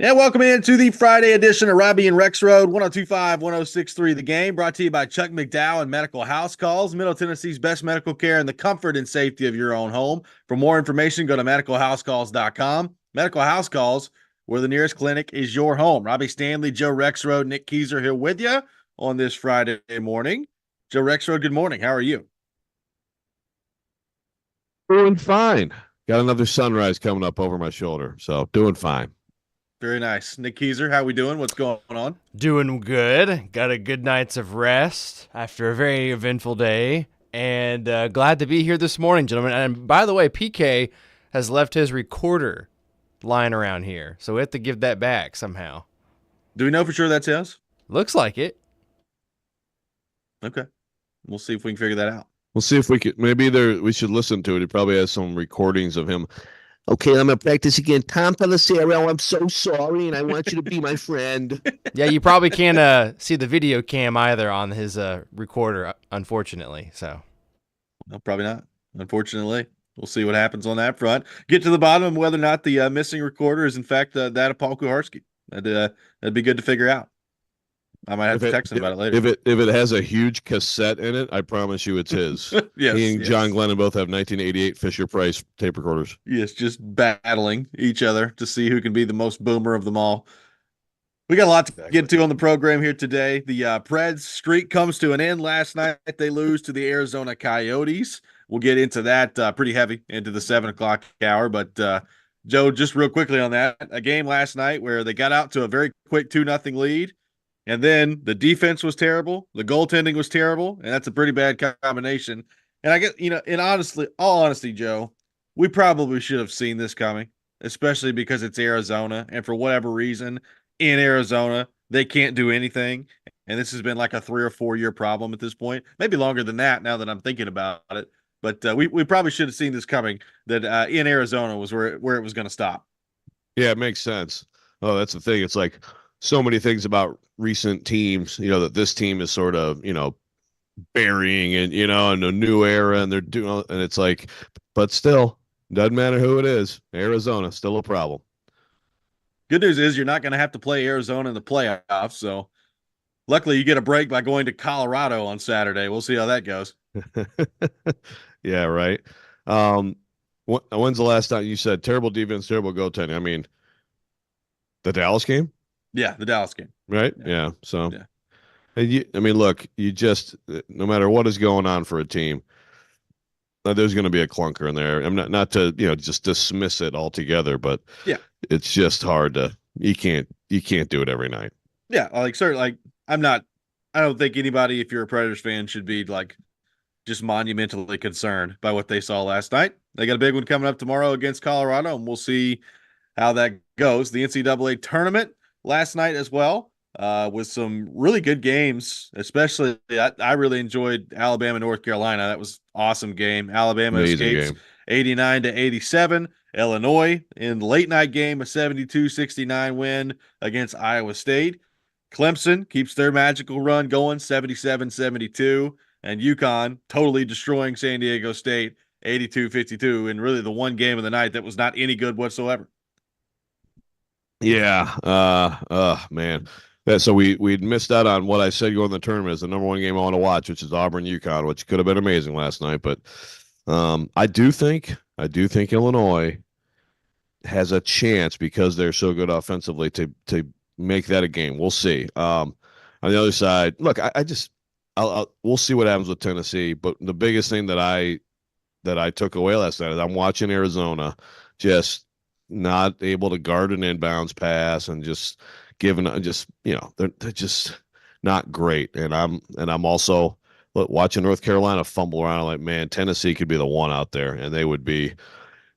Yeah, welcome into the Friday edition of Robby and Rexrode, 1025, 1063 The Game, brought to you by Chuck McDowell and Medical House Calls, Middle Tennessee's best medical care in the comfort and safety of your own home. For more information, go to medicalhousecalls.com. Medical House Calls, where the nearest clinic is your home. Robby Stanley, Joe Rexrode, Nick Keyser here with you on this Friday morning. Joe Rexrode, good morning. How are you? Doing fine. Got another sunrise coming up over my shoulder, so doing fine. Very nice. Nick Keyser, how we doing? What's going on? Doing good. Got a good night's of rest after a very eventful day. And glad to be here this morning, gentlemen. And by the way, PK has left his recorder lying around here. So we have to give that back somehow. Do we know for sure that's his? Looks like it. Okay. We'll see if we can figure that out. We'll see if we could. Maybe we should listen to it. He probably has some recordings of him. Okay, I'm gonna practice again. Tom Pelissero, I'm so sorry, and I want you to be my friend. Yeah, you probably can't see the video cam either on his recorder, unfortunately. So, no, probably not. Unfortunately, we'll see what happens on that front. Get to the bottom of whether or not the missing recorder is in fact that of Paul Kuharski. That'd be good to figure out. I might have to text him about it later. If it has a huge cassette in it, I promise you it's his. Yes, he and John Glennon both have 1988 Fisher Price tape recorders. Yes, just battling each other to see who can be the most boomer of them all. We got a lot to get to on the program here today. The Preds streak comes to an end last night. They lose to the Arizona Coyotes. We'll get into that pretty heavy into the 7 o'clock hour. But Joe, just real quickly on that, a game last night where they got out to a very quick 2-0 lead. And then the defense was terrible. The goaltending was terrible. And that's a pretty bad combination. And I guess, and honestly, all honesty, Joe, we probably should have seen this coming, especially because it's Arizona. And for whatever reason, in Arizona, they can't do anything. And this has been like a 3 or 4 year problem at this point. Maybe longer than that now that I'm thinking about it. But we probably should have seen this coming, that in Arizona was where it was going to stop. Yeah, it makes sense. Oh, that's the thing. It's like so many things about recent teams, that this team is sort of, burying and, in a new era, and they're doing, and it's like, but still, doesn't matter who it is. Arizona, still a problem. Good news is you're not going to have to play Arizona in the playoffs. So luckily you get a break by going to Colorado on Saturday. We'll see how that goes. Yeah, right. When's the last time you said terrible defense, terrible goaltending? I mean, the Dallas game? Yeah, the Dallas game. Right? Yeah. So, yeah. I mean, look, no matter what is going on for a team, there's going to be a clunker in there. I'm not to, just dismiss it altogether, but yeah, it's just hard you can't do it every night. Yeah. I don't think anybody, if you're a Predators fan, should be like just monumentally concerned by what they saw last night. They got a big one coming up tomorrow against Colorado, and we'll see how that goes. The NCAA tournament last night as well, with some really good games. Especially, I really enjoyed Alabama, North Carolina. That was an awesome game. Alabama escapes 89-87. Illinois in the late night game, a 72-69 win against Iowa State. Clemson keeps their magical run going, 77-72. And UConn totally destroying San Diego State, 82-52. And really the one game of the night that was not any good whatsoever. Yeah. Man. Yeah, so we'd missed out on what I said going to the tournament is the number one game I want to watch, which is Auburn UConn, which could have been amazing last night. But I do think Illinois has a chance because they're so good offensively to make that a game. We'll see. On the other side, look, we'll see what happens with Tennessee. But the biggest thing that I took away last night is I'm watching Arizona just not able to guard an inbounds pass and just they're just not great. And I'm also watching North Carolina fumble around. I'm like, man, Tennessee could be the one out there, and they would be,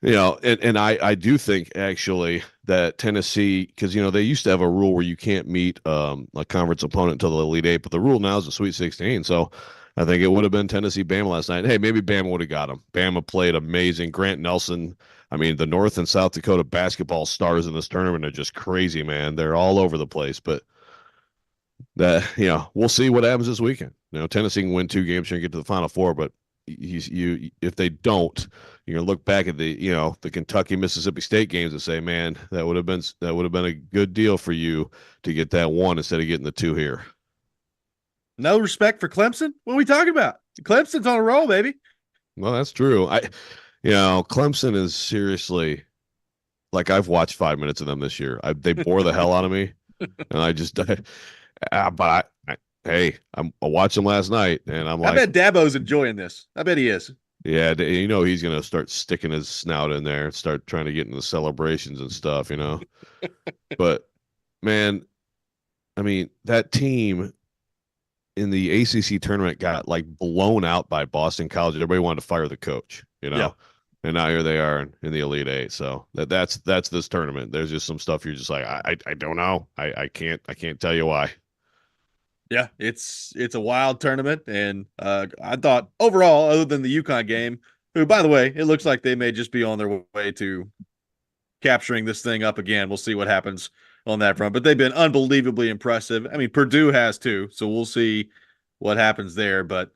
and I do think actually that Tennessee, because they used to have a rule where you can't meet a conference opponent until the Elite Eight, but the rule now is the Sweet 16. So I think it would have been Tennessee Bama last night. Hey, maybe Bama would have got them. Bama played amazing. Grant Nelson. I mean, the North and South Dakota basketball stars in this tournament are just crazy, man. They're all over the place. But we'll see what happens this weekend. Tennessee can win 2 games here and get to the Final Four, but if they don't, you're gonna look back at the Kentucky Mississippi State games and say, man, that would have been a good deal for you to get that one instead of getting the two here. No respect for Clemson? What are we talking about? Clemson's on a roll, baby. Well, that's true. Clemson is seriously, like, I've watched 5 minutes of them this year. They bore the hell out of me, and hey, I watched them last night, and I'm like, I bet Dabo's enjoying this. I bet he is. yeah, he's gonna start sticking his snout in there and start trying to get into the celebrations and stuff, But man, I mean, that team in the ACC tournament got like blown out by Boston College. Everybody wanted to fire the coach, Yeah. And now here they are in the Elite Eight. So that's this tournament. There's just some stuff you're just like, I don't know. I can't tell you why. Yeah, it's a wild tournament, and I thought overall, other than the UConn game, who, by the way, it looks like they may just be on their way to capturing this thing up again. We'll see what happens on that front, but they've been unbelievably impressive. I mean, Purdue has too, so we'll see what happens there. But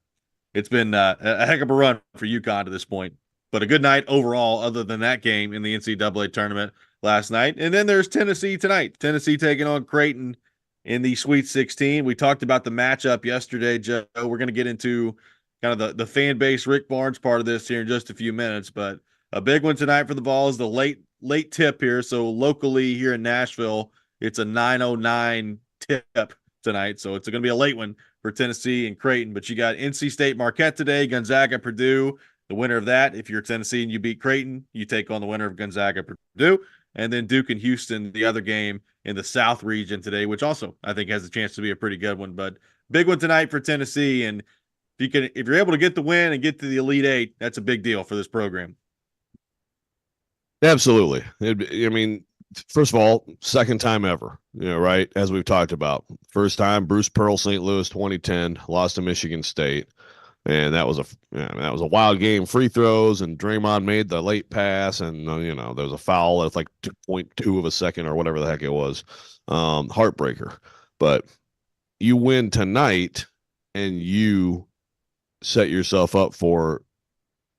it's been a heck of a run for UConn to this point. But a good night overall, other than that game in the NCAA tournament last night. And then there's Tennessee tonight. Tennessee taking on Creighton in the Sweet 16. We talked about the matchup yesterday, Joe. We're going to get into kind of the fan base Rick Barnes part of this here in just a few minutes. But a big one tonight for the Vols, the late tip here. So locally here in Nashville, it's a 9:09 tip tonight. So it's going to be a late one for Tennessee and Creighton. But you got NC State Marquette today, Gonzaga, Purdue. The winner of that, if you're Tennessee and you beat Creighton, you take on the winner of Gonzaga, Purdue. And then Duke and Houston, the other game in the South region today, which also I think has a chance to be a pretty good one. But big one tonight for Tennessee. And if you're able to get the win and get to the Elite Eight, that's a big deal for this program. Absolutely. I mean, first of all, second time ever, right? As we've talked about. First time, Bruce Pearl, St. Louis, 2010, lost to Michigan State. And that was a wild game. Free throws, and Draymond made the late pass, and there was a foul at like 2.2 of a second or whatever the heck it was. Heartbreaker. But you win tonight, and you set yourself up for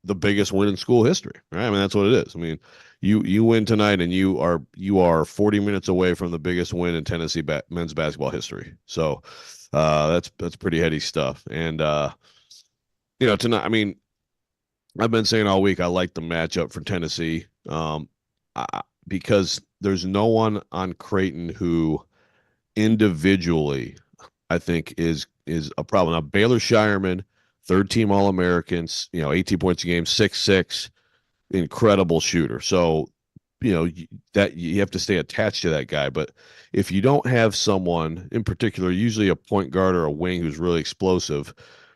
the biggest win in school history, right? I mean, that's what it is. I mean, you win tonight, and you are 40 minutes away from the biggest win in Tennessee men's basketball history. So that's pretty heady stuff. And tonight, I mean, I've been saying all week I like the matchup for Tennessee because there's no one on Creighton who individually I think is a problem. Now, Baylor Shireman, third-team All-Americans, 18 points a game, 6'6", incredible shooter. So, that you have to stay attached to that guy. But if you don't have someone in particular, usually a point guard or a wing who's really explosive,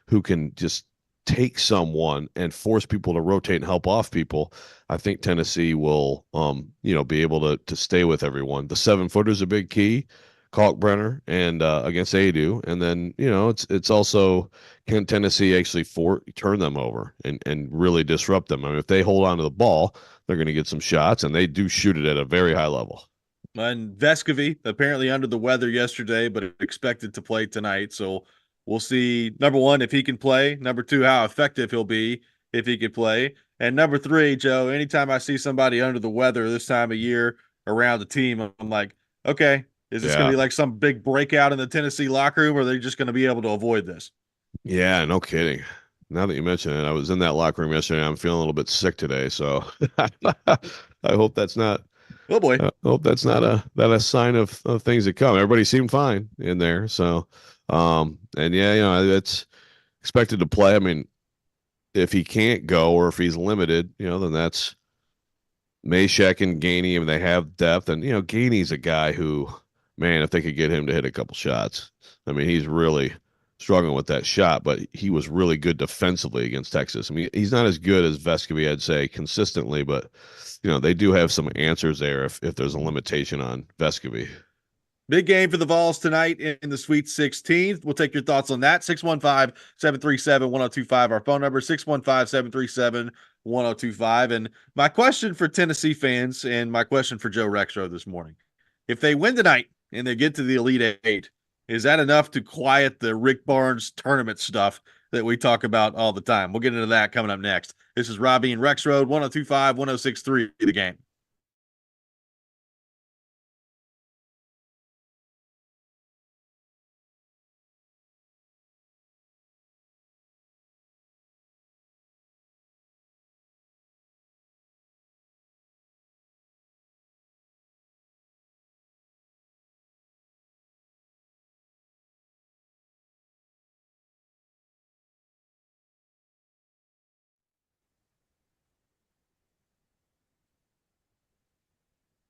who can just take someone and force people to rotate and help off people, I think Tennessee will, be able to stay with everyone. The 7-footer is a big key, Kalkbrenner, and against Adu. And then, it's also, can Tennessee actually turn them over and really disrupt them? I mean, if they hold on to the ball, they're going to get some shots, and they do shoot it at a very high level. And Vescovy, apparently under the weather yesterday, but expected to play tonight. So we'll see, number one, if he can play. Number two, how effective he'll be if he can play. And number three, Joe, anytime I see somebody under the weather this time of year around the team, I'm like, okay, is this going to be like some big breakout in the Tennessee locker room, or are they just going to be able to avoid this? Yeah, no kidding. Now that you mention it, I was in that locker room yesterday. I'm feeling a little bit sick today, so I hope that's not. Oh boy, I hope that's not a sign of things to come. Everybody seemed fine in there, so and yeah, it's expected to play. I mean, if he can't go or if he's limited, then that's Meshack and Gainey. I mean, they have depth, and Gainey's a guy who, man, if they could get him to hit a couple shots, I mean, he's really struggling with that shot, but he was really good defensively against Texas. I mean, he's not as good as Vescovy, I'd say, consistently, but they do have some answers there if there's a limitation on Vescovy. Big game for the Vols tonight in the Sweet 16. We'll take your thoughts on that. 615-737-1025, our phone number, 615-737-1025. And my question for Tennessee fans and my question for Joe Rexrode this morning, if they win tonight and they get to the Elite Eight, is that enough to quiet the Rick Barnes tournament stuff that we talk about all the time. We'll get into that coming up next. This is Robby and Rexrode, 102.5, 106.3, The Game.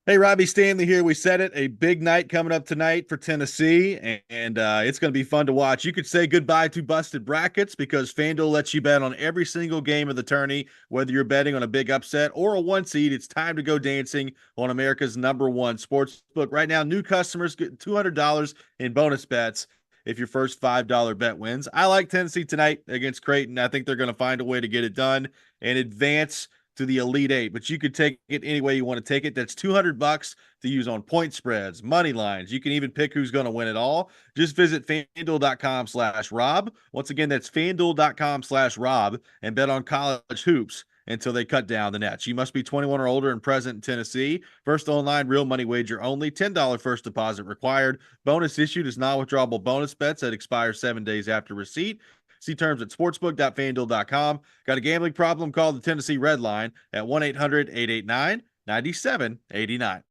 Hey, Robby Stanley here. We said it, a big night coming up tonight for Tennessee, and it's going to be fun to watch. You could say goodbye to busted brackets because FanDuel lets you bet on every single game of the tourney, whether you're betting on a big upset or a one seed. It's time to go dancing on America's #1 sports book. Right now, new customers get $200 in bonus bets if your first $5 bet wins. I like Tennessee tonight against Creighton. I think they're going to find a way to get it done and advance to the Elite Eight, but you could take it any way you want to take it. That's $200 to use on point spreads, money lines. You can even pick who's going to win it all. Just visit FanDuel.com/Rob. Once again, that's FanDuel.com/Rob and bet on college hoops until they cut down the nets. You must be 21 or older and present in Tennessee. First online real money wager only. $10 first deposit required. Bonus issued is non-withdrawable bonus bets that expire 7 days after receipt. See terms at sportsbook.fanduel.com. Got a gambling problem? Call the Tennessee Red Line at 1-800-889-9789.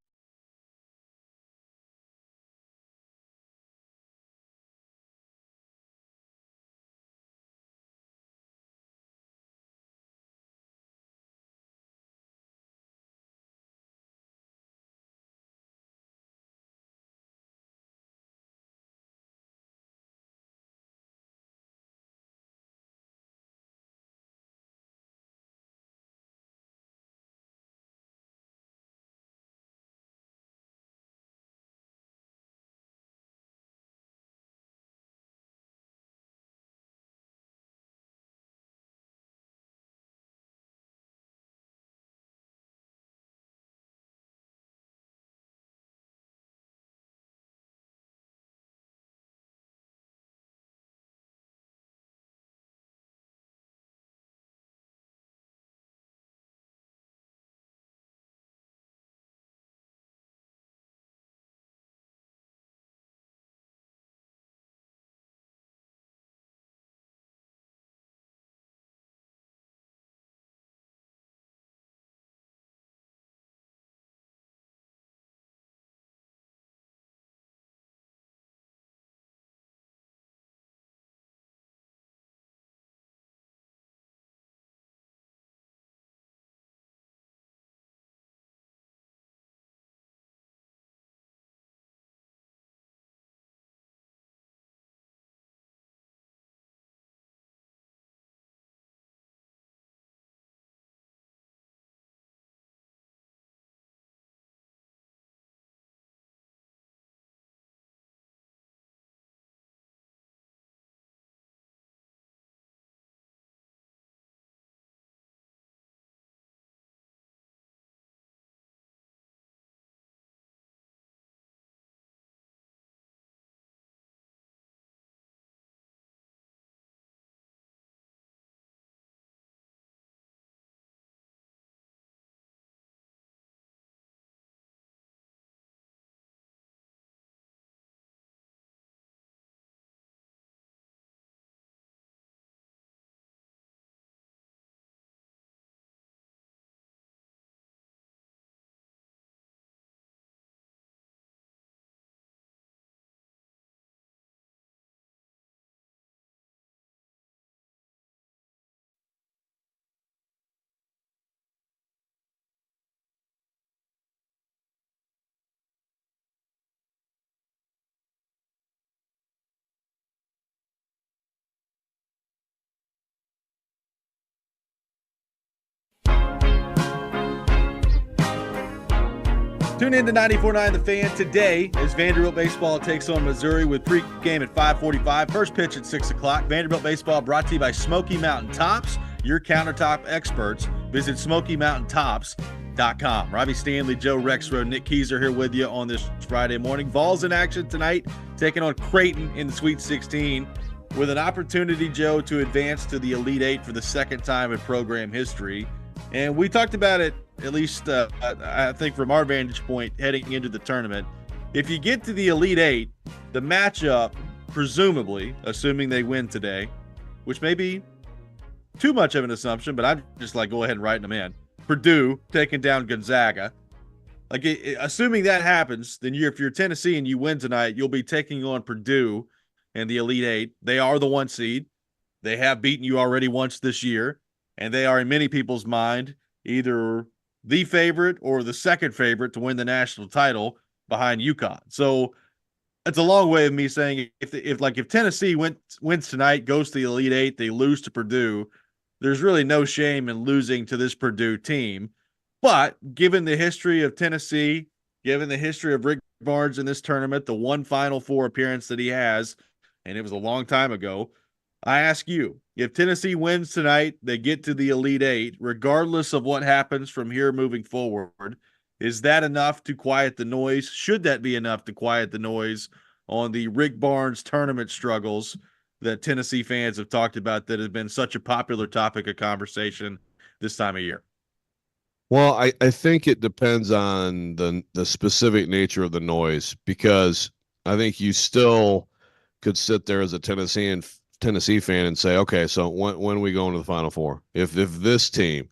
Tune in to 94.9 The Fan today as Vanderbilt baseball takes on Missouri with pregame at 5:45. First pitch at 6 o'clock. Vanderbilt baseball brought to you by Smoky Mountain Tops, your countertop experts. Visit SmokyMountainTops.com. Robby Stanley, Joe Rexrode, Nick Keys are here with you on this Friday morning. Vols in action tonight, taking on Creighton in the Sweet 16. with an opportunity, Joe, to advance to the Elite Eight for the second time in program history. And we talked about it, at least I think from our vantage point heading into the tournament. If you get to the Elite Eight, the matchup, presumably, assuming they win today, which may be too much of an assumption, but I'm just like, go ahead and write them in. Purdue taking down Gonzaga. Like, assuming that happens, then if you're Tennessee and you win tonight, you'll be taking on Purdue in the Elite Eight. They are the 1 seed. They have beaten you already once this year, and they are, in many people's mind, either the favorite or the second favorite to win the national title behind UConn. So it's a long way of me saying if Tennessee wins tonight, goes to the Elite Eight, they lose to Purdue, there's really no shame in losing to this Purdue team. But given the history of Tennessee, given the history of Rick Barnes in this tournament, the one Final Four appearance that he has, and it was a long time ago, I ask you, if Tennessee wins tonight, they get to the Elite Eight, regardless of what happens from here moving forward, is that enough to quiet the noise? Should that be enough to quiet the noise on the Rick Barnes tournament struggles that Tennessee fans have talked about that have been such a popular topic of conversation this time of year? Well, I think it depends on the specific nature of the noise, because I think you still could sit there as a Tennessee fan and say, okay, so when are we going to the Final Four? If this team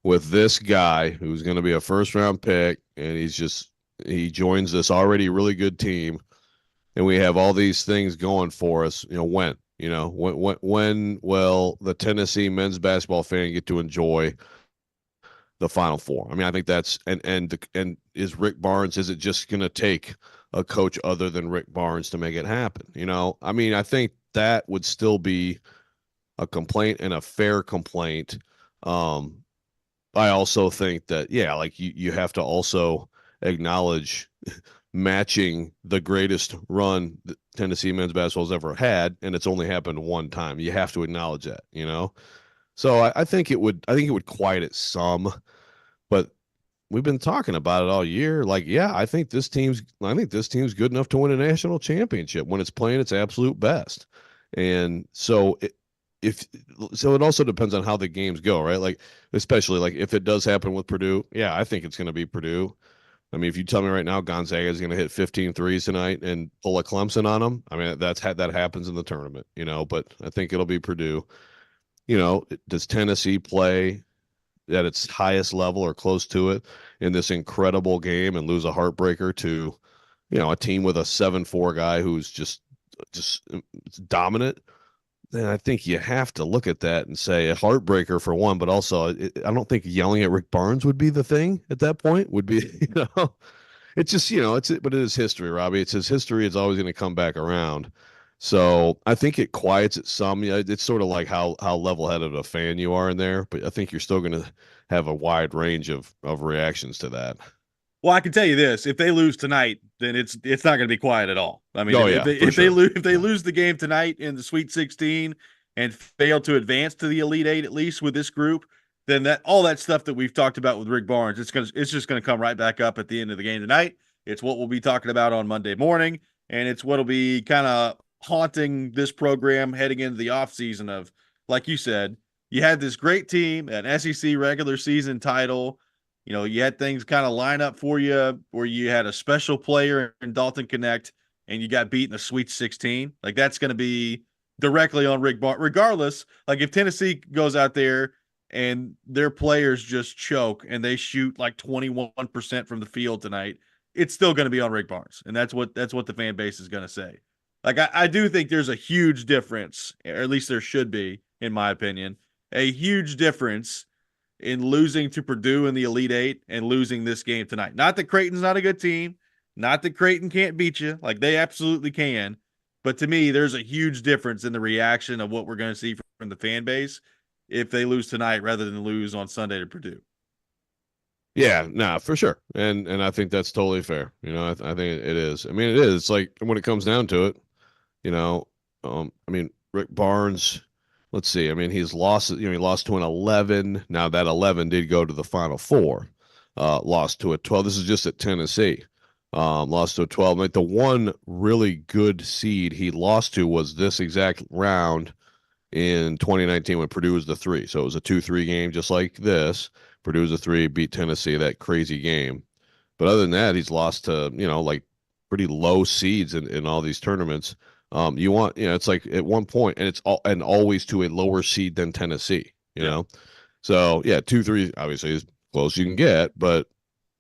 with this guy who's going to be a first round pick and he joins this already really good team, and we have all these things going for us, when will the Tennessee men's basketball fan get to enjoy the Final Four? I mean, I think that's and is Rick Barnes, is it just going to take a coach other than Rick Barnes to make it happen? I mean, I think that would still be a complaint, and a fair complaint. I also think that, like you have to also acknowledge matching the greatest run that Tennessee men's basketball has ever had, and it's only happened one time. You have to acknowledge that, So I think it would quiet it some, but we've been talking about it all year. Like, I think this team's good enough to win a national championship when it's playing its absolute best. And so it also depends on how the games go, right? Like, especially like if it does happen with Purdue, I think it's going to be Purdue. I mean, if you tell me right now Gonzaga is going to hit 15 threes tonight and pull a Clemson on them, I mean, that happens in the tournament, but I think it'll be Purdue. Does Tennessee play at its highest level or close to it in this incredible game and lose a heartbreaker to, a team with a 7-4 guy who's just dominant? Then I think you have to look at that and say a heartbreaker for one, but also I don't think yelling at Rick Barnes would be the thing at that point. Would be, it's just, but it is history, Robbie. It's his history. It's always going to come back around. So I think it quiets it some. It's sort of like how level-headed a fan you are in there, but I think you're still going to have a wide range of reactions to that. Well, I can tell you this: if they lose tonight, then it's not going to be quiet at all. I mean, if they lose the game tonight in the Sweet 16 and fail to advance to the Elite Eight, at least with this group, then all that stuff that we've talked about with Rick Barnes, it's just going to come right back up at the end of the game tonight. It's what we'll be talking about on Monday morning, and it's what'll be kind of haunting this program heading into the offseason of, like you said, you had this great team, an SEC regular season title. You had things kind of line up for you where you had a special player in Dalton Connect and you got beat in the Sweet 16. Like, that's going to be directly on Rick Barnes. Regardless, like if Tennessee goes out there and their players just choke and they shoot like 21% from the field tonight, it's still going to be on Rick Barnes. And that's what the fan base is going to say. Like, I do think there's a huge difference, or at least there should be, in my opinion, a huge difference in losing to Purdue in the Elite Eight and losing this game tonight. Not that Creighton's not a good team, not that Creighton can't beat you, like they absolutely can. But to me, there's a huge difference in the reaction of what we're going to see from the fan base if they lose tonight rather than lose on Sunday to Purdue. Yeah, for sure. And I think that's totally fair. I think it is. I mean, it is. It's like when it comes down to it, I mean, Rick Barnes, let's see. I mean, he lost to an 11. Now that 11 did go to the Final Four, lost to a 12. This is just at Tennessee. Lost to a 12. Like the one really good seed he lost to was this exact round in 2019 when Purdue was the 3. So it was a 2-3 game just like this. Purdue was a 3, beat Tennessee, that crazy game. But other than that, he's lost to, like pretty low seeds in all these tournaments. It's like at one point, and it's all and always to a lower seed than Tennessee, you Yeah. know. So yeah, 2-3 obviously is close you can get, but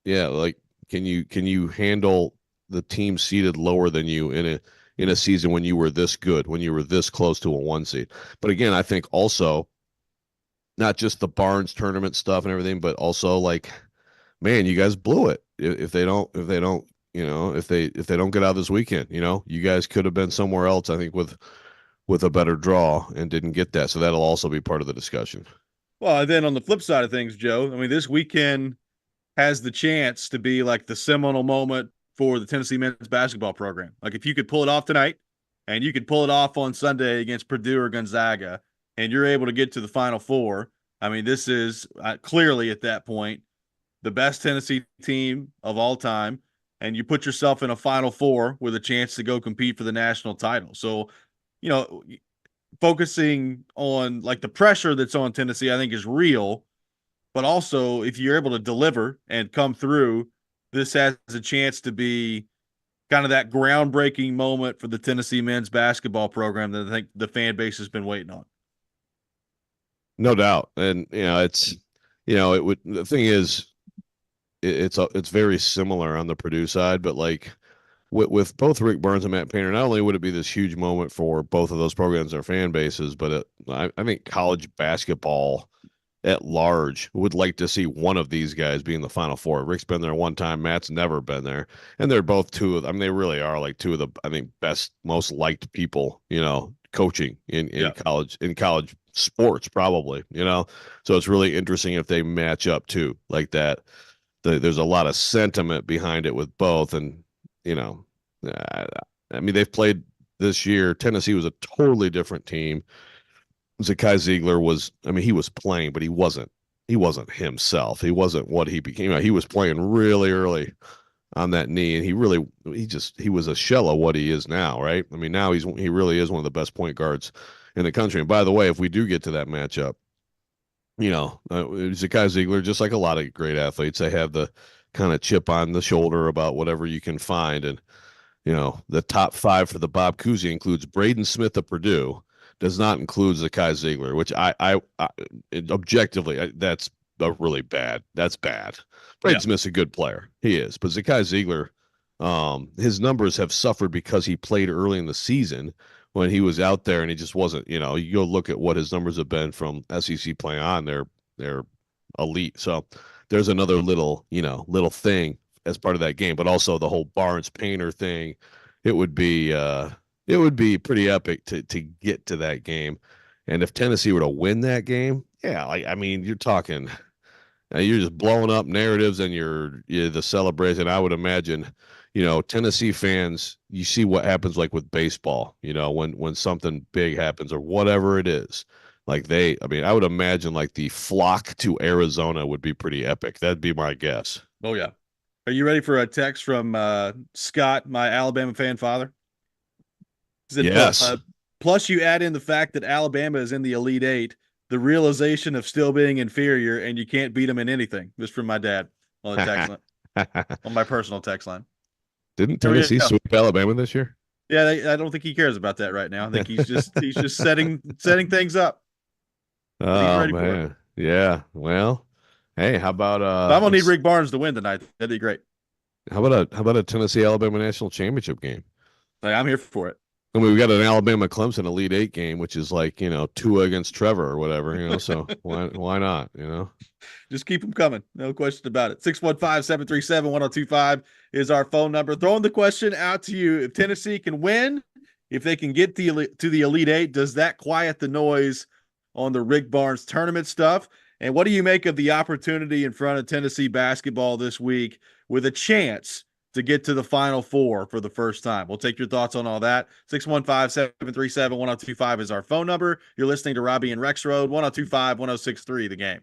yeah, like can you handle the team seated lower than you in a season when you were this good, when you were this close to a 1 seed? But again, I think also not just the Barnes tournament stuff and everything, but also like, man, you guys blew it. If they don't get out this weekend, you guys could have been somewhere else, I think, with a better draw and didn't get that. So that'll also be part of the discussion. Well, and then on the flip side of things, Joe, I mean, this weekend has the chance to be like the seminal moment for the Tennessee men's basketball program. Like if you could pull it off tonight and you could pull it off on Sunday against Purdue or Gonzaga and you're able to get to the Final Four, I mean, this is clearly at that point the best Tennessee team of all time. And you put yourself in a Final Four with a chance to go compete for the national title. So, you know, focusing on like the pressure that's on Tennessee, I think is real. But also, if you're able to deliver and come through, this has a chance to be kind of that groundbreaking moment for the Tennessee men's basketball program that I think the fan base has been waiting on. No doubt. And the thing is, it's very similar on the Purdue side, but like with both Rick Barnes and Matt Painter, not only would it be this huge moment for both of those programs, their fan bases, but I think college basketball at large would like to see one of these guys be in the Final Four. Rick's been there one time, Matt's never been there, and they're both they really are like two of the, I think, best, most liked people, coaching in college sports, probably, So it's really interesting if they match up too, like that. There's a lot of sentiment behind it with both, and you know, I, I mean, they've played this year. Tennessee was a totally different team. Zakai Ziegler was, I mean, he was playing, but he wasn't. He wasn't himself. He wasn't what he became. He was playing really early on that knee, and he was a shell of what he is now, right? I mean, now he really is one of the best point guards in the country. And by the way, if we do get to that matchup, Zakai Ziegler, just like a lot of great athletes, they have the kind of chip on the shoulder about whatever you can find. And, the top 5 for the Bob Cousy includes Braden Smith of Purdue, does not include Zakai Ziegler, which I objectively, that's that's bad. Braden Smith's a good player. He is. But Zakai Ziegler, his numbers have suffered because he played early in the season when he was out there and he just wasn't, you go look at what his numbers have been from SEC play on, they're elite. So there's another little thing as part of that game, but also the whole Barnes Painter thing. It would be pretty epic to get to that game. And if Tennessee were to win that game, yeah, I mean, you're talking, you're just blowing up narratives and you're the celebration. I would imagine, Tennessee fans, you see what happens like with baseball, when something big happens or whatever it is. Like I would imagine like the flock to Arizona would be pretty epic. That'd be my guess. Oh, yeah. Are you ready for a text from Scott, my Alabama fan father? He said, Yes. Plus, you add in the fact that Alabama is in the Elite Eight, the realization of still being inferior, and you can't beat them in anything. This from my dad on the text line, on my personal text line. Didn't Tennessee sweep Alabama this year? Yeah, I don't think he cares about that right now. I think he's just setting things up. Oh man, yeah. Well, hey, how about I'm gonna need Rick Barnes to win tonight. That'd be great. How about a Tennessee Alabama national championship game? I'm here for it. I mean, we got an Alabama Clemson Elite Eight game, which is like Tua against Trevor or whatever. So why not? Just keep them coming. No question about it. 615-737-1025 is our phone number. Throwing the question out to you: if Tennessee can win, if they can get to the Elite Eight, does that quiet the noise on the Rick Barnes tournament stuff? And what do you make of the opportunity in front of Tennessee basketball this week with a chance to get to the Final Four for the first time? We'll take your thoughts on all that. 615-737-1025 is our phone number. You're listening to Robby and Rexrode, 1025-1063, The Game.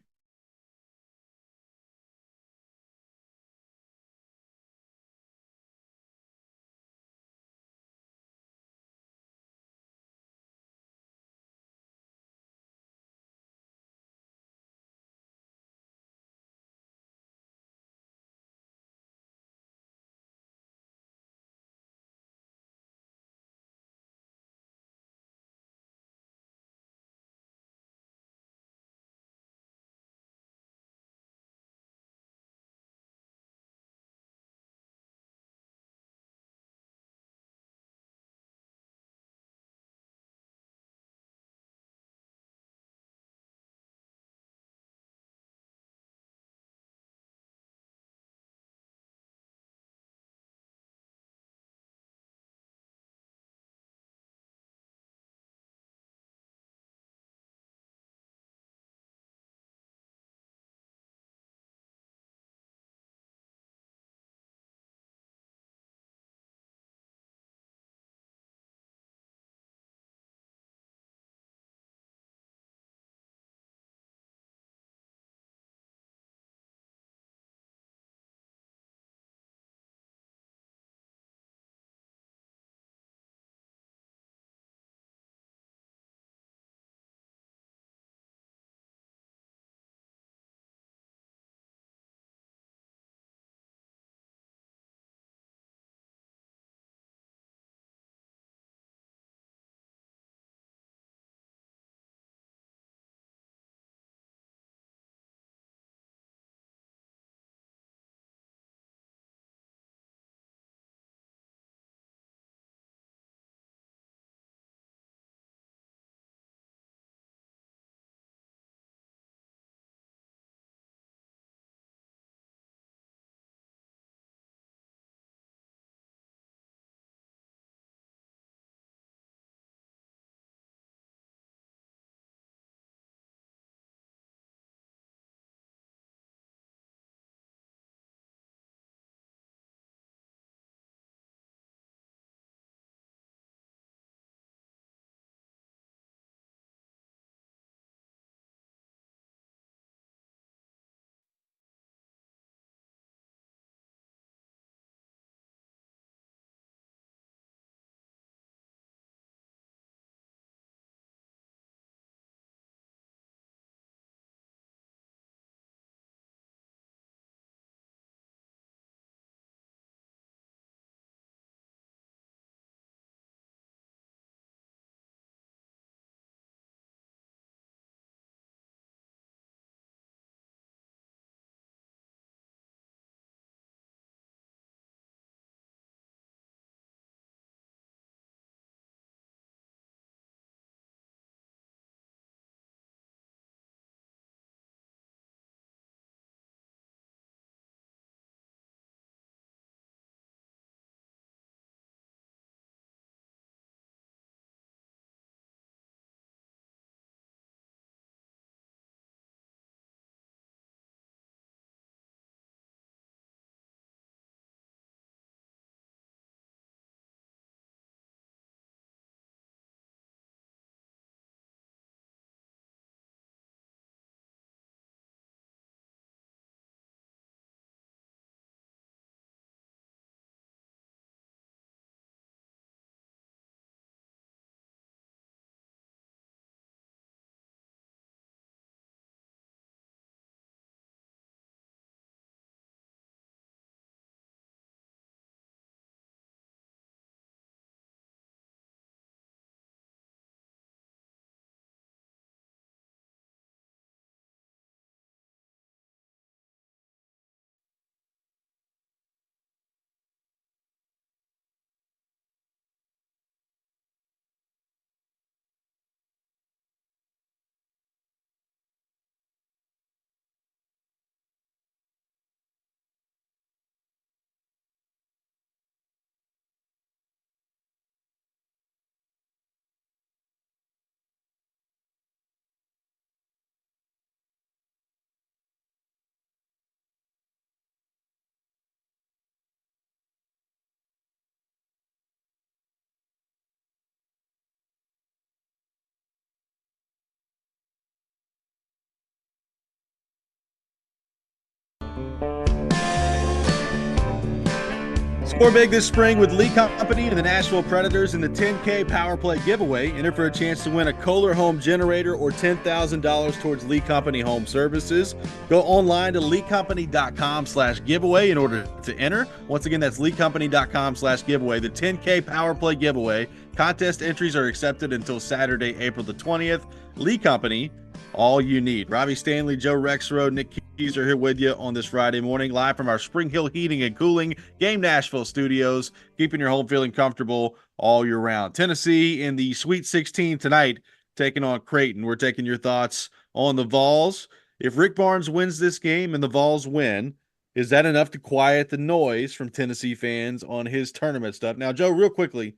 Score big this spring with Lee Company and the Nashville Predators in the 10K Power Play giveaway. Enter for a chance to win a Kohler home generator or $10,000 towards Lee Company Home Services. Go online to leecompany.com/giveaway in order to enter. Once again, that's leecompany.com/giveaway. The 10K Power Play giveaway. Contest entries are accepted until Saturday, April the 20th. Lee Company, all you need. Robby Stanley, Joe Rexrode, Nick Keys are here with you on this Friday morning, live from our Spring Hill Heating and Cooling Game Nashville studios, keeping your home feeling comfortable all year round. Tennessee in the Sweet 16 tonight, taking on Creighton. We're taking your thoughts on the Vols. If Rick Barnes wins this game and the Vols win, is that enough to quiet the noise from Tennessee fans on his tournament stuff? Now, Joe, real quickly,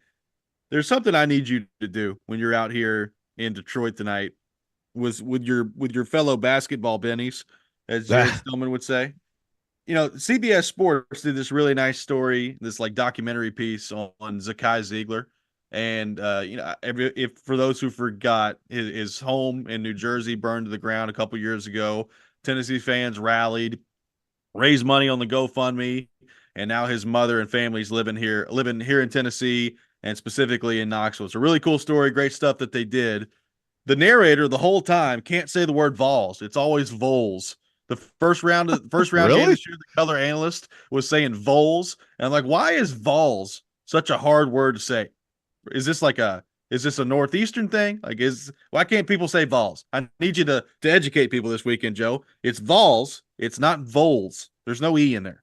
there's something I need you to do when you're out here in Detroit tonight with your fellow basketball bennies, as Jared Stillman would say. You know, CBS Sports did this really nice story, this like documentary piece on Zakai Ziegler. And, if for those who forgot, his home in New Jersey burned to the ground a couple years ago. Tennessee fans rallied, raised money on the GoFundMe, and now his mother and family's living here in Tennessee and specifically in Knoxville. It's a really cool story, great stuff that they did. The narrator the whole time can't say the word Vols. It's always Vols. The first round Really? game this year, the color analyst was saying Vols. And I'm like, why is Vols such a hard word to say? Is this a Northeastern thing? Why can't people say Vols? I need you to educate people this weekend, Joe. It's Vols. It's not Vols. There's no E in there.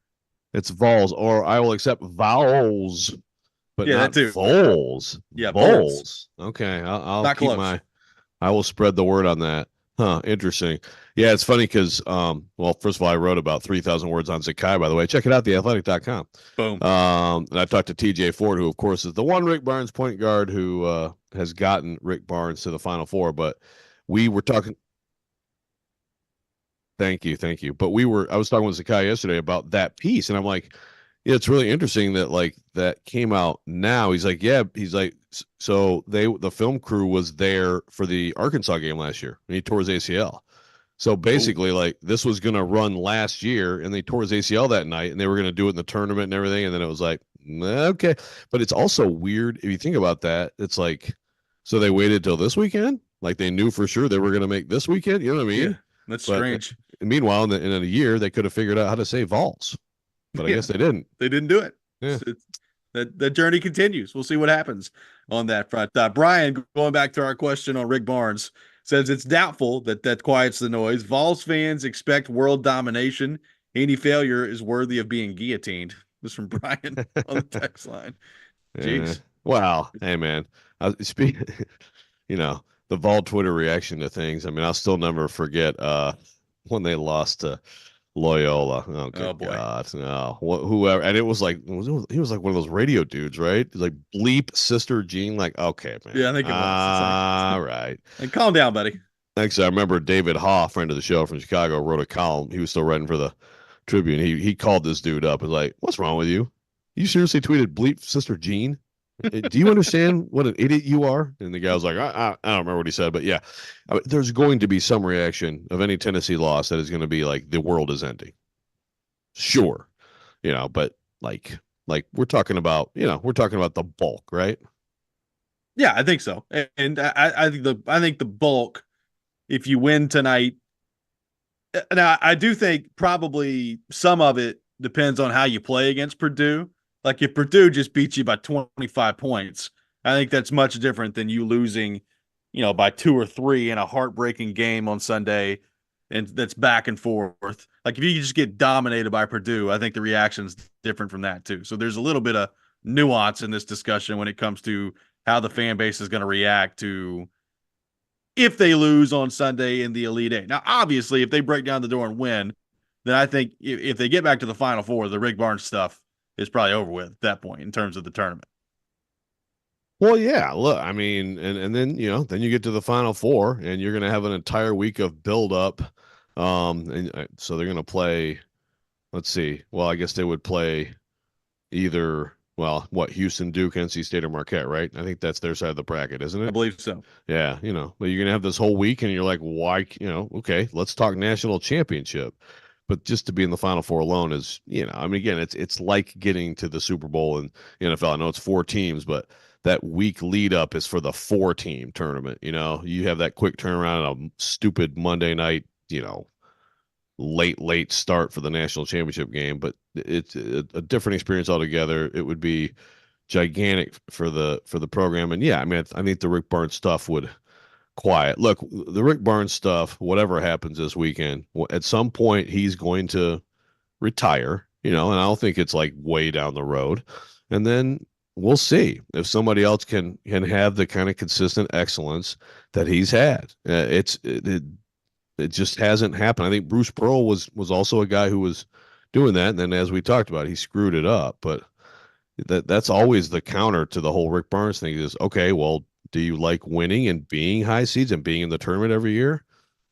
It's Vols, or I will accept vowels, but Yeah, not that too. Vols. Yeah, Vols. Okay, I'll Not keep close. I will spread the word on that. Huh, interesting. Yeah, it's funny because, first of all, I wrote about 3,000 words on Zakai, by the way. Check it out, theathletic.com. Boom. And I talked to TJ Ford, who, of course, is the one Rick Barnes point guard who has gotten Rick Barnes to the Final Four. But we were talking. Thank you. But I was talking with Zakai yesterday about that piece, and I'm like, yeah, it's really interesting that that came out now. He's like, so the film crew was there for the Arkansas game last year, and he tore his ACL. So basically, this was going to run last year, and they tore his ACL that night, and they were going to do it in the tournament and everything, and then it was like, okay. But it's also weird if you think about that. It's like, so they waited till this weekend? Like they knew for sure they were going to make this weekend? You know what I mean? Yeah, that's strange. Meanwhile, in a year, they could have figured out how to say Vols. But I guess they didn't. They didn't do it. Yeah. That journey continues. We'll see what happens on that front. Brian, going back to our question on Rick Barnes, says it's doubtful that quiets the noise. Vols fans expect world domination. Any failure is worthy of being guillotined. This is from Brian on the text line. Jeez. Wow. Hey, man. The Vol Twitter reaction to things. I mean, I'll still never forget when they lost to Loyola. Oh, good boy. God. No. Whoever. And he was like one of those radio dudes, right? He's like, bleep Sister Jean. Like, okay, man. Yeah, I think it was. All right. And calm down, buddy. Thanks. I remember David Haw, friend of the show from Chicago, wrote a column. He was still writing for the Tribune. He called this dude up and was like, what's wrong with you? You seriously tweeted bleep Sister Jean? Do you understand what an idiot you are? And the guy was like, I don't remember what he said, but yeah, there's going to be some reaction of any Tennessee loss that is going to be like the world is ending. Sure. But like we're talking about the bulk, right? Yeah, I think so. And I think the bulk, if you win tonight, now I do think probably some of it depends on how you play against Purdue. Like if Purdue just beats you by 25 points, I think that's much different than you losing, by 2 or 3 in a heartbreaking game on Sunday, and that's back and forth. Like if you just get dominated by Purdue, I think the reaction's different from that too. So there's a little bit of nuance in this discussion when it comes to how the fan base is going to react to if they lose on Sunday in the Elite Eight. Now, obviously, if they break down the door and win, then I think if they get back to the Final Four, the Rick Barnes stuff is probably over with at that point in terms of the tournament. Well, yeah, look, I mean, and then, then you get to the Final Four and you're going to have an entire week of build up. And so they're going to play, let's see. Well, I guess they would play either, Houston, Duke, NC State, or Marquette, right? I think that's their side of the bracket, isn't it? I believe so. Yeah. But you're going to have this whole week and you're like, why, okay, let's talk national championship. but just to be in the Final Four alone is, I mean, again, it's like getting to the Super Bowl in the NFL. I know it's 4 teams, but that week lead up is for the 4-team tournament. You have that quick turnaround on a stupid Monday night, late start for the national championship game, but it's a different experience altogether. It would be gigantic for the program. And yeah, I mean, I think the Rick Barnes stuff would quiet. Look, the Rick Barnes stuff, whatever happens this weekend, at some point he's going to retire, and I don't think it's like way down the road. And then we'll see if somebody else can have the kind of consistent excellence that he's had. It just hasn't happened. I think Bruce Pearl was also a guy who was doing that, and then as we talked about, he screwed it up. But that's always the counter to the whole Rick Barnes thing is, okay, well, do you like winning and being high seeds and being in the tournament every year?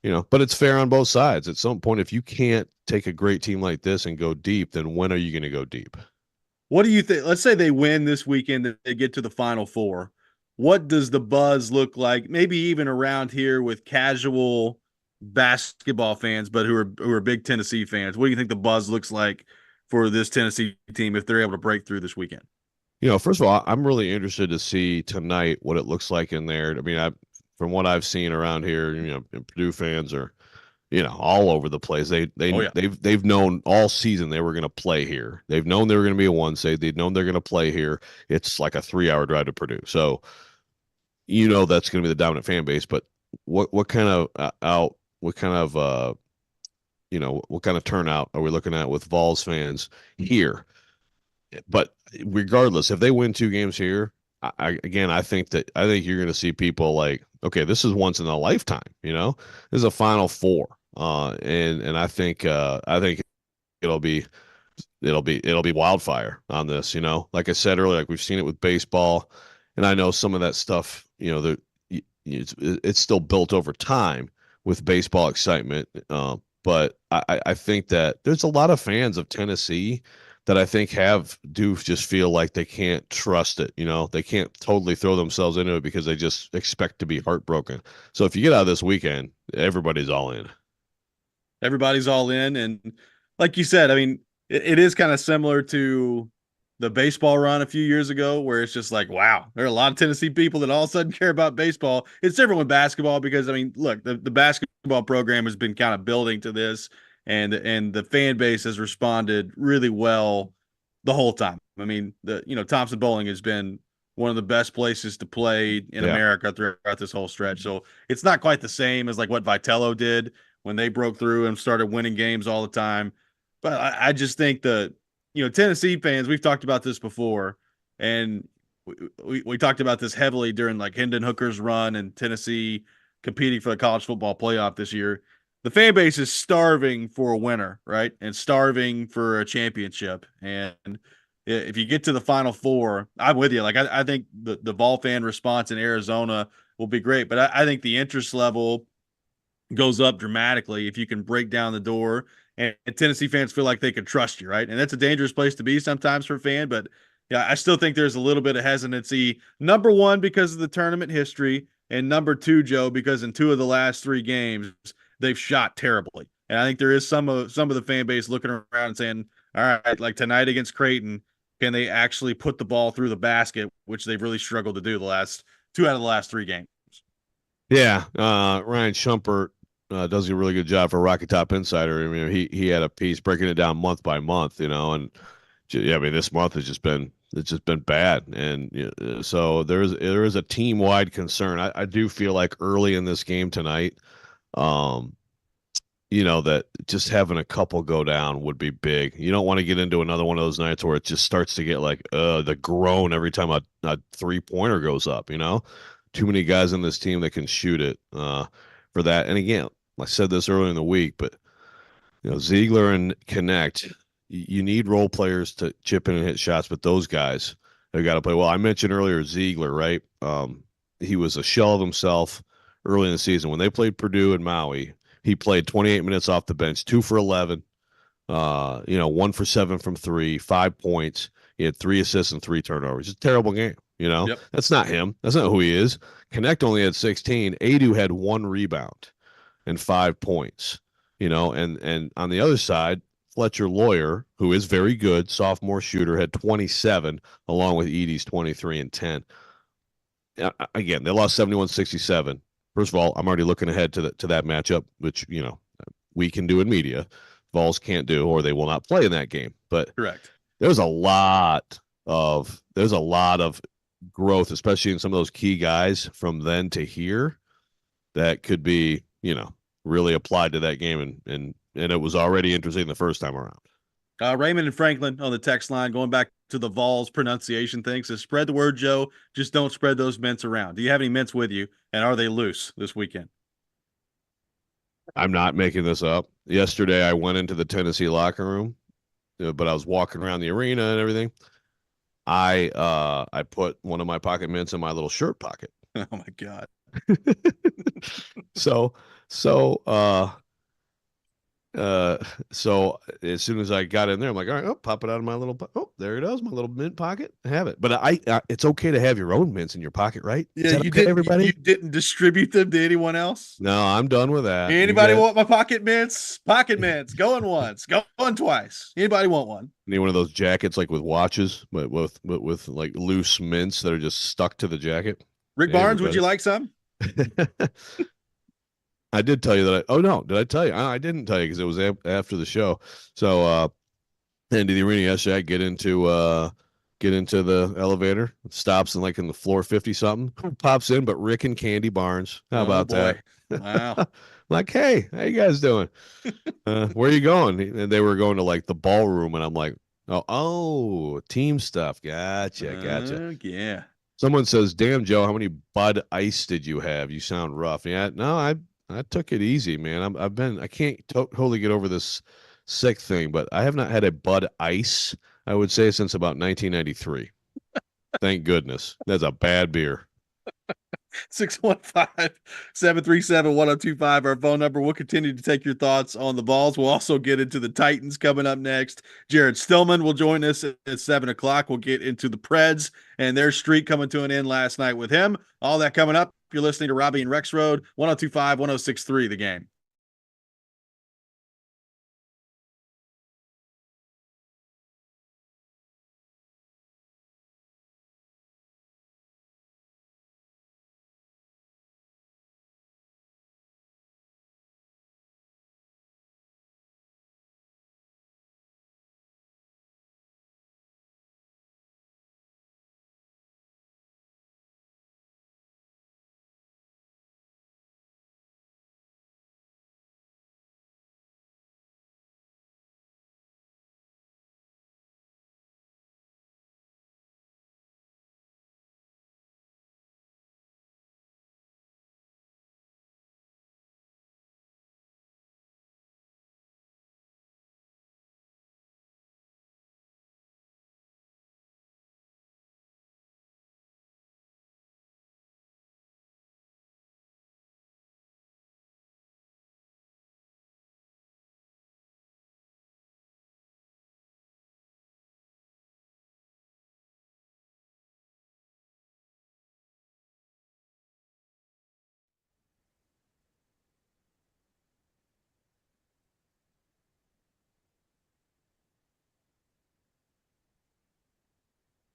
But it's fair on both sides. At some point, if you can't take a great team like this and go deep, then when are you going to go deep? What do you think? Let's say they win this weekend, they get to the Final Four. What does the buzz look like? Maybe even around here with casual basketball fans, but who are big Tennessee fans. What do you think the buzz looks like for this Tennessee team if they're able to break through this weekend? First of all, I'm really interested to see tonight what it looks like in there. I mean, from what I've seen around here, Purdue fans are, all over the place. They've known all season they were going to play here. They've known they were going to be a 1 seed. They've known they're going to play here. It's like a 3-hour drive to Purdue. So, that's going to be the dominant fan base. But what kind of what kind of turnout are we looking at with Vols fans here? But regardless, if they win 2 games here, I think you're going to see people like, okay, this is once in a lifetime. This is a Final Four, and I think it'll be wildfire on this. Like I said earlier, like we've seen it with baseball, and I know some of that stuff. It's still built over time with baseball excitement. But I think that there's a lot of fans of Tennessee that I think do just feel like they can't trust it. They can't totally throw themselves into it because they just expect to be heartbroken. So if you get out of this weekend, everybody's all in. Everybody's all in. And like you said, I mean, it is kind of similar to the baseball run a few years ago where it's just like, wow, there are a lot of Tennessee people that all of a sudden care about baseball. It's different with basketball because, I mean, look, the basketball program has been kind of building to this. And the fan base has responded really well the whole time. I mean, Thompson Bowling has been one of the best places to play in America throughout this whole stretch. So it's not quite the same as like what Vitello did when they broke through and started winning games all the time. But I just think that, Tennessee fans, we've talked about this before, and we talked about this heavily during like Hendon Hooker's run and Tennessee competing for the college football playoff this year. The fan base is starving for a winner, right? And starving for a championship. And if you get to the Final Four, I'm with you. Like, I think the Vol fan response in Arizona will be great, but I think the interest level goes up dramatically if you can break down the door and Tennessee fans feel like they can trust you, right? And that's a dangerous place to be sometimes for a fan, but yeah, I still think there's a little bit of hesitancy. Number one, because of the tournament history, and number two, Joe, because in 2 of the last 3 games, they've shot terribly. And I think there is some of the fan base looking around and saying, all right, like tonight against Creighton, can they actually put the ball through the basket, which they've really struggled to do the last 2 out of the last 3 games. Yeah. Ryan Shumpert does a really good job for Rocky Top Insider. I mean, he had a piece breaking it down month by month, and yeah, I mean, this month has just been bad. And so there is a team wide concern. I do feel like early in this game tonight, that just having a couple go down would be big. You don't want to get into another one of those nights where it just starts to get like the groan every time a 3-pointer goes up. Too many guys on this team that can shoot it for that. And again, I said this earlier in the week, but Ziegler and Connect, you need role players to chip in and hit shots, but those guys have got to play well. I mentioned earlier Ziegler, right? He was a shell of himself early in the season when they played Purdue and Maui. He played 28 minutes off the bench, 2 for 11, 1 for 7 from 3, 5 points. He had 3 assists and 3 turnovers. It's a terrible game. Yep. That's not him. That's not who he is. Connect only had 16. Adu had 1 rebound and 5 points. and on the other side, Fletcher Lawyer, who is very good, sophomore shooter, had 27, along with Edie's 23 and 10. Again, they lost 71-67. First of all, I'm already looking ahead to that matchup, which we can do in media. Vols can't do, or they will not play in that game. But Correct. there's a lot of growth, especially in some of those key guys from then to here, that could be really applied to that game, and it was already interesting the first time around. Raymond and Franklin on the text line, going back to the Vols pronunciation thing, says, spread the word, Joe. Just don't spread those mints around. Do you have any mints with you, and are they loose this weekend? I'm not making this up. Yesterday, I went into the Tennessee locker room, but I was walking around the arena and everything. I put one of my pocket mints in my little shirt pocket. Oh my God. So so as soon as I got in there, I'm like, all right, pop it out of my little, there it is, my little mint pocket. I have it. But it's okay to have your own mints in your pocket, right? Yeah, you okay, didn't. Everybody, You didn't distribute them to anyone else. No, I'm done with that. Anybody want my pocket mints? Pocket mints. Going once, going twice. Anybody want one? Need one of those jackets like with watches, but with like loose mints that are just stuck to the jacket. Rick Barnes, would you like some? I did tell you that. Oh no, did I tell you? I didn't tell you because it was after the show. So into the arena yesterday, I get into the elevator. It stops in the floor 50 something. Pops in, but Rick and Candy Barnes. How about that? Wow. Like, hey, how you guys doing? Where are you going? And they were going to the ballroom, and I'm like, oh, team stuff. Gotcha. Yeah. Someone says, "Damn, Joe, how many Bud Ice did you have? You sound rough." Yeah, no, I took it easy, man. I can't totally get over this sick thing, but I have not had a Bud Ice, I would say, since about 1993. Thank goodness. That's a bad beer. 615-737-1025, our phone number. We'll continue to take your thoughts on the Vols. We'll also get into the Titans coming up next. Jared Stillman will join us at 7 o'clock. We'll get into the Preds and their streak coming to an end last night with him. All that coming up. You're listening to Robby and Rexrode, 1025, 1063, The Game.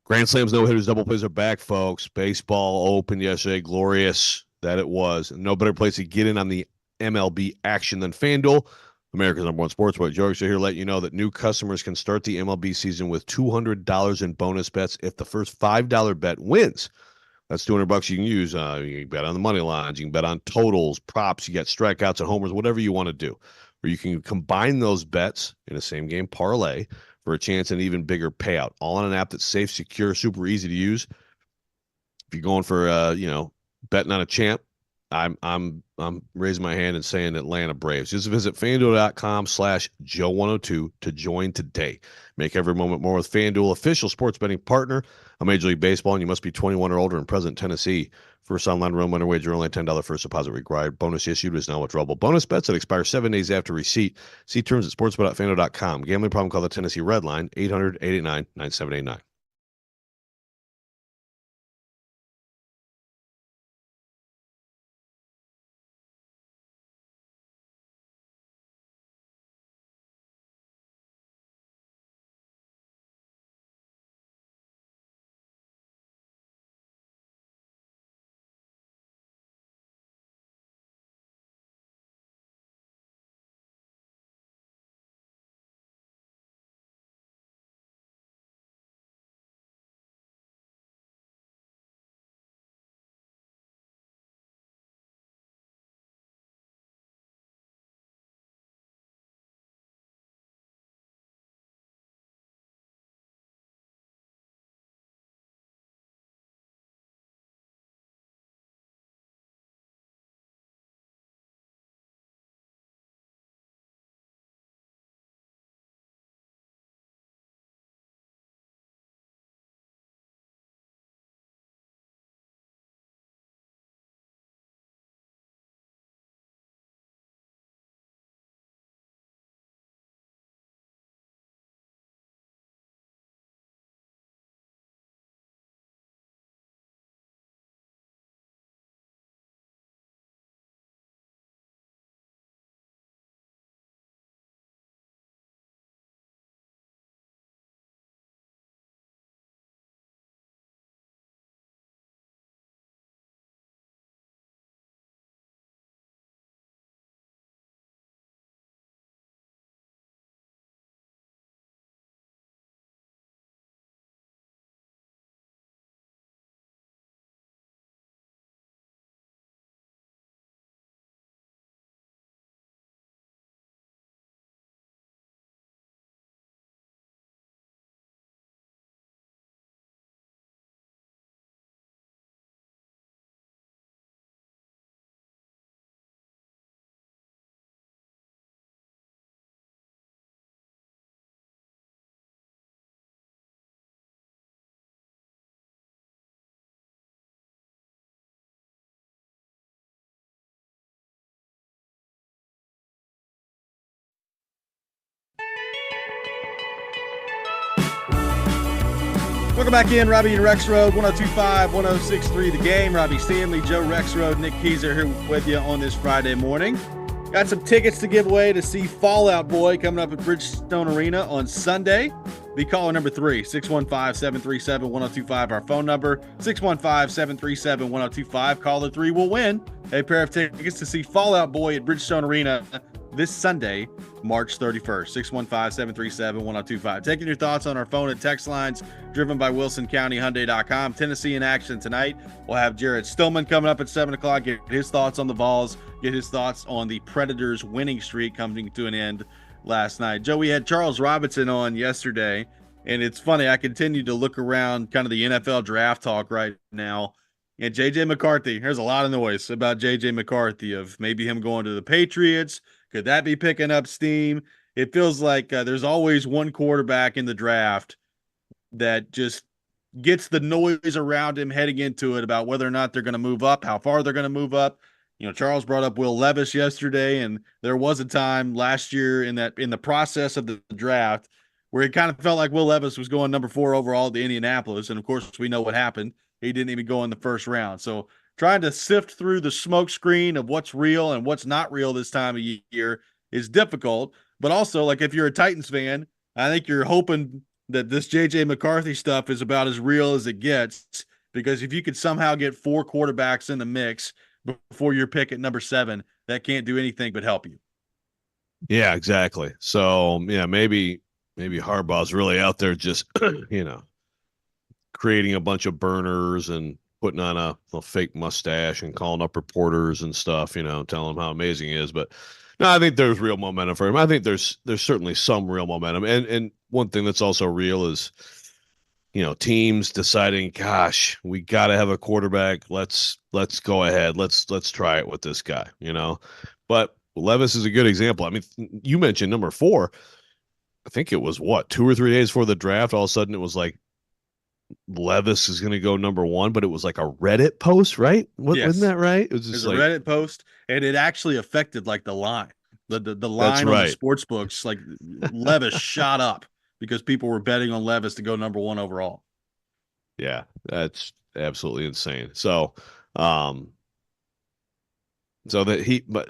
Grand Slams, no hitters, double plays are back, folks. Baseball opened yesterday. Glorious that it was. No better place to get in on the MLB action than FanDuel, America's #1 sportsbook. George here to let you know that new customers can start the MLB season with $200 in bonus bets if the first $5 bet wins. That's $200 you can use. You can bet on the money lines. You can bet on totals, props. You got strikeouts and homers, whatever you want to do. Or you can combine those bets in a same game parlay for a chance at an even bigger payout. All on an app that's safe, secure, super easy to use. If you're going for betting on a champ, I'm raising my hand and saying Atlanta Braves. Just visit FanDuel.com/Joe102 to join today. Make every moment more with FanDuel, official sports betting partner of Major League Baseball, and you must be 21 or older and present in Tennessee. First online room under wager only $10 first deposit required. Bonus issued is now withdrawable bonus bets that expire 7 days after receipt. See terms at sportsbet.fanduel.com. Gambling problem? Call the Tennessee Red Line 800-889-9789. Welcome back in, Robby and Rexrode, 102.5, 106.3 The Game. Robbie Stanley, Joe Rexrode, Nick Keyser here with you on this Friday morning. Got some tickets to give away to see Fall Out Boy coming up at Bridgestone Arena on Sunday. Be caller number 3, 615-737-1025, our phone number, 615-737-1025. Caller 3 will win a pair of tickets to see Fall Out Boy at Bridgestone Arena this Sunday, March 31st, 615-737-1025. Taking your thoughts on our phone and text lines driven by WilsonCountyHyundai.com. Tennessee in action tonight. We'll have Jared Stillman coming up at 7 o'clock, get his thoughts on the Vols, get his thoughts on the Predators winning streak coming to an end last night. Joe, we had Charles Robinson on yesterday, and it's funny, I continue to look around kind of the NFL draft talk right now, and J.J. McCarthy, there's a lot of noise about J.J. McCarthy of maybe him going to the Patriots. Could that be picking up steam? It feels like there's always one quarterback in the draft that just gets the noise around him heading into it about whether or not they're going to move up, how far they're going to move up. You know, Charles brought up Will Levis yesterday, and there was a time last year in the process of the draft where it kind of felt like Will Levis was going number 4 overall to Indianapolis, and of course we know what happened. He didn't even go in the first round. So trying to sift through the smoke screen of what's real and what's not real this time of year is difficult. But also, like, if you're a Titans fan, I think you're hoping that this J.J. McCarthy stuff is about as real as it gets, because if you could somehow get 4 quarterbacks in the mix before your pick at number 7, that can't do anything but help you. Yeah, exactly. So, yeah, maybe Harbaugh's really out there just, creating a bunch of burners and putting on a fake mustache and calling up reporters and stuff, telling them how amazing he is. But no, I think there's real momentum for him. I think there's certainly some real momentum. And one thing that's also real is, teams deciding, gosh, we got to have a quarterback. Let's go ahead. Let's try it with this guy, But Levis is a good example. I mean, you mentioned number 4. I think it was 2 or 3 days before the draft. All of a sudden it was like, Levis is going to go number 1, but it was like a Reddit post, right? Yes. Wasn't that right? It was just a Reddit post, and it actually affected like the line, the line on the sports books. Like Levis shot up because people were betting on Levis to go number 1 overall. Yeah, that's absolutely insane. So, but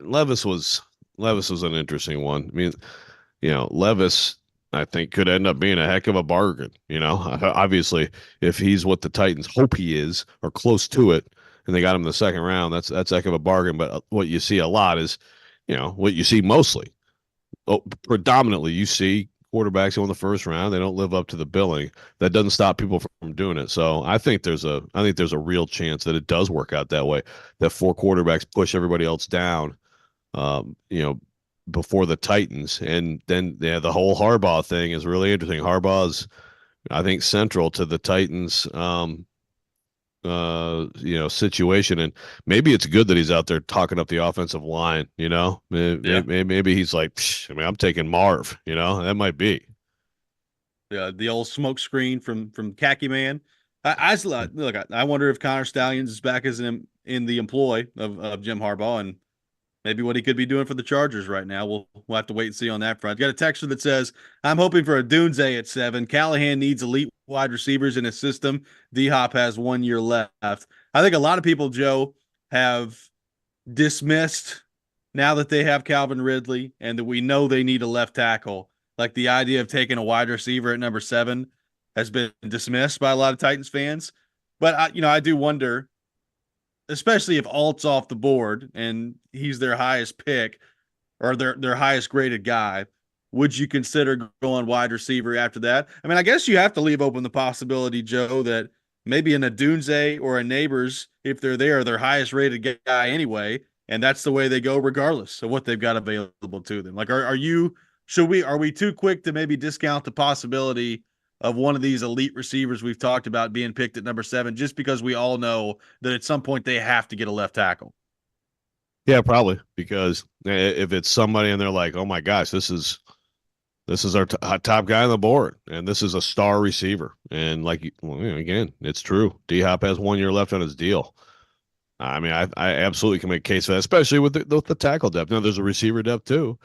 Levis was an interesting one. I mean, Levis, I think, could end up being a heck of a bargain. Obviously, if he's what the Titans hope he is or close to it, and they got him in the second round, that's a heck of a bargain. But what you see a lot is, what you see mostly, predominantly, you see quarterbacks go in the first round. They don't live up to the billing. That doesn't stop people from doing it. So I think there's a real chance that it does work out that way. That 4 quarterbacks push everybody else down. Before the Titans, and then the whole Harbaugh thing is really interesting. Harbaugh's, I think, central to the Titans, situation, and maybe it's good that he's out there talking up the offensive line. Maybe he's like, I'm taking Marv. That might be. Yeah, the old smoke screen from Khaki Man. I wonder if Connor Stallions is back as in the employ of Jim Harbaugh, and maybe what he could be doing for the Chargers right now. We'll have to wait and see on that front. Got a texter that says, I'm hoping for a Doomsday at 7. Callahan needs elite wide receivers in his system. D-Hop has 1 year left. I think a lot of people, Joe, have dismissed, now that they have Calvin Ridley and that we know they need a left tackle, like the idea of taking a wide receiver at number 7 has been dismissed by a lot of Titans fans. But I do wonder, especially if Alt's off the board and he's their highest pick or their highest graded guy, would you consider going wide receiver after that? I mean, I guess you have to leave open the possibility, Joe, that maybe in a Dunze or a Neighbors, if they're there, their highest rated guy anyway, and that's the way they go regardless of what they've got available to them. Like, are we too quick to maybe discount the possibility of one of these elite receivers we've talked about being picked at number 7, just because we all know that at some point they have to get a left tackle? Yeah, probably, because if it's somebody and they're like, oh my gosh, this is our top guy on the board, and this is a star receiver, and again, it's true. D-Hop has 1 year left on his deal. I mean, I absolutely can make a case for that, especially with the tackle depth. Now, there's a receiver depth too.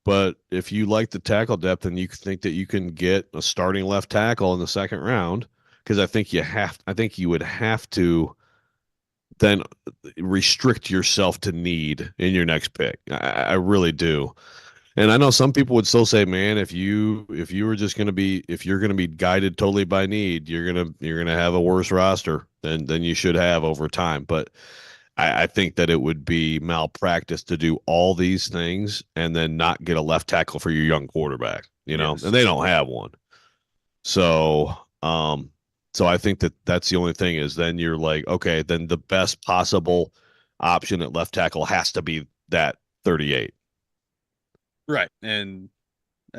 But if you like the tackle depth and you think that you can get a starting left tackle in the second round, because I think you would have to then restrict yourself to need in your next pick. I really do. And I know some people would still say, man, if you were just going to be if you're going to be guided totally by need, you're gonna have a worse roster than you should have over time. But I think that it would be malpractice to do all these things and then not get a left tackle for your young quarterback, you know, Yes. and they don't have one. So, so I think that that's the only thing is then you're like, okay, then the best possible option at left tackle has to be that 38. Right. And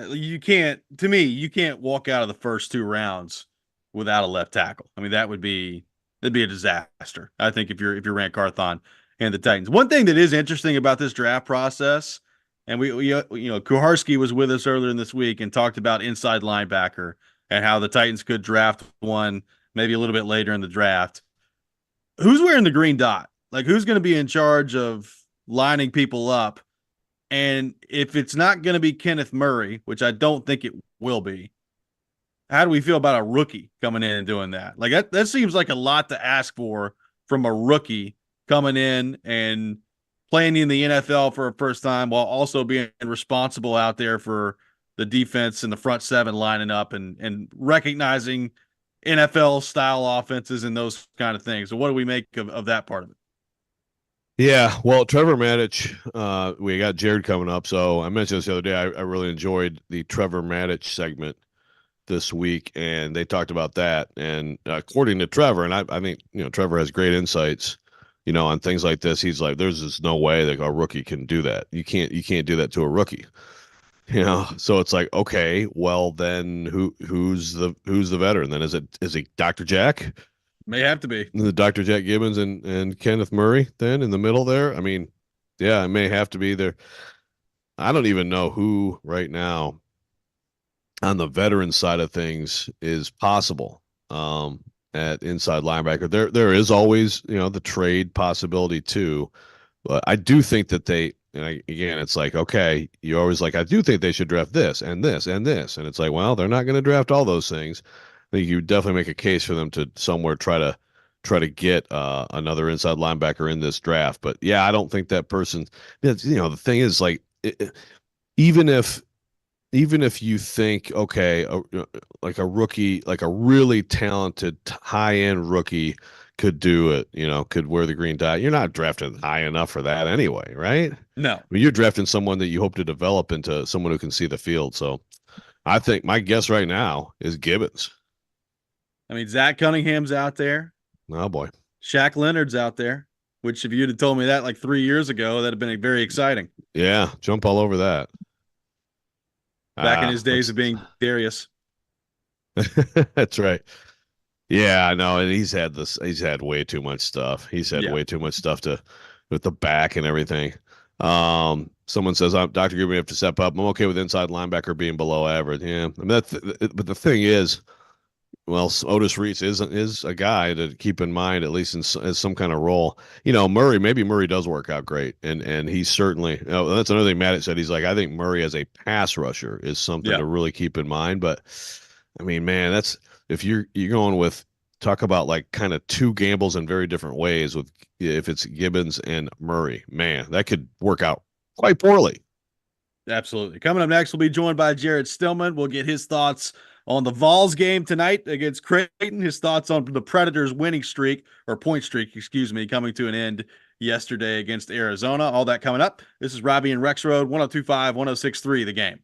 you can't, to me, you can't walk out of the first 2 rounds without a left tackle. I mean, that'd be a disaster. I think if you're Rand Carthon and the Titans. One thing that is interesting about this draft process, and we you know, Kuharski was with us earlier in this week and talked about inside linebacker and how the Titans could draft one maybe a little bit later in the draft. Who's wearing the green dot? Like, who's going to be in charge of lining people up? And if it's not going to be Kenneth Murray, which I don't think it will be, how do we feel about a rookie coming in and doing that? Like that seems like a lot to ask for from a rookie coming in and playing in the NFL for a first time while also being responsible out there for the defense and the front seven lining up and recognizing NFL style offenses and those kind of things. So what do we make of that part of it? Yeah, well, Trevor Maddich, we got Jared coming up. So I mentioned this the other day. I really enjoyed the Trevor Maddich segment this week, and they talked about that. And according to Trevor, and I think Trevor has great insights, on things like this. He's like, there's just no way that a rookie can do that. You can't do that to a rookie. So it's like, okay, well then who's the veteran? Then is it Dr. Jack? May have to be. The Dr. Jack Gibbons and Kenneth Murray then in the middle there? I mean, yeah, it may have to be there. I don't even know who right now on the veteran side of things is possible at inside linebacker. There is always, the trade possibility too. But I do think that again, it's like, okay, you always like, I do think they should draft this and this and this. And it's like, well, they're not going to draft all those things. I think you definitely make a case for them to somewhere try to get another inside linebacker in this draft. But yeah, I don't think that person, the thing is like, even if you think, okay, like a rookie, like a really talented high end rookie could do it, could wear the green dot. You're not drafting high enough for that anyway, right? No. I mean, you're drafting someone that you hope to develop into someone who can see the field. So I think my guess right now is Gibbons. I mean, Zach Cunningham's out there. Oh boy. Shaq Leonard's out there, which if you'd have told me that like 3 years ago, that'd have been very exciting. Yeah, jump all over that. Back in his days of being Darius. That's right. Yeah, I know, and he's had way too much stuff. He's had Yeah. way too much stuff to with the back and everything. Someone says, I'm Dr. Green, we have to step up. I'm okay with inside linebacker being below average. Yeah. I mean, but the thing is, well, Otis Reese is a guy to keep in mind, at least as some kind of role. Maybe Murray does work out great, and he's certainly. That's another thing Matt said. He's like, I think Murray as a pass rusher is something Yeah. to really keep in mind. But I mean, man, that's if you're going with talk about like kind of two gambles in very different ways with if it's Gibbons and Murray, man, that could work out quite poorly. Absolutely. Coming up next, we'll be joined by Jared Stillman. We'll get his thoughts on the Vols game tonight against Creighton, his thoughts on the Predators' winning streak, or point streak, excuse me, coming to an end yesterday against Arizona. All that coming up. This is Robby and Rexrode, 102.5, 106.3, The Game.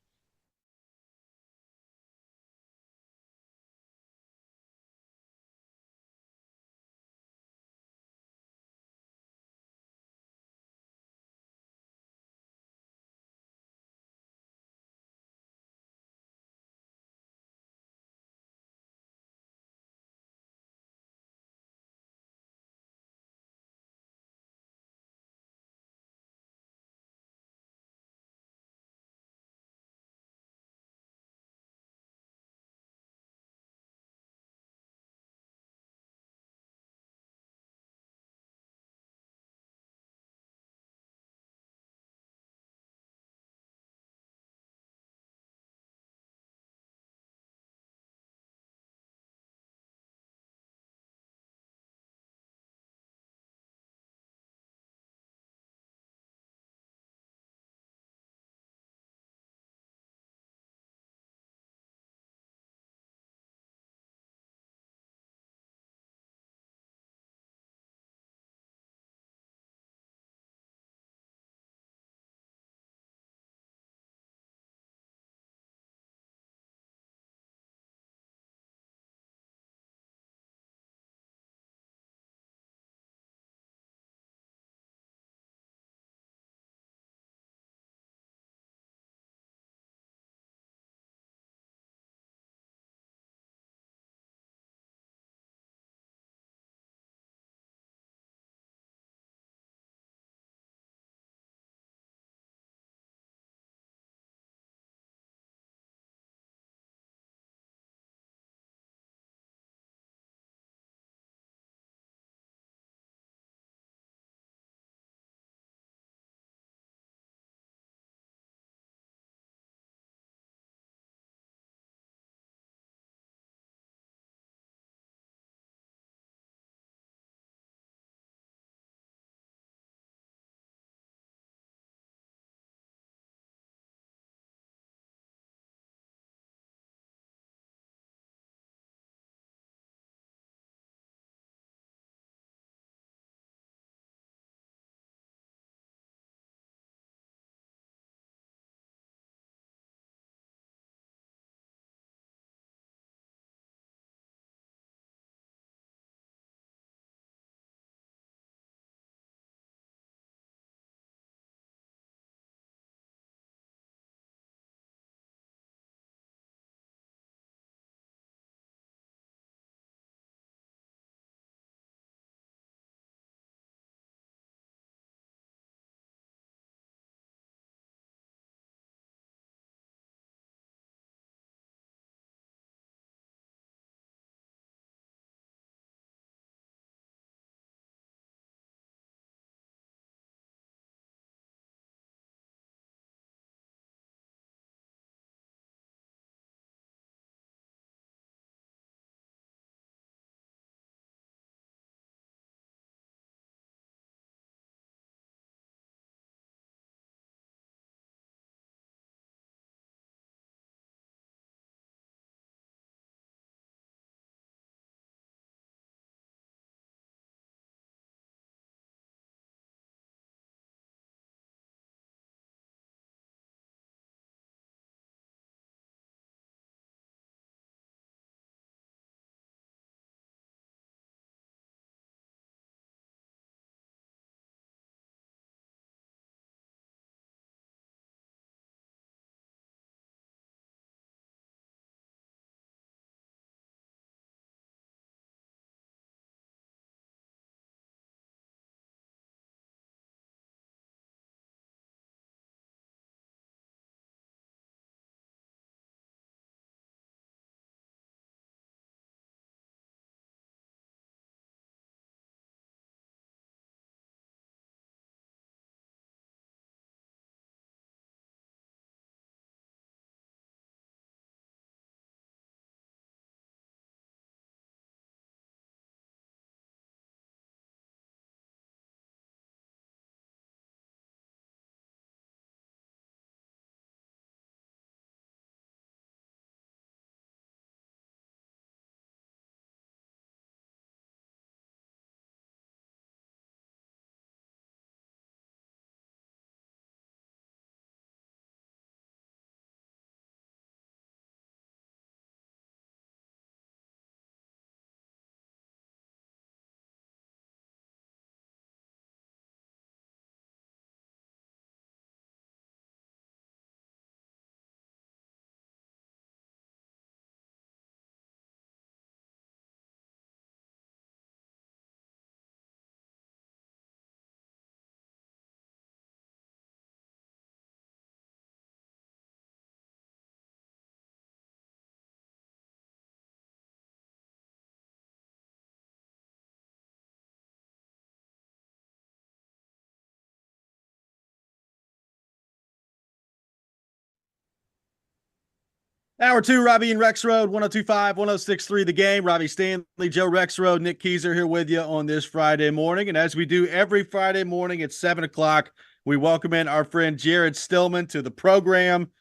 Hour 2, Robby and Rexrode, 102.5, 106.3 The Game. Robby Stanley, Joe Rexrode, Nick Keyser here with you on this Friday morning. And as we do every Friday morning at 7 o'clock, we welcome in our friend Jared Stillman to the program.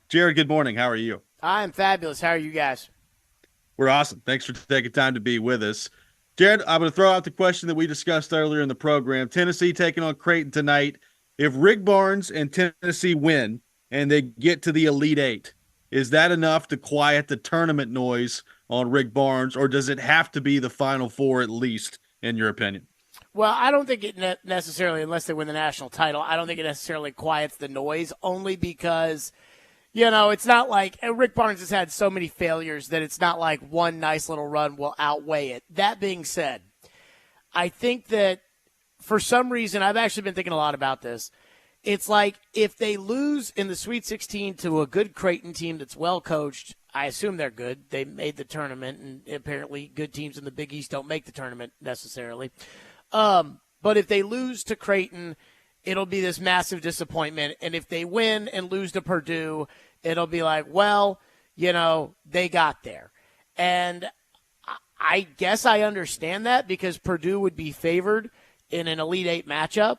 Jared, good morning. How are you? I'm fabulous. How are you guys? We're awesome. Thanks for taking time to be with us. Jared, I'm going to throw out the question that we discussed earlier in the program. Tennessee taking on Creighton tonight. If Rick Barnes and Tennessee win and they get to the Elite Eight, is that enough to quiet the tournament noise on Rick Barnes, or does it have to be the Final Four at least, in your opinion? Well, I don't think it necessarily, unless they win the national title, I don't think it necessarily quiets the noise, only because, it's not like Rick Barnes has had so many failures that it's not like one nice little run will outweigh it. That being said, I think that for some reason, I've actually been thinking a lot about this. It's like if they lose in the Sweet 16 to a good Creighton team that's well coached, I assume they're good. They made the tournament, and apparently good teams in the Big East don't make the tournament necessarily. But if they lose to Creighton, it'll be this massive disappointment. And if they win and lose to Purdue, it'll be like, well, they got there. And I guess I understand that because Purdue would be favored in an Elite Eight matchup,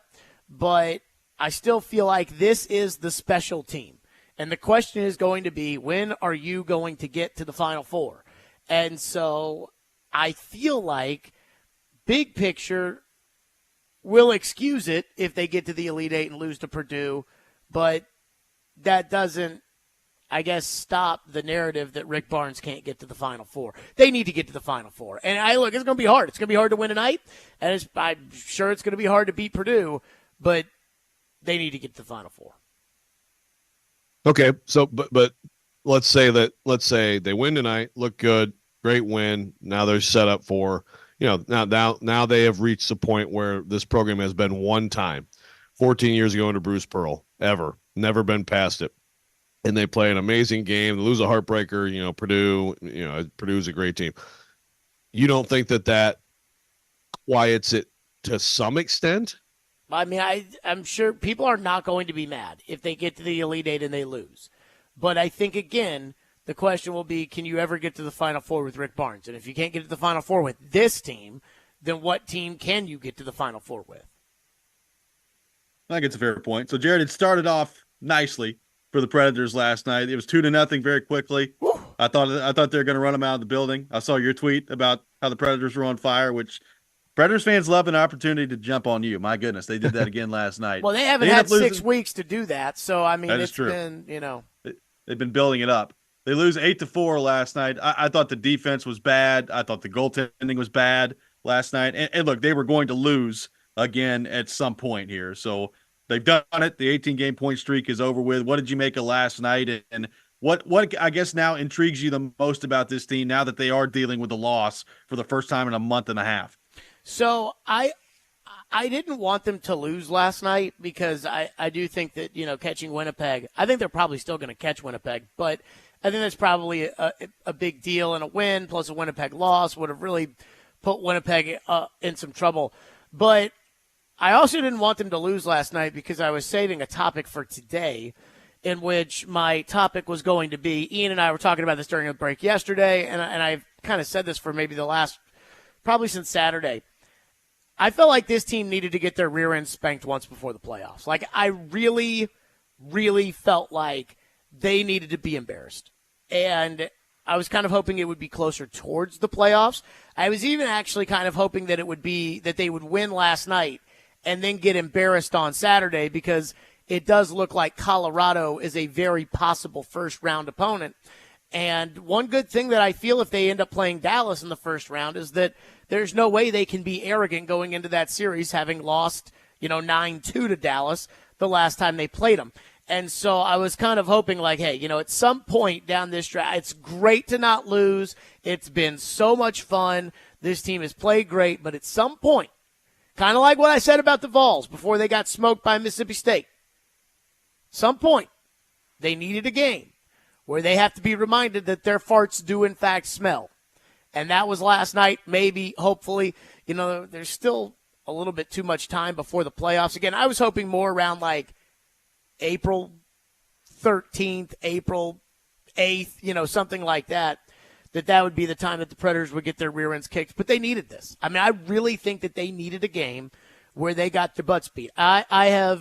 but I still feel like this is the special team. And the question is going to be, when are you going to get to the Final Four? And so I feel like big picture will excuse it if they get to the Elite Eight and lose to Purdue, but that doesn't, I guess, stop the narrative that Rick Barnes can't get to the Final Four. They need to get to the Final Four. And it's going to be hard. It's going to be hard to win tonight, and I'm sure it's going to be hard to beat Purdue, but they need to get to the Final Four. Okay, so but let's say they win tonight, look good, great win. Now they're set up for, now they have reached the point where this program has been one time, 14 years ago under Bruce Pearl, never been past it. And they play an amazing game, they lose a heartbreaker, Purdue, Purdue's a great team. You don't think that quiets it to some extent? I mean, I'm sure people are not going to be mad if they get to the Elite Eight and they lose. But I think, again, the question will be, can you ever get to the Final Four with Rick Barnes? And if you can't get to the Final Four with this team, then what team can you get to the Final Four with? I think it's a fair point. So, Jared, it started off nicely for the Predators last night. It was 2-0 very quickly. Woo. I thought they were going to run them out of the building. I saw your tweet about how the Predators were on fire, which – Predators fans love an opportunity to jump on you. My goodness, they did that again last night. Well, they haven't had 6 weeks to do that, so I mean, it's been, they've been building it up. They lose 8-4 last night. I thought the defense was bad. I thought the goaltending was bad last night. And look, they were going to lose again at some point here. So they've done it. The 18-game point streak is over with. What did you make of last night? And what I guess now intrigues you the most about this team now that they are dealing with the loss for the first time in a month and a half? So I didn't want them to lose last night because I do think that, catching Winnipeg, I think they're probably still going to catch Winnipeg, but I think that's probably a big deal, and a win plus a Winnipeg loss would have really put Winnipeg in some trouble. But I also didn't want them to lose last night because I was saving a topic for today, in which my topic was going to be, Ian and I were talking about this during a break yesterday, and I've kind of said this for maybe probably since Saturday. I felt like this team needed to get their rear end spanked once before the playoffs. Like, I really, really felt like they needed to be embarrassed. And I was kind of hoping it would be closer towards the playoffs. I was even actually kind of hoping that it would be that they would win last night and then get embarrassed on Saturday, because it does look like Colorado is a very possible first-round opponent. And one good thing that I feel if they end up playing Dallas in the first round is that there's no way they can be arrogant going into that series, having lost, 9-2 to Dallas the last time they played them. And so I was kind of hoping, like, hey, at some point down this stretch, it's great to not lose. It's been so much fun. This team has played great. But at some point, kind of like what I said about the Vols before they got smoked by Mississippi State, some point they needed a game where they have to be reminded that their farts do, in fact, smell. And that was last night, maybe, hopefully. There's still a little bit too much time before the playoffs. Again, I was hoping more around, like, April 13th, April 8th, something like that, that would be the time that the Predators would get their rear ends kicked. But they needed this. I mean, I really think that they needed a game where they got their butts beat. I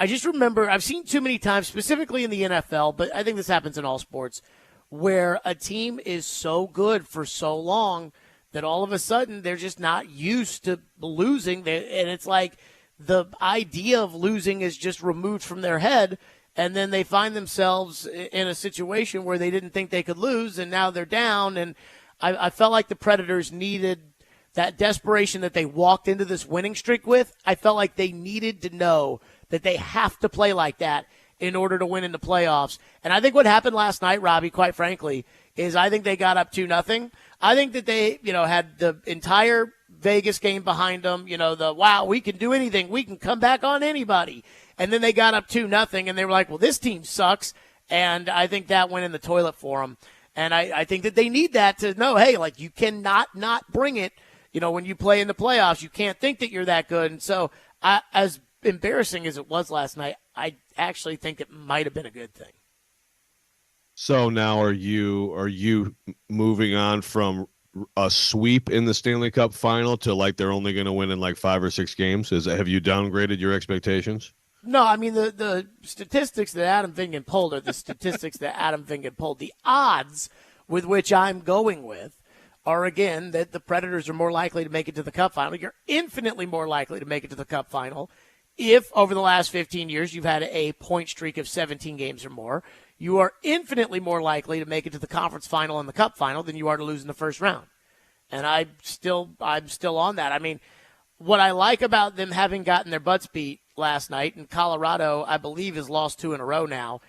just remember I've seen too many times, specifically in the NFL, but I think this happens in all sports, where a team is so good for so long that all of a sudden they're just not used to losing. And it's like the idea of losing is just removed from their head. And then they find themselves in a situation where they didn't think they could lose, and now they're down. And I felt like the Predators needed that desperation that they walked into this winning streak with. I felt like they needed to know that they have to play like that in order to win in the playoffs. And I think what happened last night, Robbie, quite frankly, is I think they got up 2-0. I think that they, had the entire Vegas game behind them. Wow, we can do anything. We can come back on anybody. And then they got up 2-0, and they were like, well, this team sucks. And I think that went in the toilet for them. And I think that they need that to know, hey, like, you cannot not bring it. When you play in the playoffs, you can't think that you're that good. And so as embarrassing as it was last night, I actually think it might have been a good thing. So now are you moving on from a sweep in the Stanley Cup final to like they're only going to win in like 5 or 6 games? Have you downgraded your expectations? No, I mean, the statistics that Adam Vingan pulled are the statistics that Adam Vingan pulled. The odds with which I'm going with are, again, that the Predators are more likely to make it to the Cup final. You're infinitely more likely to make it to the Cup final if, over the last 15 years, you've had a point streak of 17 games or more. You are infinitely more likely to make it to the conference final and the Cup final than you are to lose in the first round. And I'm still on that. I mean, what I like about them having gotten their butts beat last night, and Colorado, I believe, has lost 2 in a row now,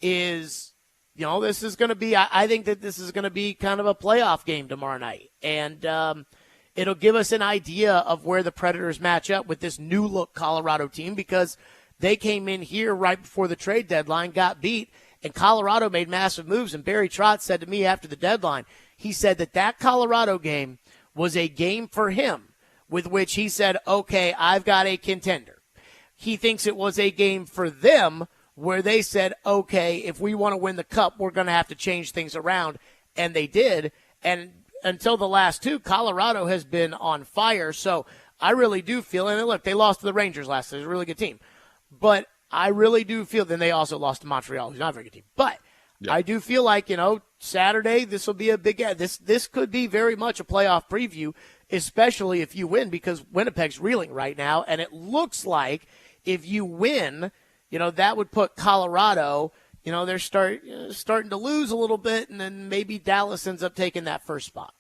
is, this is going to be, I think that this is going to be kind of a playoff game tomorrow night. And it'll give us an idea of where the Predators match up with this new look Colorado team, because they came in here right before the trade deadline, got beat, and Colorado made massive moves. And Barry Trotz said to me after the deadline, he said that Colorado game was a game for him with which he said, okay, I've got a contender. He thinks it was a game for them where they said, okay, if we want to win the Cup, we're going to have to change things around. And they did. And until the last 2, Colorado has been on fire. So I really do feel, and look, they lost to the Rangers last night. It was a really good team. But I really do feel, then they also lost to Montreal, who's not a very good team. But yeah, I do feel like, Saturday, this will be a big, this could be very much a playoff preview, especially if you win, because Winnipeg's reeling right now. And it looks like if you win, that would put Colorado, they're starting to lose a little bit, and then maybe Dallas ends up taking that first spot.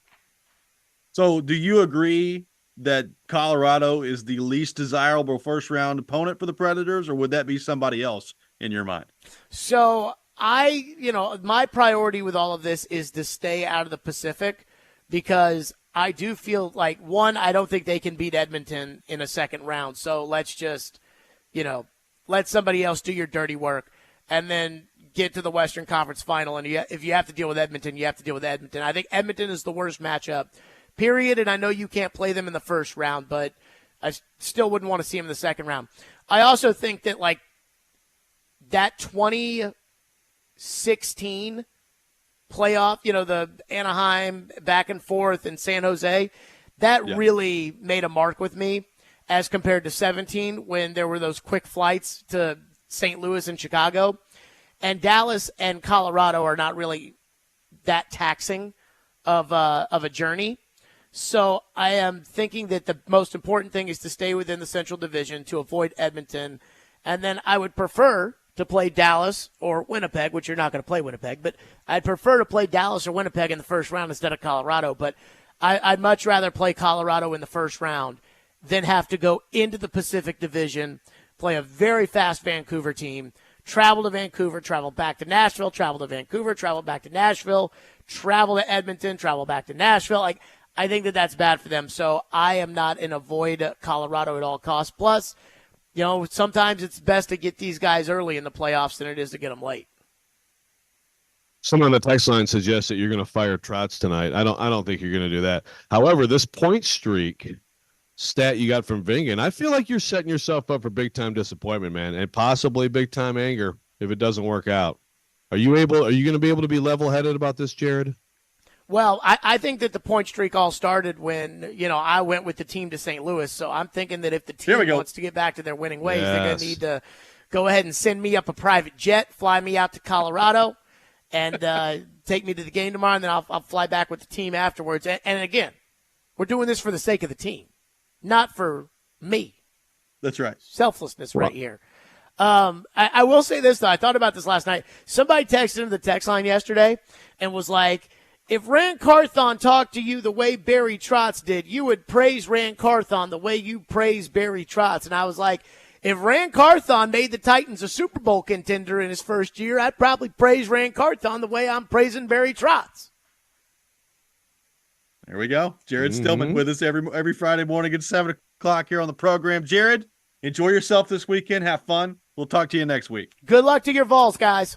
So do you agree that Colorado is the least desirable first-round opponent for the Predators, or would that be somebody else in your mind? So my priority with all of this is to stay out of the Pacific, because I do feel like, one, I don't think they can beat Edmonton in a second round. So let's just, let somebody else do your dirty work and then get to the Western Conference final. And if you have to deal with Edmonton, you have to deal with Edmonton. I think Edmonton is the worst matchup, period. And I know you can't play them in the first round, but I still wouldn't want to see them in the second round. I also think that, like, that 2016 playoff, the Anaheim back and forth in San Jose, that really made a mark with me as compared to 17 when there were those quick flights to St. Louis and Chicago. And Dallas and Colorado are not really that taxing of a journey. So I am thinking that the most important thing is to stay within the Central Division to avoid Edmonton. And then I would prefer to play Dallas or Winnipeg, which you're not going to play Winnipeg, but I'd prefer to play Dallas or Winnipeg in the first round instead of Colorado. But I'd much rather play Colorado in the first round than have to go into the Pacific Division, play a very fast Vancouver team, travel to Vancouver, travel back to Nashville, travel to Vancouver, travel back to Nashville, travel to Edmonton, travel back to Nashville. Like, I think that that's bad for them. So I am not in avoid Colorado at all costs. Plus, sometimes it's best to get these guys early in the playoffs than it is to get them late. Someone on the text line suggests that you're going to fire Trotz tonight. I don't think you're going to do that. However, this point streak stat you got from Vingan, I feel like you're setting yourself up for big time disappointment, man, and possibly big time anger if it doesn't work out. Are you going to be able to be level-headed about this, Jared? Well, I think that the point streak all started when, I went with the team to St. Louis. So I'm thinking that if the team wants to get back to their winning ways, they're going to need to go ahead and send me up a private jet, fly me out to Colorado, and take me to the game tomorrow, and then I'll fly back with the team afterwards. And again, we're doing this for the sake of the team, not for me. That's right. Selflessness right here. I will say this, though. I thought about this last night. Somebody texted into the text line yesterday and was like, if Rand Carthon talked to you the way Barry Trotz did, you would praise Rand Carthon the way you praise Barry Trotz. And I was like, if Rand Carthon made the Titans a Super Bowl contender in his first year, I'd probably praise Rand Carthon the way I'm praising Barry Trotz. There we go. Jared Stillman with us every Friday morning at 7 o'clock here on the program. Jared, enjoy yourself this weekend. Have fun. We'll talk to you next week. Good luck to your Vols, guys.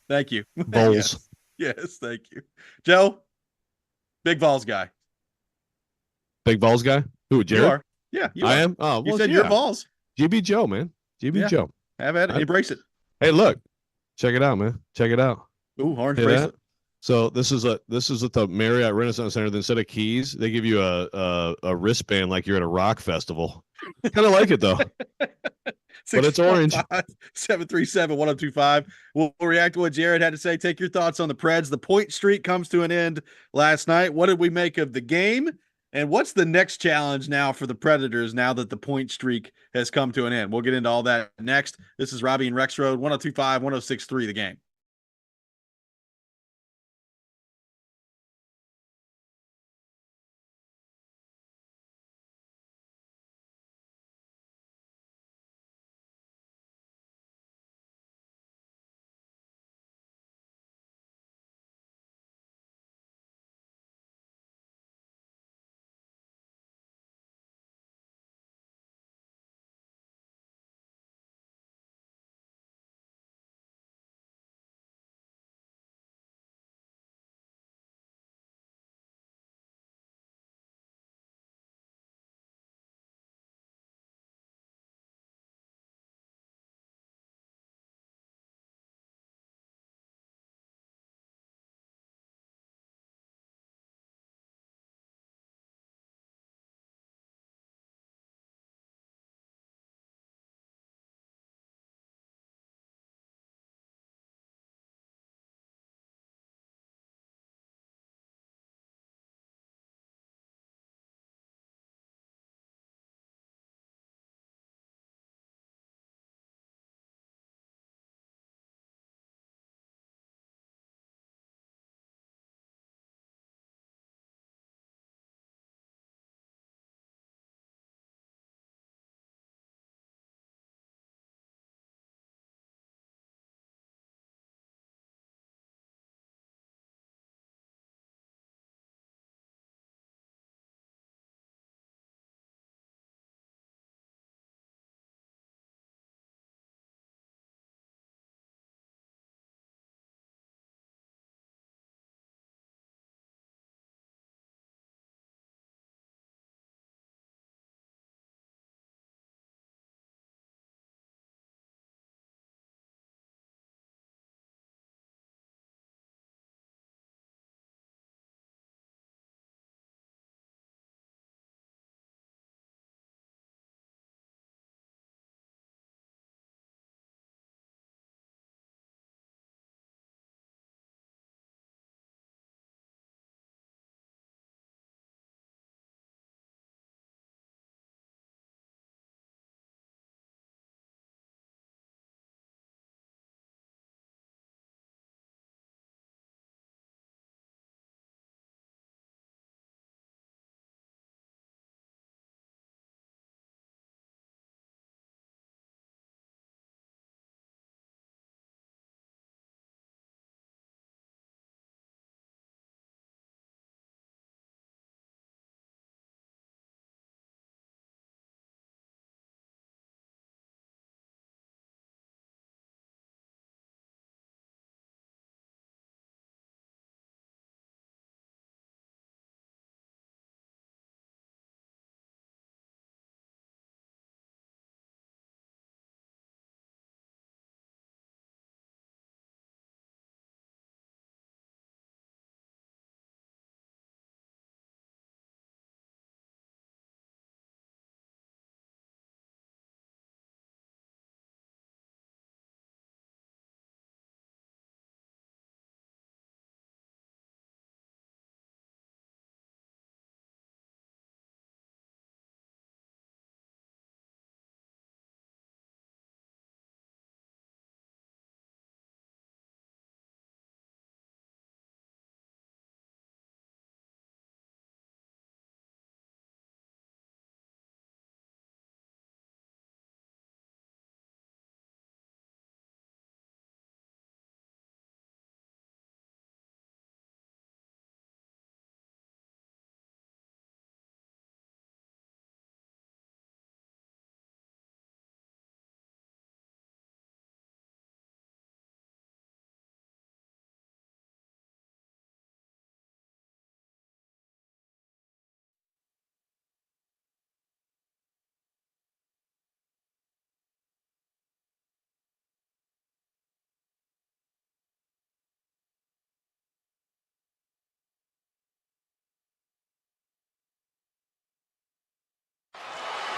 Thank you. Vols. Yes, thank you. Joe, big Vols guy. Big Vols guy? Who, Jared? You are. Yeah, you I are. am? Oh, well, you said you're Vols. GB Joe, man. GB Joe. Have at it. Embrace it. Hey, look. Check it out, man. Check it out. Ooh, orange Hear bracelet. that? So this is at the Marriott Renaissance Center. Instead of keys, they give you a wristband like you're at a rock festival. Kind of like it though. But it's orange. 737-1025. We'll react to what Jared had to say. Take your thoughts on the Preds. The point streak comes to an end last night. What did we make of the game? And what's the next challenge now for the Predators now that the point streak has come to an end? We'll get into all that next. This is Robby and Rexrode, 102.5, 106.3 The Game.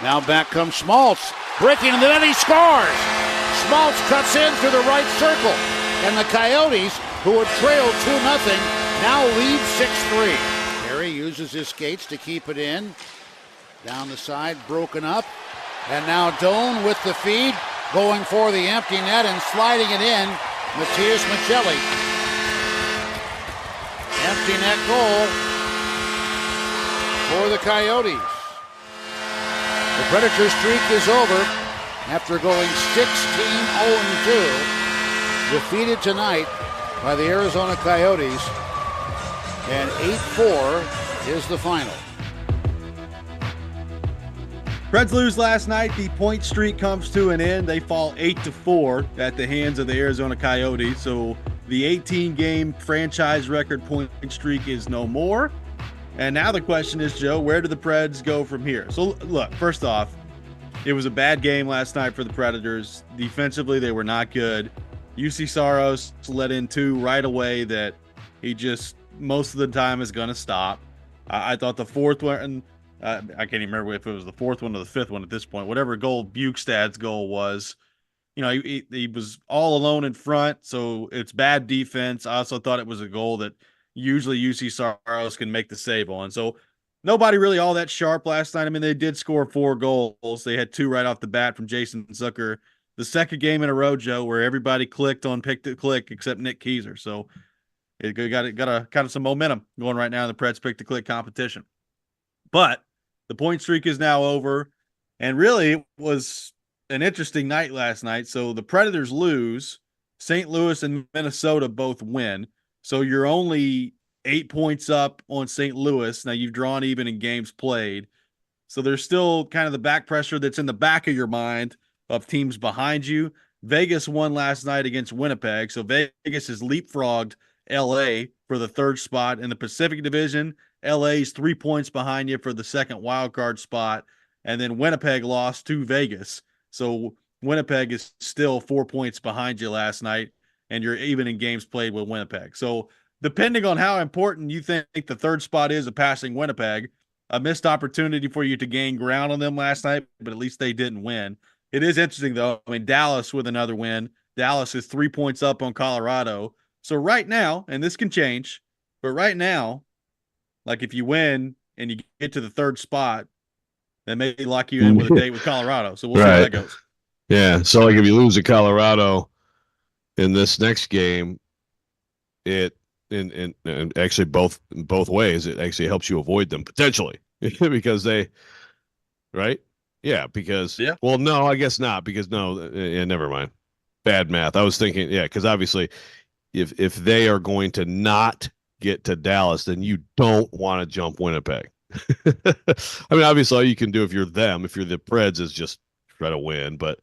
Now back comes Schmaltz, breaking, and then he scores. Schmaltz cuts in through the right circle, and the Coyotes, who had trailed 2-0, now lead 6-3. Harry uses his skates to keep it in. Down the side, broken up, and now Doan with the feed, going for the empty net and sliding it in. Matias Michelli. Empty net goal for the Coyotes. The Predator streak is over after going 16-0-2. Defeated tonight by the Arizona Coyotes. And 8-4 is the final. Preds lose last night. The point streak comes to an end. They fall 8-4 at the hands of the Arizona Coyotes. So the 18-game franchise record point streak is no more. And now the question is, Joe, where do the Preds go from here? So look, first off, it was a bad game last night for the Predators. Defensively, they were not good. UC Saros let in 2 right away that he just most of the time is going to stop. I thought the fourth one, I can't even remember if it was the fourth one or the fifth one at this point, whatever goal Bukestad's goal was, he was all alone in front, so it's bad defense. I also thought it was a goal that usually UC Saros can make the save on. So nobody really all that sharp last night. I mean, they did score 4 goals. They had 2 right off the bat from Jason Zucker. The second game in a row, Joe, where everybody clicked on pick to click except Nick Keyser. So it got a kind of some momentum going right now in the Preds pick to click competition. But the point streak is now over, and really it was an interesting night last night. So the Predators lose, St. Louis and Minnesota both win. So you're only 8 points up on St. Louis. Now you've drawn even in games played. So there's still kind of the back pressure that's in the back of your mind of teams behind you. Vegas won last night against Winnipeg. So Vegas has leapfrogged LA for the 3rd spot in the Pacific Division. LA's 3 points behind you for the 2nd wild card spot. And then Winnipeg lost to Vegas. So Winnipeg is still 4 points behind you last night, and you're even in games played with Winnipeg. So depending on how important you think the 3rd spot is of passing Winnipeg, a missed opportunity for you to gain ground on them last night, but at least they didn't win. It is interesting, though. I mean, Dallas with another win. Dallas is 3 points up on Colorado. So right now, and this can change, but right now, like if you win and you get to the 3rd spot, they may lock you in with a date with Colorado. So we'll see how that goes. Yeah. So like if you lose to Colorado in this next game, and actually both ways, it actually helps you avoid them potentially because they, right? Yeah, because well, no, I guess not because never mind. Bad math. I was thinking, because obviously if they are going to not get to Dallas, then you don't want to jump Winnipeg. I mean, obviously all you can do if you're them, if you're the Preds, is just try to win. But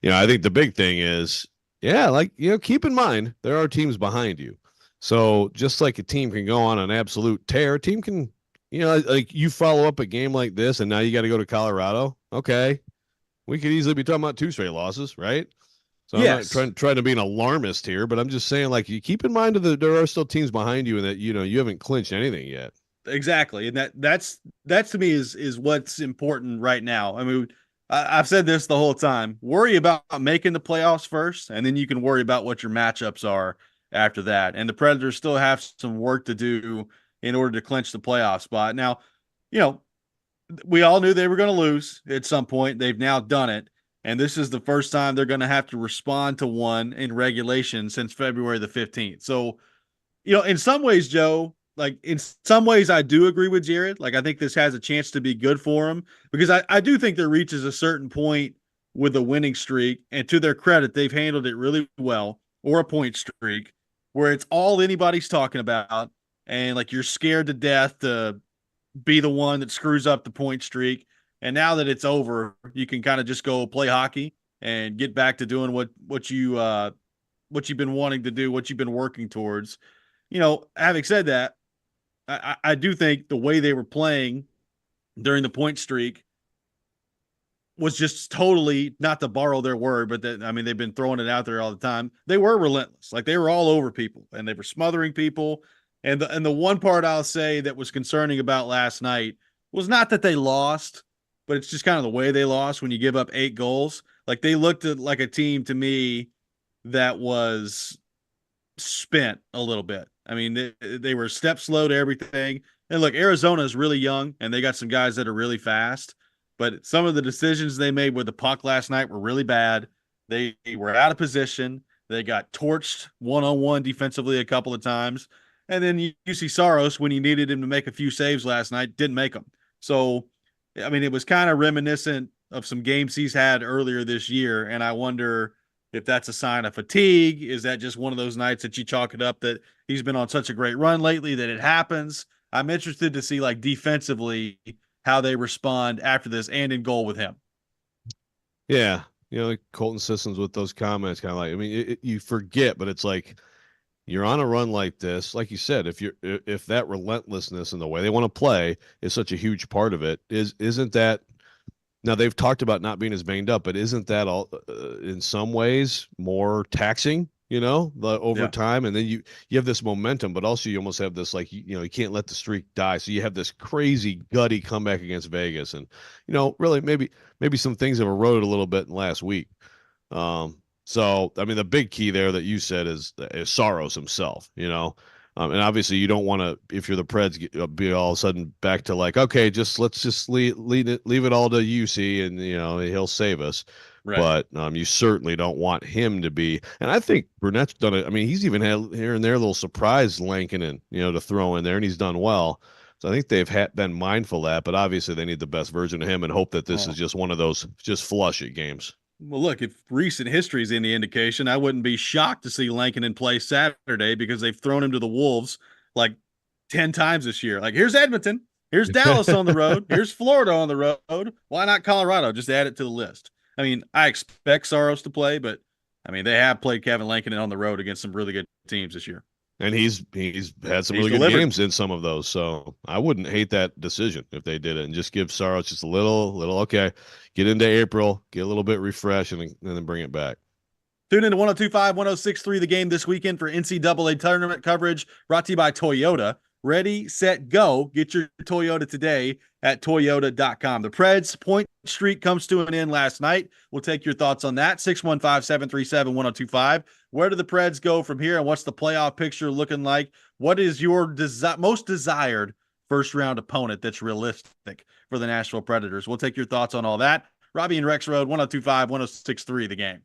I think the big thing is, keep in mind there are teams behind you. So just like a team can go on an absolute tear, a team can, like you follow up a game like this and now you got to go to Colorado. Okay. We could easily be talking about 2 straight losses, right? So yes. I'm not trying to be an alarmist here, but I'm just saying, like, you keep in mind that there are still teams behind you and that, you haven't clinched anything yet. Exactly. And that's to me is what's important right now. I mean, I've said this the whole time. Worry about making the playoffs first, and then you can worry about what your matchups are after that. And the Predators still have some work to do in order to clinch the playoff spot. Now, we all knew they were going to lose at some point. They've now done it. And this is the first time they're going to have to respond to one in regulation since February the 15th. So, in some ways, Joe, like in some ways I do agree with Jared. Like I think this has a chance to be good for them because I do think there reaches a certain point with a winning streak. And to their credit, they've handled it really well, or a point streak where it's all anybody's talking about. And like you're scared to death to be the one that screws up the point streak. And now that it's over, you can kind of just go play hockey and get back to doing what you've been wanting to do, what you've been working towards. Having said that, I do think the way they were playing during the point streak was just totally, not to borrow their word, but they've been throwing it out there all the time. They were relentless. Like they were all over people and they were smothering people. And the one part I'll say that was concerning about last night was not that they lost, but it's just kind of the way they lost when you give up 8 goals. Like they looked at like a team to me that was spent a little bit. I mean, they were a step slow to everything. And look, Arizona is really young, and they got some guys that are really fast. But some of the decisions they made with the puck last night were really bad. They were out of position. They got torched one-on-one defensively a couple of times. And then you see Saros, when you needed him to make a few saves last night, didn't make them. So, I mean, it was kind of reminiscent of some games he's had earlier this year. And I wonder if that's a sign of fatigue. Is that just one of those nights that you chalk it up that he's been on such a great run lately that it happens? I'm interested to see, like, defensively how they respond after this and in goal with him. Yeah. Like Colton Sissons with those comments, kind of like, I mean, you forget, but it's like you're on a run like this. Like you said, if that relentlessness and the way they want to play is such a huge part of it, isn't that now they've talked about not being as banged up, but isn't that all in some ways more taxing, over Yeah. time? And then you have this momentum, but also you almost have this, like, you can't let the streak die. So you have this crazy gutty comeback against Vegas. And, really maybe some things have eroded a little bit in last week. So, I mean, the big key there that you said is Saros himself, and obviously you don't want to, if you're the Preds, be all of a sudden back to like, okay, let's just leave it all to UC and, he'll save us. Right. But you certainly don't want him to be. And I think Burnett's done it. I mean, he's even had here and there a little surprise Lankinen, to throw in there, and he's done well. So I think they've been mindful of that, but obviously they need the best version of him and hope that this is just one of those just flush it games. Well, look, if recent history is any indication, I wouldn't be shocked to see Lankinen play Saturday because they've thrown him to the Wolves like 10 times this year. Like, here's Edmonton, here's Dallas on the road, here's Florida on the road. Why not Colorado? Just add it to the list. I mean, I expect Saros to play, but I mean, they have played Kevin Lankinen on the road against some really good teams this year. And he's had some really good games in some of those. So I wouldn't hate that decision if they did it and just give Saros just a little, okay, get into April, get a little bit refreshed, and then bring it back. Tune in to 102.5, 106.3 The Game this weekend for NCAA tournament coverage brought to you by Toyota. Ready, set, go. Get your Toyota today at Toyota.com. The Preds point streak comes to an end last night. We'll take your thoughts on that. 615-737-1025. Where do the Preds go from here, and what's the playoff picture looking like? What is your most desired first-round opponent that's realistic for the Nashville Predators? We'll take your thoughts on all that. Robby and Rexrode, 102.5, 106.3 The Game.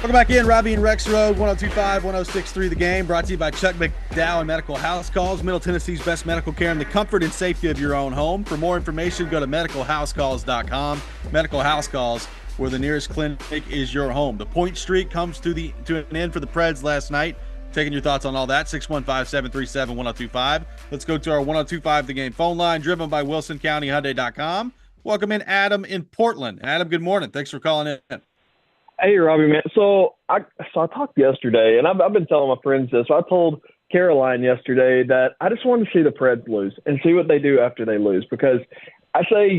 Welcome back in, Robby and Rexrode, 102.5, 106.3 The Game, brought to you by Chuck McDowell and Medical House Calls, Middle Tennessee's best medical care in the comfort and safety of your own home. For more information, go to medicalhousecalls.com. Medical House Calls, where the nearest clinic is your home. The point streak comes to an end for the Preds last night. Taking your thoughts on all that, 615-737-1025. Let's go to our 102.5 The Game phone line, driven by WilsonCountyHyundai.com. Welcome in Adam in Portland. Adam, good morning. Thanks for calling in. Hey, Robby, man. So I talked yesterday, and I've been telling my friends this. I told Caroline yesterday that I just wanted to see the Preds lose and see what they do after they lose, because I say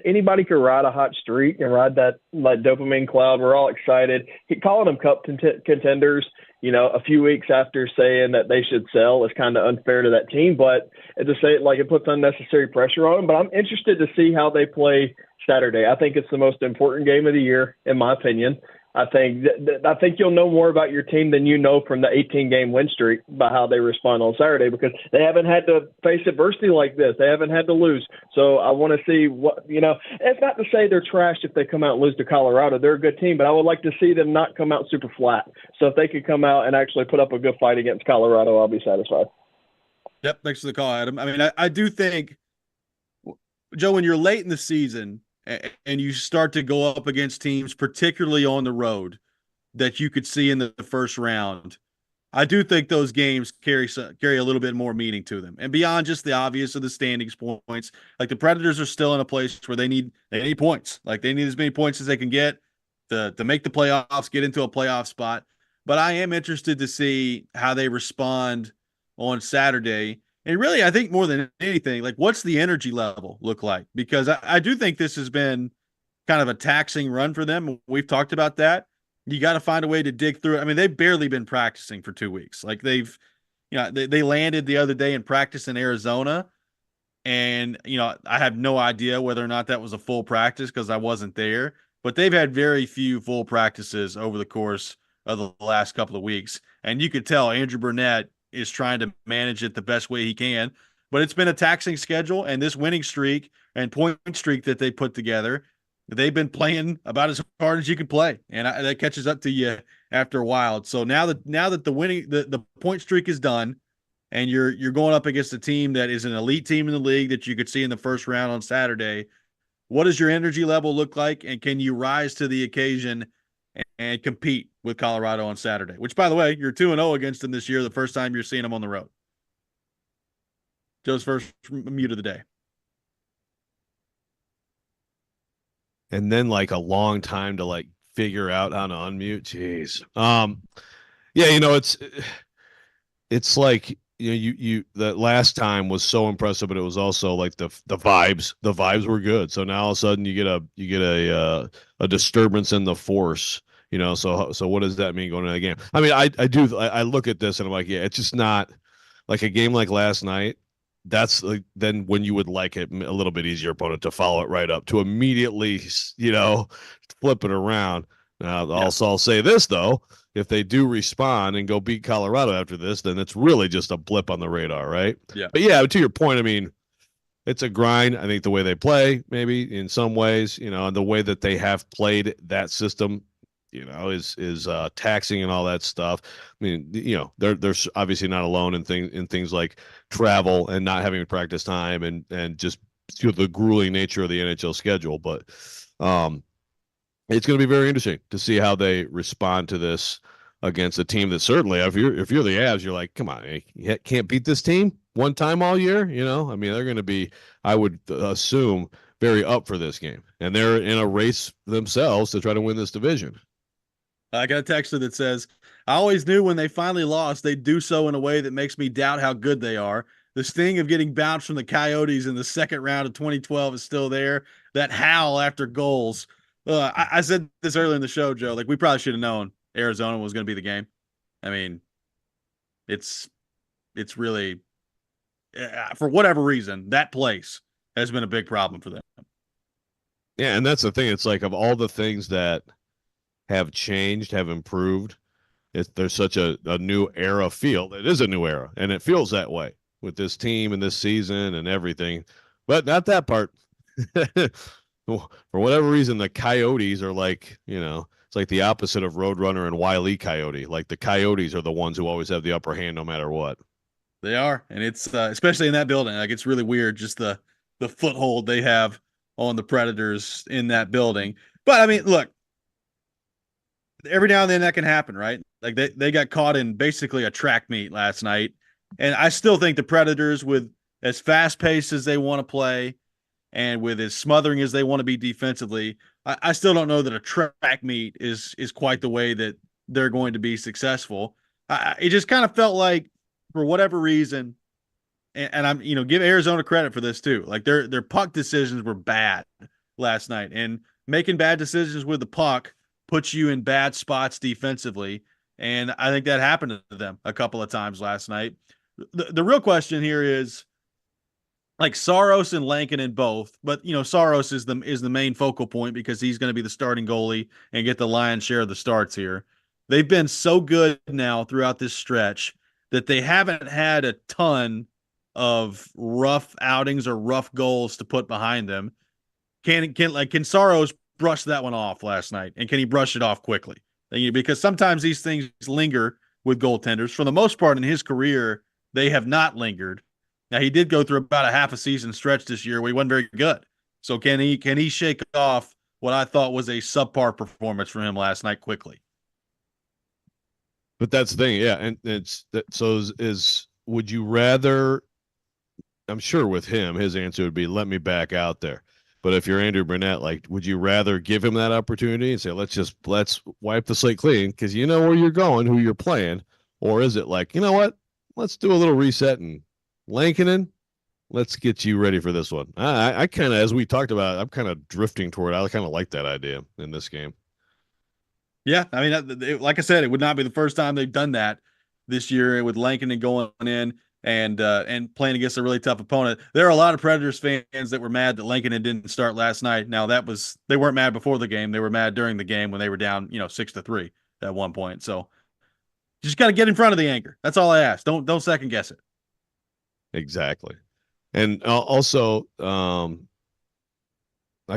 anybody could ride a hot streak and ride that like dopamine cloud. We're all excited. Calling them cup contenders, a few weeks after saying that they should sell is kind of unfair to that team, but at the same, it puts unnecessary pressure on them. But I'm interested to see how they play Saturday. I think it's the most important game of the year, in my opinion. I think you'll know more about your team than you know from the 18-game win streak by how they respond on Saturday, because they haven't had to face adversity like this. They haven't had to lose. So I want to see what, it's not to say they're trash if they come out and lose to Colorado. They're a good team, but I would like to see them not come out super flat. So if they could come out and actually put up a good fight against Colorado, I'll be satisfied. Yep, thanks for the call, Adam. I mean, I do think, Joe, when you're late in the season and you start to go up against teams, particularly on the road, that you could see in the first round, I do think those games carry a little bit more meaning to them. And beyond just the obvious of the standings points, like the Predators are still in a place where they need points. Like they need as many points as they can get to make the playoffs, get into a playoff spot. But I am interested to see how they respond on Saturday. And really, I think more than anything, what's the energy level look like? Because I do think this has been kind of a taxing run for them. We've talked about that. You got to find a way to dig through it. I mean, they've barely been practicing for 2 weeks. They landed the other day in practice in Arizona. And, I have no idea whether or not that was a full practice because I wasn't there. But they've had very few full practices over the course of the last couple of weeks. And you could tell Andrew Burnett is trying to manage it the best way he can, but it's been a taxing schedule, and this winning streak and point streak that they put together, they've been playing about as hard as you can play, and that catches up to you after a while. So now that the point streak is done, and you're going up against a team that is an elite team in the league that you could see in the first round on Saturday, what does your energy level look like, and can you rise to the occasion and compete with Colorado on Saturday, which, by the way, you're 2-0 against them this year, the first time you're seeing them on the road. Joe's first mute of the day. And then a long time to figure out how to unmute. Jeez. It's like, you the last time was so impressive, but it was also the vibes were good. So now all of a sudden you get a disturbance in the force. So what does that mean going into the game? I mean, I look at this and I'm like, yeah, it's just not like a game like last night. That's then when you would like it a little bit easier opponent to follow it right up, to immediately, flip it around. Now, also I'll say this though, if they do respond and go beat Colorado after this, then it's really just a blip on the radar, right? Yeah. But yeah, to your point, I mean, it's a grind. I think the way they play, maybe in some ways, and the way that they have played that system, is taxing and all that stuff. I mean, they're obviously not alone in things like travel and not having practice time and just the grueling nature of the NHL schedule. But it's going to be very interesting to see how they respond to this against a team that certainly, if you're the Avs, you're like, come on, you can't beat this team one time all year. I mean, they're going to be, I would assume, very up for this game, and they're in a race themselves to try to win this division. I got a texter that says, I always knew when they finally lost, they'd do so in a way that makes me doubt how good they are. The sting of getting bounced from the Coyotes in the second round of 2012 is still there. That howl after goals. I said this earlier in the show, Joe, we probably should have known Arizona was going to be the game. I mean, it's really, for whatever reason, that place has been a big problem for them. Yeah, and that's the thing. It's of all the things that have changed, have improved, there's such a new era feel. It is a new era, and it feels that way with this team and this season and everything. But not that part. For whatever reason, the Coyotes are it's like the opposite of Roadrunner and Wile E. Coyote. Like the Coyotes are the ones who always have the upper hand no matter what. They are, and it's especially in that building. Like it's really weird, just the foothold they have on the Predators in that building. But I mean, look, every now and then that can happen, right? Like they got caught in basically a track meet last night, and I still think the Predators, with as fast paced as they want to play, and with as smothering as they want to be defensively, I still don't know that a track meet is quite the way that they're going to be successful. It just kind of felt like, for whatever reason, and I'm give Arizona credit for this too. Like their puck decisions were bad last night, and making bad decisions with the puck puts you in bad spots defensively. And I think that happened to them a couple of times last night. The real question here is, like, Saros and Lankinen both, but Saros is the main focal point because he's going to be the starting goalie and get the lion's share of the starts here. They've been so good now throughout this stretch that they haven't had a ton of rough outings or rough goals to put behind them. Can Saros brush that one off last night, and can he brush it off quickly? Because sometimes these things linger with goaltenders. For the most part in his career, they have not lingered. Now, he did go through about a half a season stretch this year where he wasn't very good. So can he shake off what I thought was a subpar performance from him last night quickly? But that's the thing, yeah. And it's so would you rather? I'm sure with him, his answer would be, let me back out there. But if you're Andrew Burnett, like, would you rather give him that opportunity and say, let's wipe the slate clean because you know where you're going, who you're playing? Or is it like, you know what? Let's do a little reset and Lankinen, let's get you ready for this one. I kind of, as we talked about, I'm kind of drifting toward, I kind of like that idea in this game. Yeah, I mean, like I said, it would not be the first time they've done that this year with Lankinen going in and playing against a really tough opponent. There are a lot of Predators fans that were mad that Lankinen didn't start last night. Now they weren't mad before the game; they were mad during the game when they were down, 6-3 at one point. So you just got to get in front of the anchor. That's all I ask. Don't second guess it. Exactly, and also, I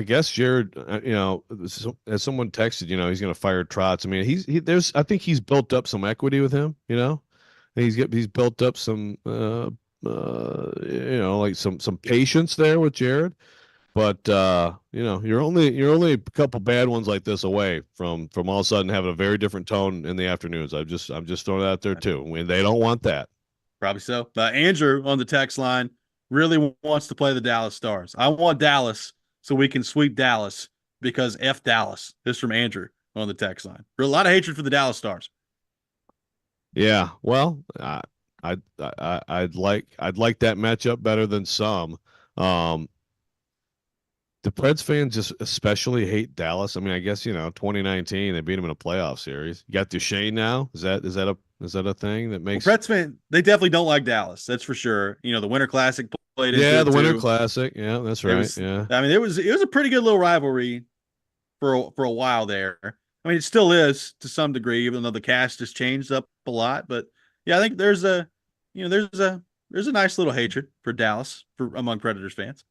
guess Jared, as someone texted, he's going to fire Trotz. I mean, I think he's built up some equity with him, and he's built up some, like some patience there with Jared. But you're only a couple bad ones like this away from all of a sudden having a very different tone in the afternoons. I'm just throwing it out there too. When they don't want that. Probably so. Andrew on the text line really wants to play the Dallas Stars. I want Dallas so we can sweep Dallas because F Dallas. This is from Andrew on the text line. A lot of hatred for the Dallas Stars. Yeah, well, I'd like that matchup better than some. The Preds fans just especially hate Dallas. I mean, I guess 2019 they beat them in a playoff series. You got Duchesne now. Is that a thing that makes Preds fans? They definitely don't like Dallas. That's for sure. The Winter Classic played into the it Winter too. Classic. Yeah, that's right. Yeah, I mean, it was a pretty good little rivalry for a while there. I mean, it still is to some degree, even though the cast has changed up a lot. But yeah, I think there's a nice little hatred for Dallas among Predators fans.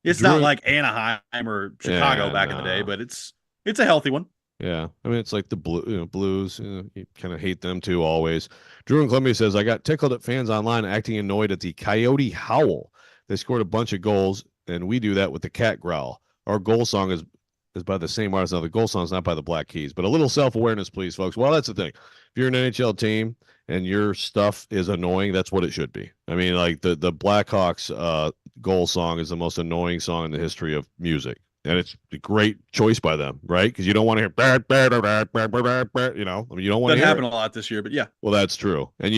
It's not like Anaheim or Chicago back in the day, but it's a healthy one. Yeah, I mean, it's like the Blues. You kind of hate them too always. Drew in Columbia says, I got tickled at fans online acting annoyed at the Coyote howl. They scored a bunch of goals, and we do that with the cat growl. Our goal song is by the same artist. Now, the goal song is not by the Black Keys, but a little self-awareness, please, folks. Well, that's the thing. If you're an NHL team and your stuff is annoying, that's what it should be. I mean, like the Blackhawks goal song is the most annoying song in the history of music. And it's a great choice by them, right? Because you don't want to hear, I mean, you don't want to hear. That happened a lot this year, but yeah. Well, that's true. And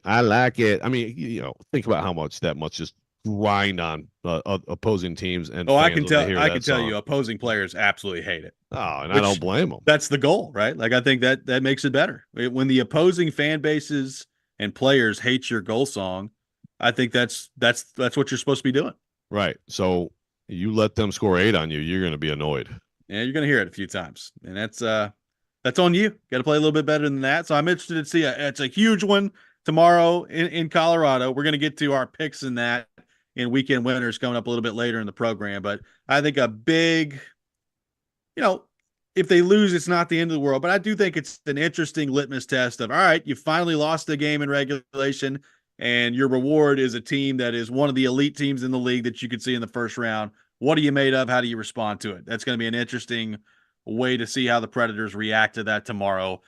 I like it. I mean, think about how much just grind on opposing teams. And I can tell you, opposing players absolutely hate it. Oh, and I don't blame them. That's the goal, right? Like, I think that makes it better. When the opposing fan bases and players hate your goal song, I think that's what you're supposed to be doing. Right. So you let them score 8 on you, you're going to be annoyed. Yeah, you're going to hear it a few times, and that's on you. Got to play a little bit better than that. So I'm interested to see. It's a huge one tomorrow in Colorado. We're going to get to our picks in that in weekend winners coming up a little bit later in the program, but I think a big, if they lose, it's not the end of the world. But I do think it's an interesting litmus test of, all right, you finally lost a game in regulation, and your reward is a team that is one of the elite teams in the league that you could see in the first round. What are you made of? How do you respond to it? That's going to be an interesting way to see how the Predators react to that tomorrow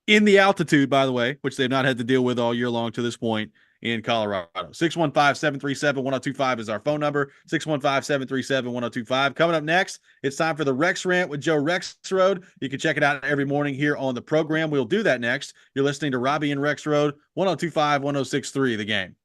in the altitude, by the way, which they've not had to deal with all year long to this point in Colorado. 615-737-1025 is our phone number. 615-737-1025. Coming up next, it's time for the Rex Rant with Joe Rexrode. You can check it out every morning here on the program. We'll do that next. You're listening to Robby and Rexrode, 1025, 1063, The Game.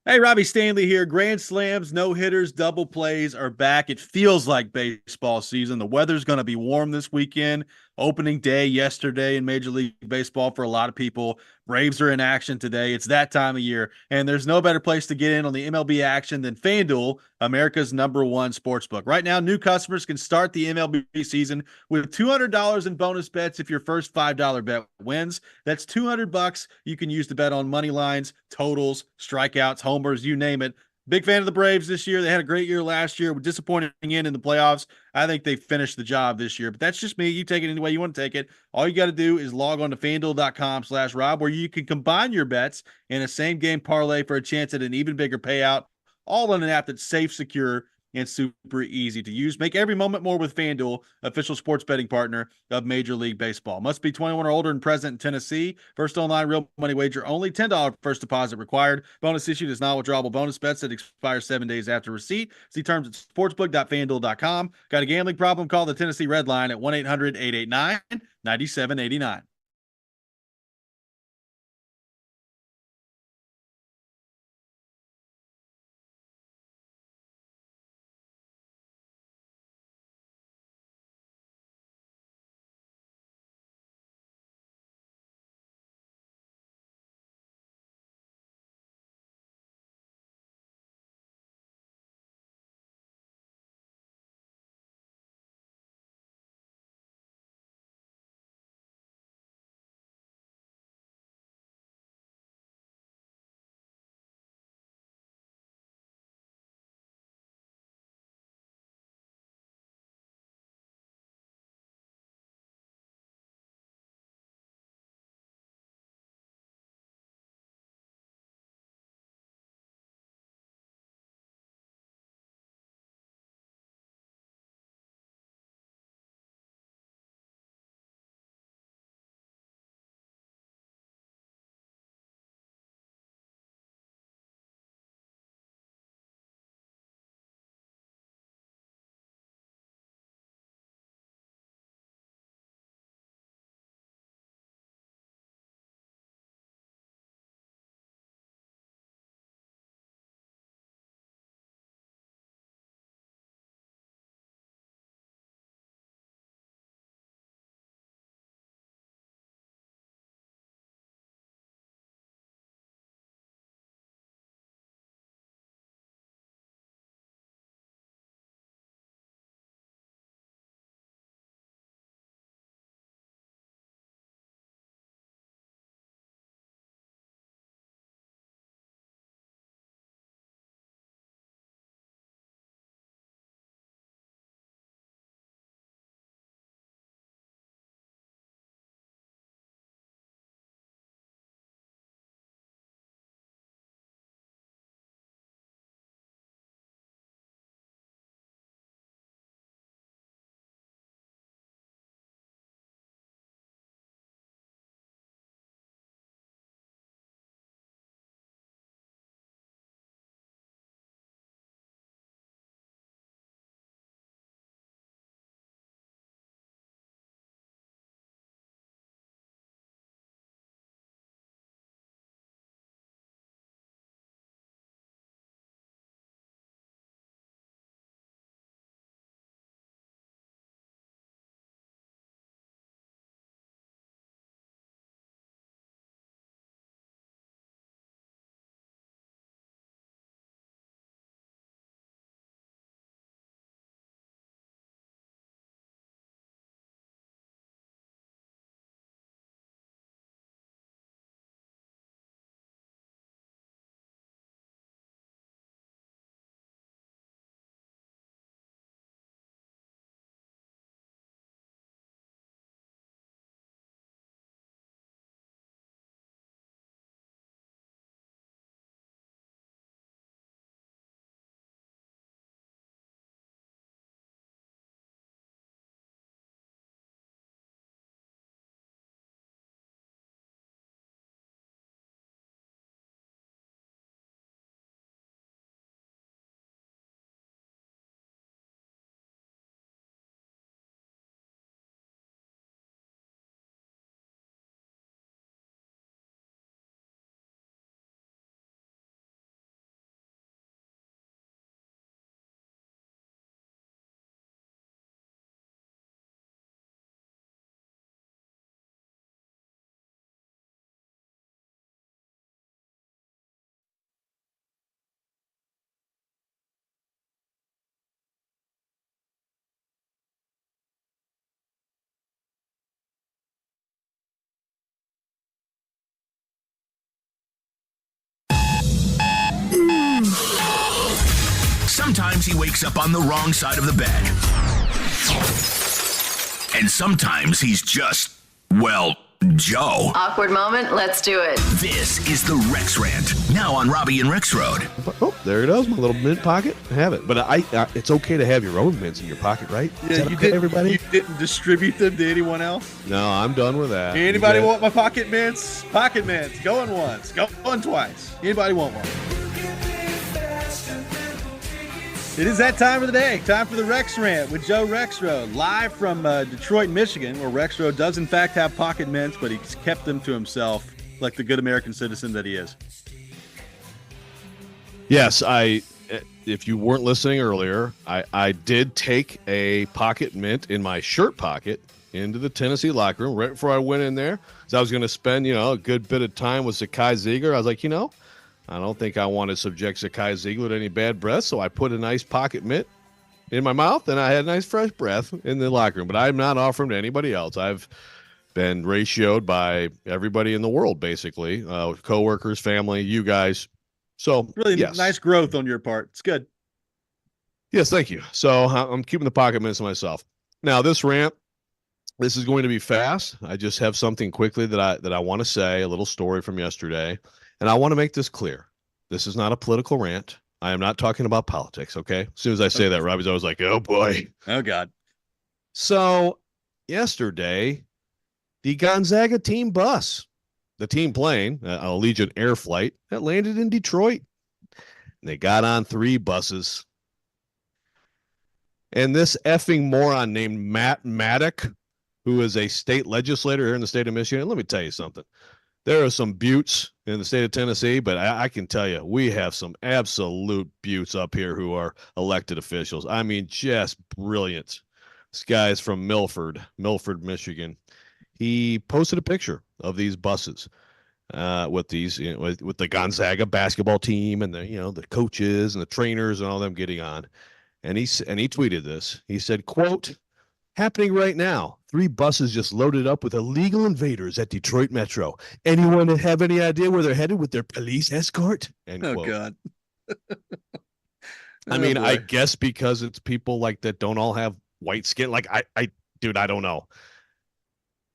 Hey, Robbie Stanley here. Grand slams, no hitters, double plays are back. It feels like baseball season. The weather's going to be warm this weekend. Opening day yesterday in Major League Baseball for a lot of people. Braves are in action today. It's that time of year, and there's no better place to get in on the MLB action than FanDuel, America's #1 sportsbook. Right now, new customers can start the MLB season with $200 in bonus bets if your first $5 bet wins. That's $200 you can use to bet on money lines, totals, strikeouts, homers, you name it. Big fan of the Braves this year. They had a great year last year. Disappointing in the playoffs. I think they finished the job this year, but that's just me. You take it any way you want to take it. All you got to do is log on to FanDuel.com/Rob, where you can combine your bets in a same game parlay for a chance at an even bigger payout, all on an app that's safe, secure, and super easy to use. Make every moment more with FanDuel, official sports betting partner of Major League Baseball. Must be 21 or older and present in Tennessee. First online real money wager only. $10 first deposit required. Bonus issued is non-withdrawable bonus bets that expire 7 days after receipt. See terms at sportsbook.fanduel.com. Got a gambling problem? Call the Tennessee Red Line at 1-800-889-9789. Sometimes he wakes up on the wrong side of the bed. And sometimes he's just, well, Joe. Awkward moment, let's do it. This is the Rex Rant, now on Robby and Rexrode. Oh, there it is, my little mint pocket. I have it. But it's okay to have your own mints in your pocket, right? Is that okay, everybody? You didn't distribute them to anyone else? No, I'm done with that. Anybody want my pocket mints? Pocket mints. Going once. Going twice. Anybody want one? It is that time of the day. Time for the Rex Rant with Joe Rexrode, live from Detroit, Michigan, where Rexrode does in fact have pocket mints, but he's kept them to himself like the good American citizen that he is. Yes, if you weren't listening earlier, I did take a pocket mint in my shirt pocket into the Tennessee locker room right before I went in there. So I was going to spend, a good bit of time with Zakai Ziegler. I was like, I don't think I want to subject Zakai Ziegler to any bad breath, so I put a nice pocket mint in my mouth, and I had nice fresh breath in the locker room. But I'm not offering to anybody else. I've been ratioed by everybody in the world, basically, coworkers, family, you guys. So really yes. Nice growth on your part. It's good. Yes, thank you. So I'm keeping the pocket mints to myself. Now this rant, this is going to be fast. I just have something quickly that I want to say, a little story from yesterday. And I want to make this clear. This is not a political rant. I am not talking about politics, okay? As soon as I say that, Robby's always like, oh, boy. Oh, God. So yesterday, the Gonzaga team bus, the team plane, Allegiant Air Flight, that landed in Detroit. And they got on 3 buses. And this effing moron named Matt Maddock, who is a state legislator here in the state of Michigan, let me tell you something. There are some buttes in the state of Tennessee, but I can tell you, we have some absolute buttes up here who are elected officials. I mean, just brilliant. This guy is from Milford, Michigan. He posted a picture of these buses with these, with the Gonzaga basketball team and the coaches and the trainers and all them getting on. And he tweeted this. He said, quote, "Happening right now. 3 buses just loaded up with illegal invaders at Detroit Metro. Anyone have any idea where they're headed with their police escort?" End quote. God. I mean, I guess because it's people like that don't all have white skin. Like dude, I don't know.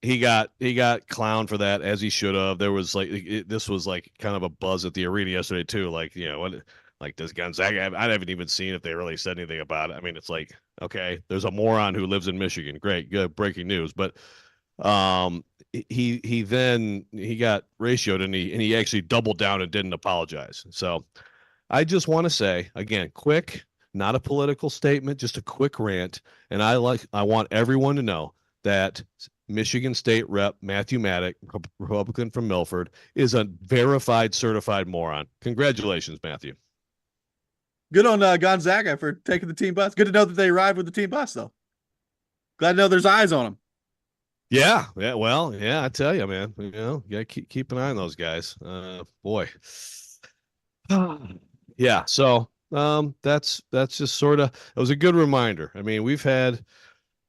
He got clowned for that, as he should have. There was this was like kind of a buzz at the arena yesterday too. Like, what? Like, does Gonzaga I haven't even seen if they really said anything about it. I mean, it's like, okay, there's a moron who lives in Michigan. Great, good, breaking news. But he got ratioed and he actually doubled down and didn't apologize. So I just want to say, again, quick, not a political statement, just a quick rant. And I want everyone to know that Michigan State Rep Matthew Maddock, Republican from Milford, is a verified, certified moron. Congratulations, Matthew. Good on Gonzaga for taking the team bus. Good to know that they arrived with the team bus, though. Glad to know there's eyes on them. Yeah. Well, I tell you, man. You gotta keep an eye on those guys. Boy. Yeah. So that's just sort of. It was a good reminder. I mean, we've had,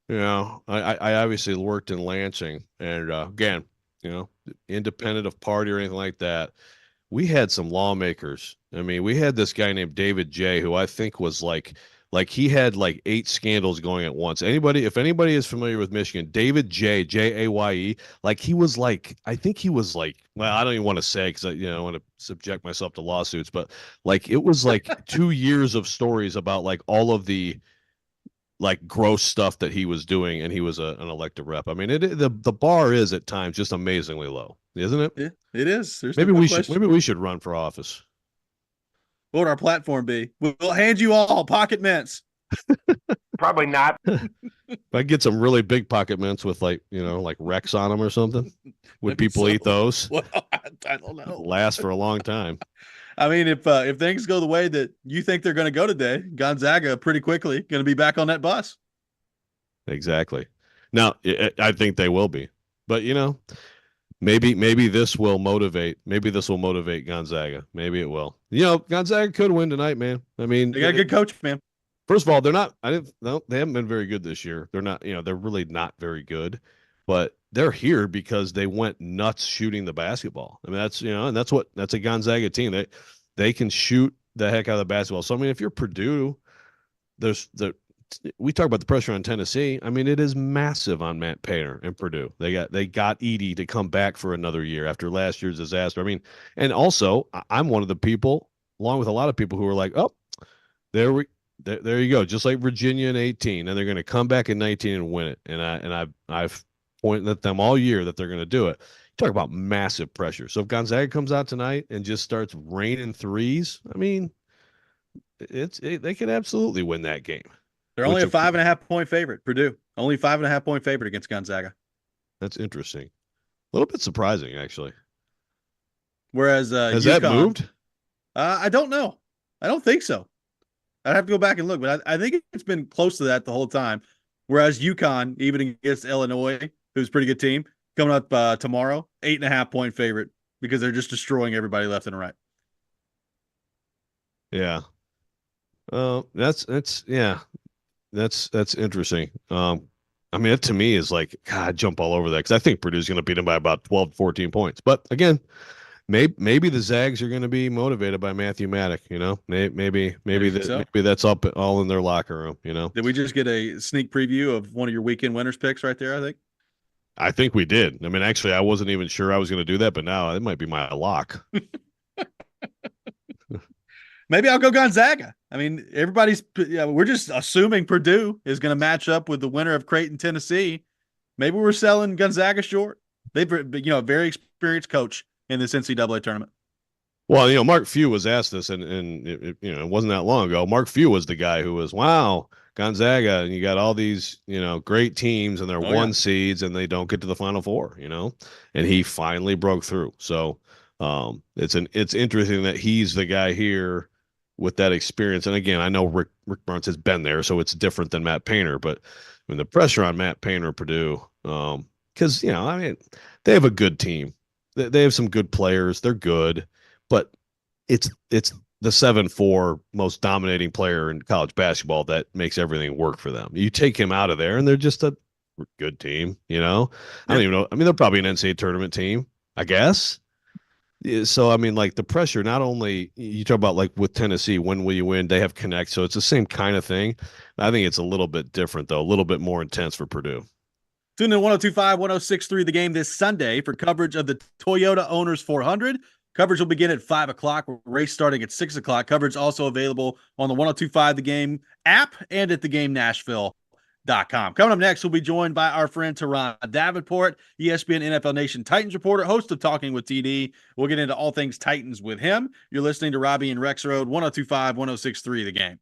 I obviously worked in Lansing, and again, independent of party or anything like that. We had some lawmakers. I mean, we had this guy named David J, who I think was like he had 8 scandals going at once. If anybody is familiar with Michigan, David J, Jaye, he was I think he was well, I don't even want to say because I want to subject myself to lawsuits, but it was 2 years of stories about all of the gross stuff that he was doing, and he was an elected rep. I mean, the bar is at times just amazingly low, isn't it? Yeah, it is. There's maybe no we question. should maybe we should run for office. What would our platform be? We'll hand you all pocket mints. Probably not. If I get some really big pocket mints with Rex on them or something, would people eat those? Well, I don't know. Last for a long time. I mean, if things go the way that you think they're going to go today, Gonzaga pretty quickly going to be back on that bus. Exactly. Now, I think they will be, but maybe this will motivate. Maybe this will motivate Gonzaga. Maybe it will. Gonzaga could win tonight, man. I mean, they got a good coach, man. First of all, they're not. They haven't been very good this year. They're not. They're really not very good. But they're here because they went nuts shooting the basketball. I mean, and that's a Gonzaga team. They can shoot the heck out of the basketball. So I mean, if you're Purdue, we talk about the pressure on Tennessee. I mean, it is massive on Matt Painter and Purdue. They got Edey to come back for another year after last year's disaster. I mean, and also I'm one of the people, along with a lot of people, who are like, oh, there you go, just like Virginia in 18, and they're going to come back in 19 and win it. And I've pointed at them all year that they're going to do it. Talk about massive pressure. So if Gonzaga comes out tonight and just starts raining threes, I mean, they could absolutely win that game. They're only a 5.5 point favorite. Purdue only 5.5 point favorite against Gonzaga. That's interesting. A little bit surprising, actually. Whereas has UConn, that moved? I don't know. I don't think so. I'd have to go back and look, but I think it's been close to that the whole time. Whereas UConn, even against Illinois, who's a pretty good team, coming up tomorrow, 8.5 point favorite because they're just destroying everybody left and right. Yeah. That's interesting. I mean, it to me is like, God, I'd jump all over that because I think Purdue's going to beat them by about 12, 14 points. But again, maybe the Zags are going to be motivated by Matthew Maddock. You know, maybe that's up all in their locker room. You know, did we just get a sneak preview of one of your weekend winners picks right there? I think we did. I mean, actually, I wasn't even sure I was going to do that, but now it might be my lock. Maybe I'll go Gonzaga. I mean, we're just assuming Purdue is going to match up with the winner of Creighton, Tennessee. Maybe we're selling Gonzaga short. They've, a very experienced coach in this NCAA tournament. Well, Mark Few was asked this, and it wasn't that long ago. Mark Few was the guy who was, wow, Gonzaga, and you got all these, great teams, and they're seeds, and they don't get to the Final Four, and he finally broke through. So it's interesting that he's the guy here with that experience. And again, I know Rick Barnes has been there, so it's different than Matt Painter. But I mean, the pressure on Matt Painter, Purdue, because I mean, they have a good team. They have some good players. They're good, but it's the 7-4 most dominating player in college basketball that makes everything work for them. You take him out of there, and they're just a good team. I don't even know. I mean, they're probably an NCAA tournament team, I guess. So, I mean, like the pressure, not only you talk about like with Tennessee, when will you win? They have Connect. So it's the same kind of thing. I think it's a little bit different, though, a little bit more intense for Purdue. Tune in 102.5, 106.3 The Game this Sunday for coverage of the Toyota Owners 400. Coverage will begin at 5 o'clock, race starting at 6 o'clock. Coverage also available on the 102.5 The Game app and at theGameNashville.com. Coming up next, we'll be joined by our friend Teron Davenport, ESPN NFL Nation Titans reporter, host of Talking with TD. We'll get into all things Titans with him. You're listening to Robby and Rexrode, 102.5, 106.3 The Game.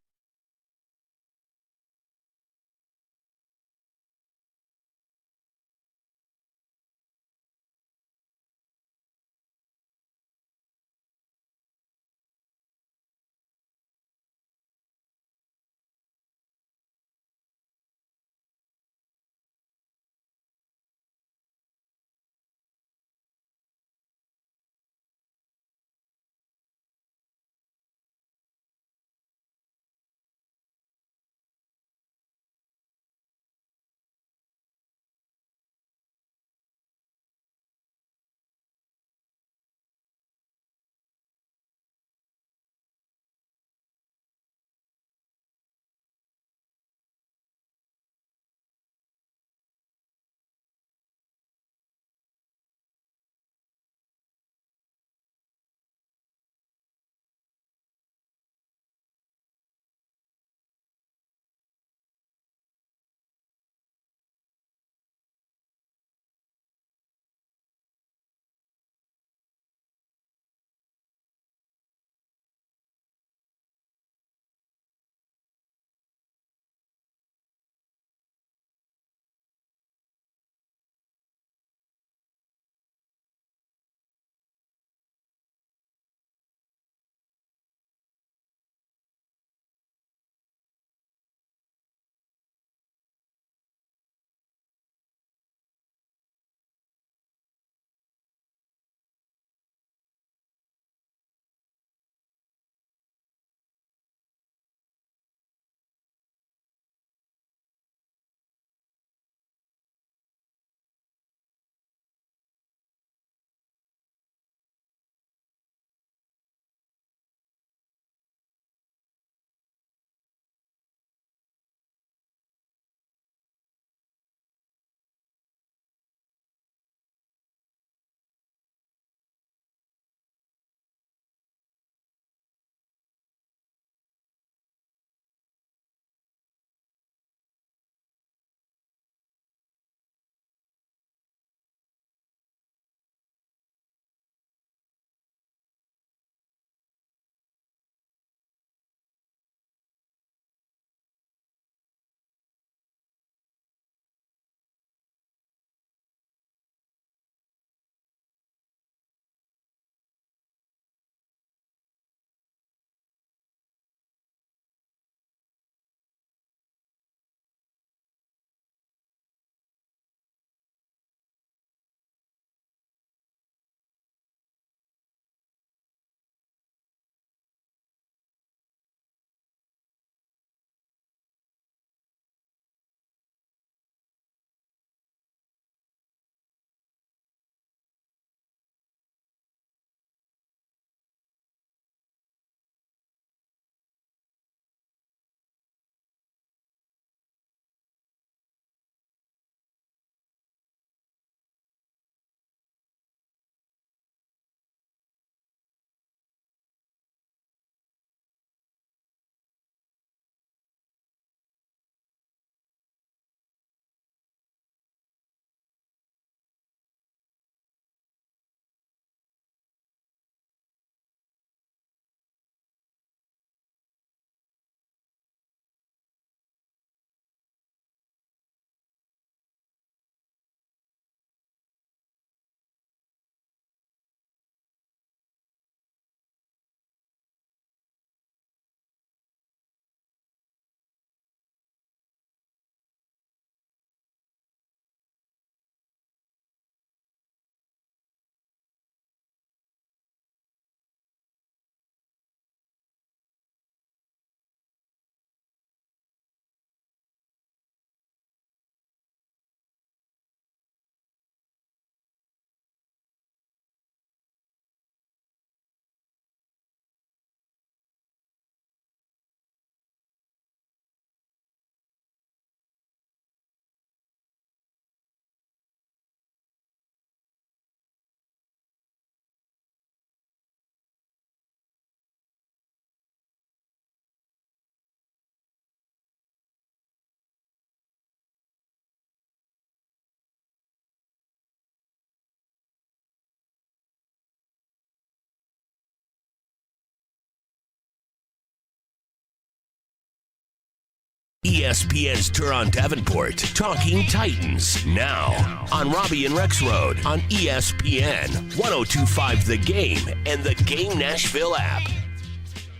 ESPN's Turon Davenport, Talking Titans, now on Robby and Rexrode on ESPN 1025 The Game and the Game Nashville app.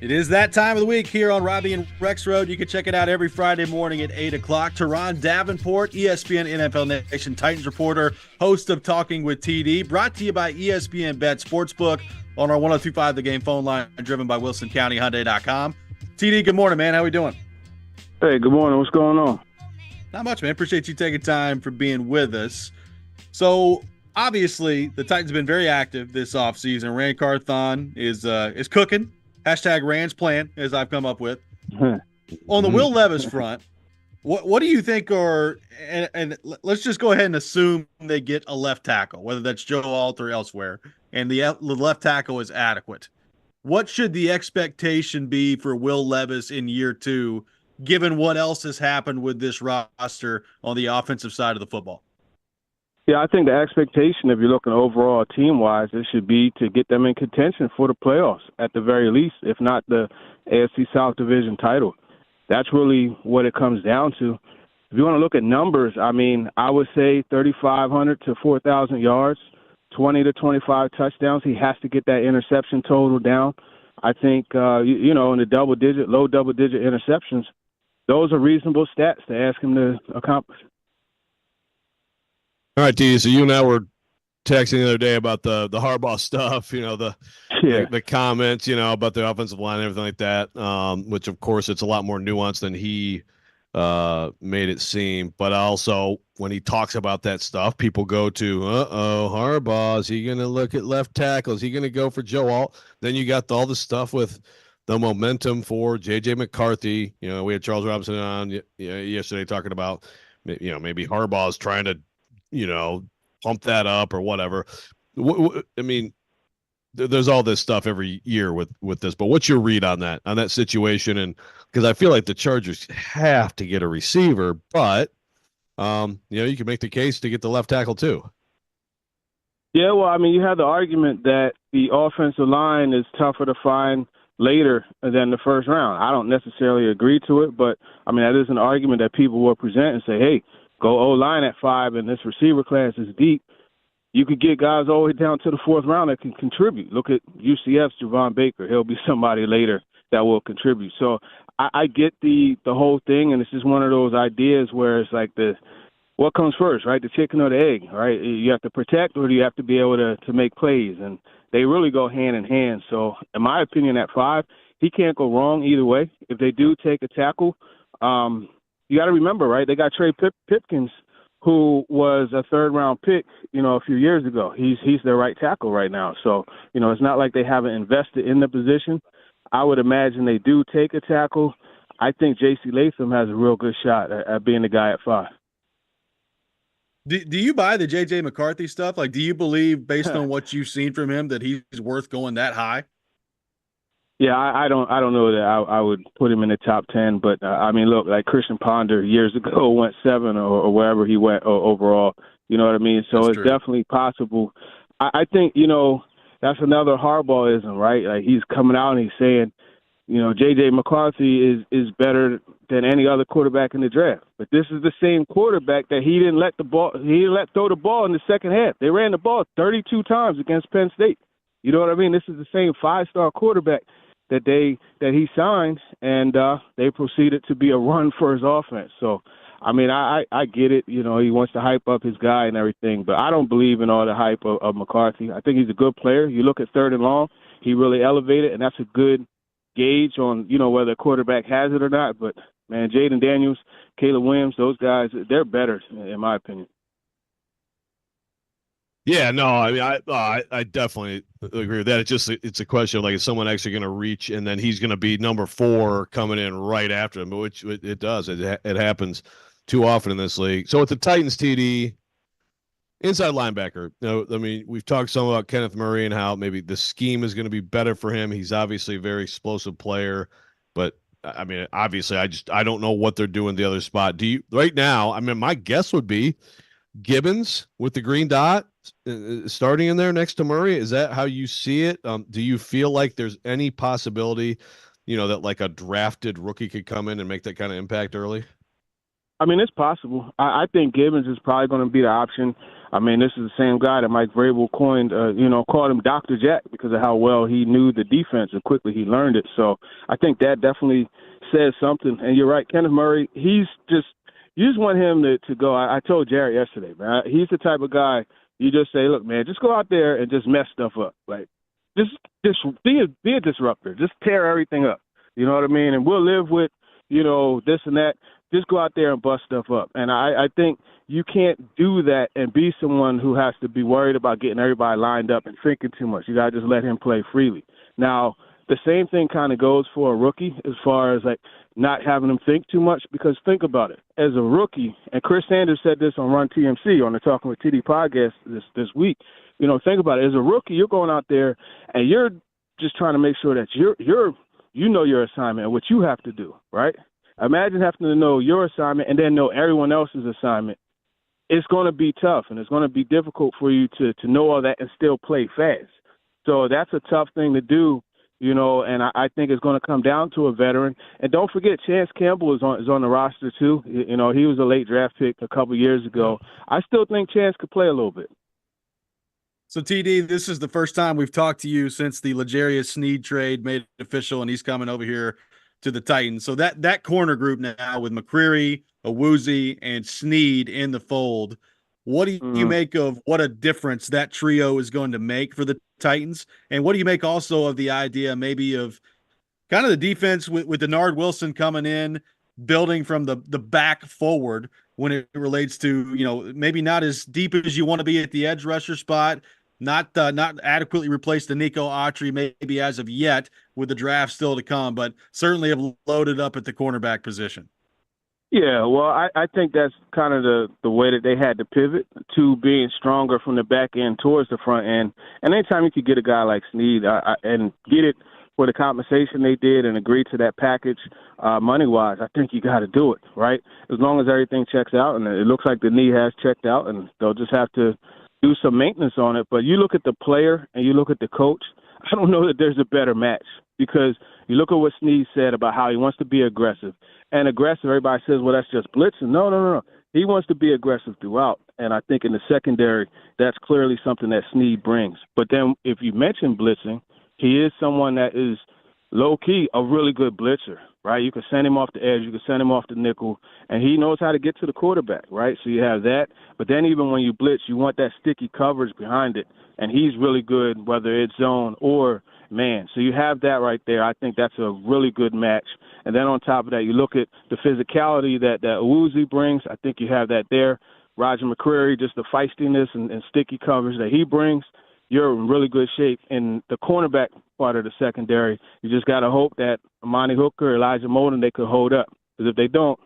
It is that time of the week here on Robby and Rexrode. You can check it out every Friday morning at 8 o'clock. Turon Davenport, ESPN NFL Nation Titans reporter, host of Talking with TD, brought to you by ESPN Bet Sportsbook on our 1025 The Game phone line, driven by WilsonCountyHyundai.com. TD, good morning, man. How we doing? Hey, good morning. What's going on? Not much, man. Appreciate you taking time for being with us. So, obviously, the Titans have been very active this offseason. Rand Carthon is cooking. Hashtag Rand's plan, as I've come up with. On the Will Levis front, what do you think are and let's just go ahead and assume they get a left tackle, whether that's Joe Alt or elsewhere, and the left tackle is adequate. What should the expectation be for Will Levis in year 2, given what else has happened with this roster on the offensive side of the football? Yeah, I think the expectation, if you're looking overall team-wise, it should be to get them in contention for the playoffs at the very least, if not the AFC South Division title. That's really what it comes down to. If you want to look at numbers, I mean, I would say 3,500 to 4,000 yards, 20 to 25 touchdowns. He has to get that interception total down. I think, in the low double-digit interceptions, those are reasonable stats to ask him to accomplish. All right, D. So you and I were texting the other day about the Harbaugh stuff, the comments, about the offensive line and everything like that, which, of course, it's a lot more nuanced than he made it seem. But also, when he talks about that stuff, people go to, Harbaugh, is he going to look at left tackle? Is he going to go for Joe Alt? Then you got all the stuff with the momentum for J.J. McCarthy. We had Charles Robinson on yesterday talking about, maybe Harbaugh's trying to, pump that up or whatever. I mean, there's all this stuff every year with this, but what's your read on that situation? And because I feel like the Chargers have to get a receiver, but you can make the case to get the left tackle too. Yeah, well, I mean, you have the argument that the offensive line is tougher to find later than the first round. I don't necessarily agree to it, but I mean, that is an argument that people will present and say, hey, go O-line at 5, and this receiver class is deep. You could get guys all the way down to the 4th round that can contribute. Look at UCF's Javon Baker. He'll be somebody later that will contribute. So I get the whole thing, and it's just one of those ideas where it's like what comes first, right? The chicken or the egg, right? You have to protect, or do you have to be able to make plays? And they really go hand in hand. So in my opinion, at 5, he can't go wrong either way. If they do take a tackle, you got to remember, right, they got Trey Pipkins, who was a 3rd-round pick, a few years ago. He's their right tackle right now. So, it's not like they haven't invested in the position. I would imagine they do take a tackle. I think J.C. Latham has a real good shot at being the guy at 5. Do you buy the J.J. McCarthy stuff? Like, do you believe, based on what you've seen from him, that he's worth going that high? Yeah, I don't know that I would put him in the top 10, but I mean, look, like Christian Ponder years ago went 7 or wherever he went overall. You know what I mean? So That's it's true. Definitely possible. I think that's another Harbaughism, right? Like he's coming out and he's saying, J.J. McCarthy is better than any other quarterback in the draft. But this is the same quarterback that he didn't let throw the ball in the second half. They ran the ball 32 times against Penn State. You know what I mean? This is the same 5-star quarterback that he signed, and they proceeded to be a run for his offense. So, I mean, I get it. He wants to hype up his guy and everything, but I don't believe in all the hype of McCarthy. I think he's a good player. You look at 3rd and long, he really elevated, and that's a good gauge on, whether a quarterback has it or not. But, man, Jaden Daniels, Caleb Williams, those guys, they're better, in my opinion. Yeah, no, I mean, I definitely agree with that. It's a question of, like, is someone actually going to reach, and then he's going to be number 4 coming in right after him, which it does. It happens too often in this league. So with the Titans, TD, inside linebacker, I mean, we've talked some about Kenneth Murray and how maybe the scheme is going to be better for him. He's obviously a very explosive player, but I mean, obviously, I don't know what they're doing the other spot. Do you right now? I mean, my guess would be Gibbons with the green dot starting in there next to Murray. Is that how you see it? Do you feel like there's any possibility, that like a drafted rookie could come in and make that kind of impact early? I mean, it's possible. I think Gibbons is probably going to be the option. I mean, this is the same guy that Mike Vrabel coined, called him Dr. Jack because of how well he knew the defense and quickly he learned it. So I think that definitely says something. And you're right, Kenneth Murray, you just want him to go. I told Jared yesterday, man, he's the type of guy you just say, look, man, just go out there and just mess stuff up. Like, just be a disruptor. Just tear everything up. You know what I mean? And we'll live with, this and that. Just go out there and bust stuff up. And I think you can't do that and be someone who has to be worried about getting everybody lined up and thinking too much. You got to just let him play freely. Now, the same thing kind of goes for a rookie as far as, like, not having him think too much, because think about it. As a rookie, and Chris Sanders said this on Run TMC on the Talking with TD podcast this week, think about it. As a rookie, you're going out there and you're just trying to make sure that you know your assignment and what you have to do, right? Imagine having to know your assignment and then know everyone else's assignment. It's going to be tough, and it's going to be difficult for you to know all that and still play fast. So that's a tough thing to do, and I think it's going to come down to a veteran. And don't forget, Chance Campbell is on the roster too. He was a late draft pick a couple years ago. I still think Chance could play a little bit. So, TD, this is the first time we've talked to you since the L'Jarius Sneed trade made it official, and he's coming over here to the Titans. So that corner group now with McCreary, Awuzie, and Sneed in the fold, what do you make of what a difference that trio is going to make for the Titans? And what do you make also of the idea maybe of kind of the defense with Denard Wilson coming in, building from the back forward when it relates to, maybe not as deep as you want to be at the edge rusher spot, not adequately replace the Nico Autry maybe as of yet with the draft still to come, but certainly have loaded up at the cornerback position. Yeah, well, I think that's kind of the way that they had to pivot to being stronger from the back end towards the front end. And anytime you could get a guy like Sneed and get it for the compensation they did and agree to that package money-wise, I think you got to do it, right? As long as everything checks out, and it looks like the knee has checked out, and they'll just have to do some maintenance on it. But you look at the player and you look at the coach, I don't know that there's a better match, because you look at what Sneed said about how he wants to be aggressive. And aggressive, everybody says, well, that's just blitzing. No. He wants to be aggressive throughout. And I think in the secondary, that's clearly something that Sneed brings. But then if you mention blitzing, he is someone that is low-key a really good blitzer, right? You can send him off the edge. You can send him off the nickel. And he knows how to get to the quarterback, right? So you have that. But then even when you blitz, you want that sticky coverage behind it. And he's really good, whether it's zone or man. So you have that right there. I think that's a really good match. And then on top of that, you look at the physicality that Awuzie brings. I think you have that there. Roger McCreary, just the feistiness and sticky coverage that he brings. You're in really good shape. In the cornerback part of the secondary, you just got to hope that Amani Hooker, Elijah Molden, they could hold up. Because if they don't,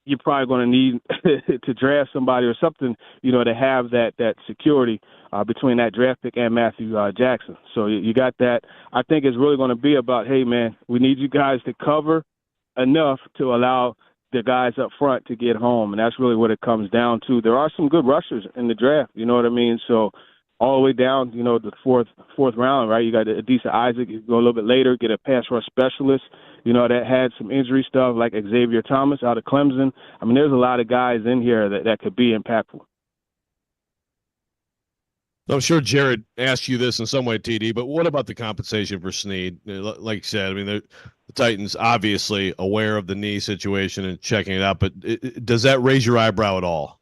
you're probably going to need to draft somebody or something, to have that security between that draft pick and Matthew Jackson. So you got that. I think it's really going to be about, hey, man, we need you guys to cover enough to allow the guys up front to get home, and that's really what it comes down to. There are some good rushers in the draft, you know what I mean? So all the way down, the fourth round, right? You got Adisa Isaac. You go a little bit later, get a pass rush specialist, that had some injury stuff like Xavier Thomas out of Clemson. I mean, there's a lot of guys in here that could be impactful. I'm sure Jared asked you this in some way, TD, but what about the compensation for Sneed? Like you said, I mean, the Titans obviously aware of the knee situation and checking it out, but does that raise your eyebrow at all?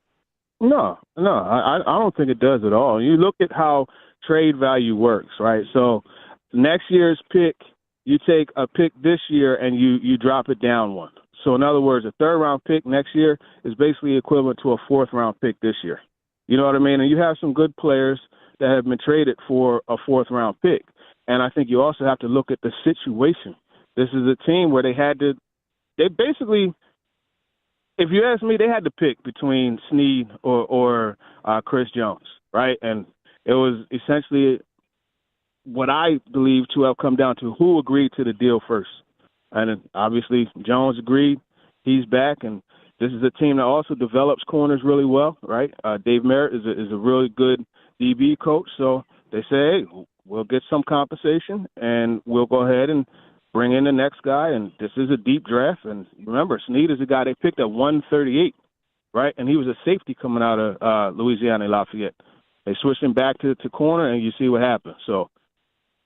No, I don't think it does at all. You look at how trade value works, right? So next year's pick, you take a pick this year and you drop it down one. So in other words, a third-round pick next year is basically equivalent to a fourth-round pick this year. You know what I mean? And you have some good players that have been traded for a fourth-round pick. And I think you also have to look at the situation. This is a team where they basically, if you ask me, they had to pick between Sneed or Chris Jones, right? And it was essentially what I believe to have come down to who agreed to the deal first. And obviously Jones agreed. He's back, and this is a team that also develops corners really well, right? Dave Merritt is a really good DB coach, so they say, hey, we'll get some compensation, and we'll go ahead and bring in the next guy, and this is a deep draft. And remember, Snead is a guy they picked at 138, right? And he was a safety coming out of Louisiana Lafayette. They switched him back to corner, and you see what happened. So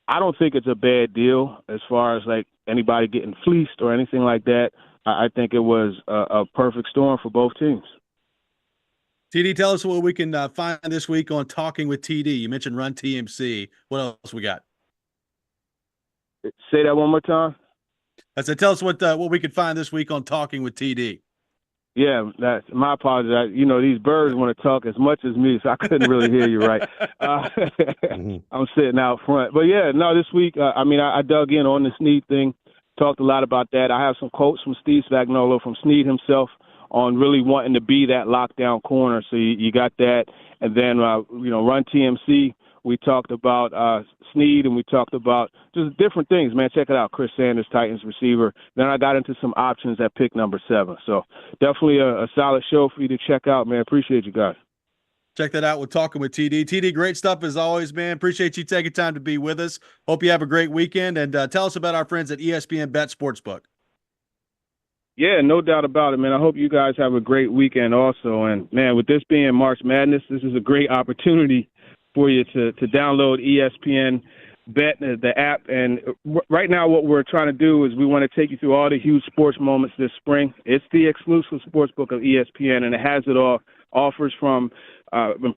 I don't think it's a bad deal as far as like anybody getting fleeced or anything like that. I think it was a perfect storm for both teams. TD, tell us what we can find this week on Talking with TD. You mentioned Run TMC. What else we got? Say that one more time. I said, tell us what we could find this week on Talking with TD. Yeah, that's my apologies. These birds want to talk as much as me, so I couldn't really hear you right. I'm sitting out front. But, yeah, no, this week, I dug in on the Snead thing, talked a lot about that. I have some quotes from Steve Spagnuolo, from Snead himself, on really wanting to be that lockdown corner. So you got that. And then, Run TMC, we talked about Snead, and we talked about just different things, man. Check it out, Chris Sanders, Titans receiver. Then I got into some options at pick number 7. So definitely a solid show for you to check out, man. Appreciate you guys. Check that out with Talking with TD. TD, great stuff as always, man. Appreciate you taking time to be with us. Hope you have a great weekend, and tell us about our friends at ESPN Bet Sportsbook. Yeah, no doubt about it, man. I hope you guys have a great weekend also. And, man, with this being March Madness, this is a great opportunity for you to download ESPN Bet, the app. And right now what we're trying to do is we want to take you through all the huge sports moments this spring. It's the exclusive sportsbook of ESPN, and it has it all. Offers from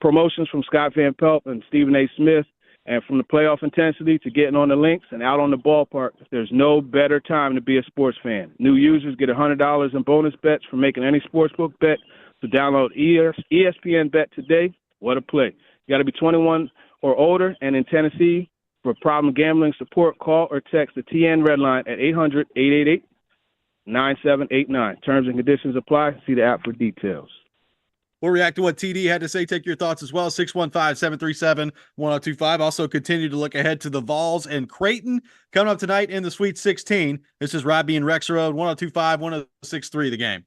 promotions from Scott Van Pelt and Stephen A. Smith, and from the playoff intensity to getting on the links and out on the ballpark. There's no better time to be a sports fan. New users get $100 in bonus bets for making any sportsbook bet. So download ESPN Bet today. What a play. You got to be 21 or older and in Tennessee. For problem gambling support, call or text the TN Red Line at 800-888-9789. Terms and conditions apply. See the app for details. We'll react to what TD had to say. Take your thoughts as well. 615-737-1025. Also continue to look ahead to the Vols and Creighton coming up tonight in the Sweet 16. This is Robby and Rexrode, 1025, 1063 the game.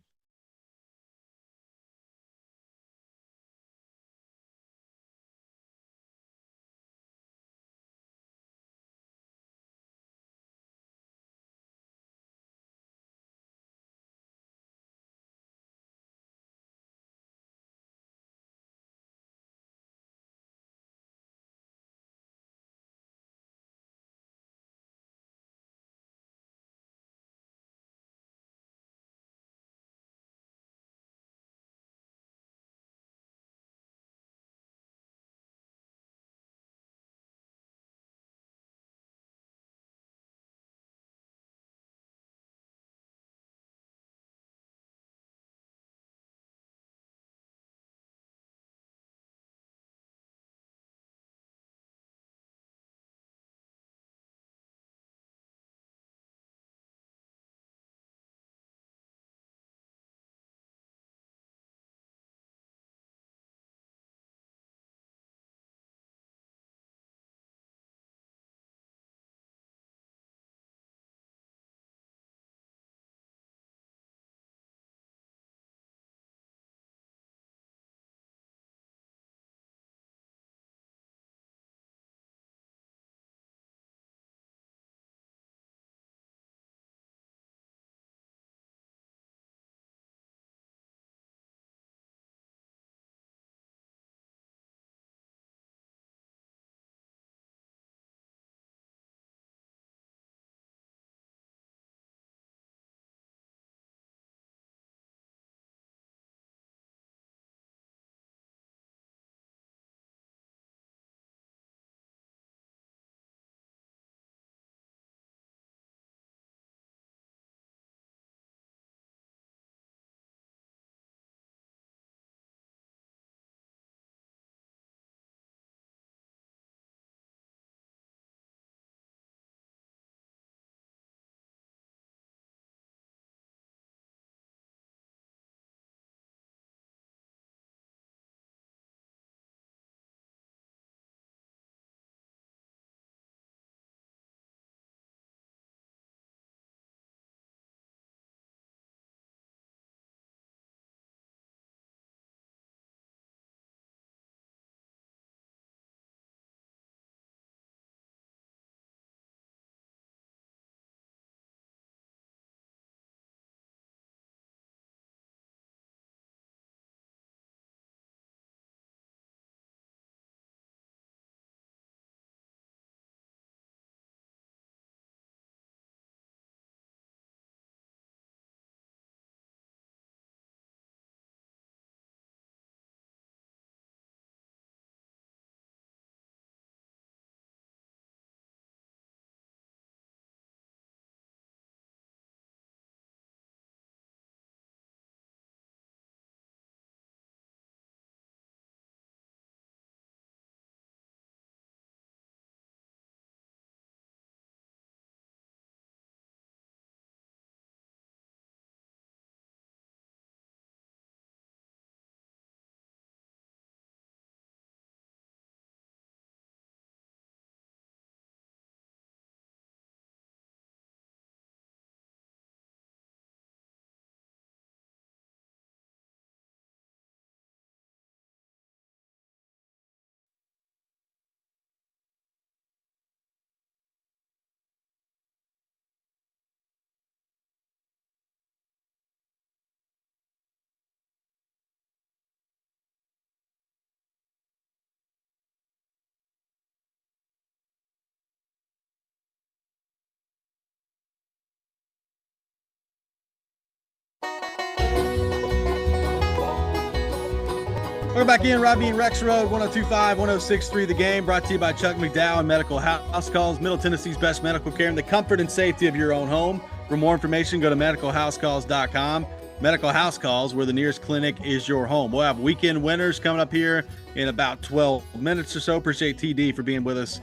We're back in Robby and Rexrode, 102.5, 106.3 The Game, brought to you by Chuck McDowell and Medical House Calls, Middle Tennessee's best medical care in the comfort and safety of your own home. For more information, go to medicalhousecalls.com. Medical House Calls, where the nearest clinic is your home. We'll have weekend winners coming up here in about 12 minutes or so. Appreciate TD for being with us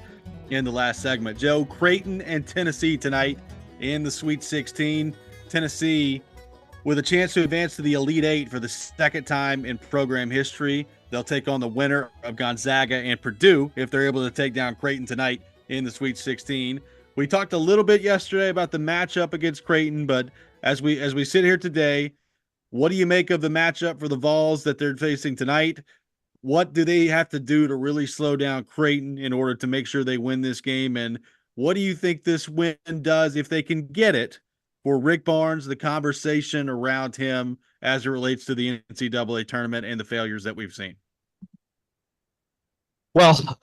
in the last segment. Joe, Creighton and Tennessee tonight in the Sweet 16. Tennessee with a chance to advance to the Elite Eight for the second time in program history. They'll take on the winner of Gonzaga and Purdue if they're able to take down Creighton tonight in the Sweet 16. We talked a little bit yesterday about the matchup against Creighton, but as we sit here today, what do you make of the matchup for the Vols that they're facing tonight? What do they have to do to really slow down Creighton in order to make sure they win this game? And what do you think this win does, if they can get it, for Rick Barnes, the conversation around him as it relates to the NCAA tournament and the failures that we've seen? Well,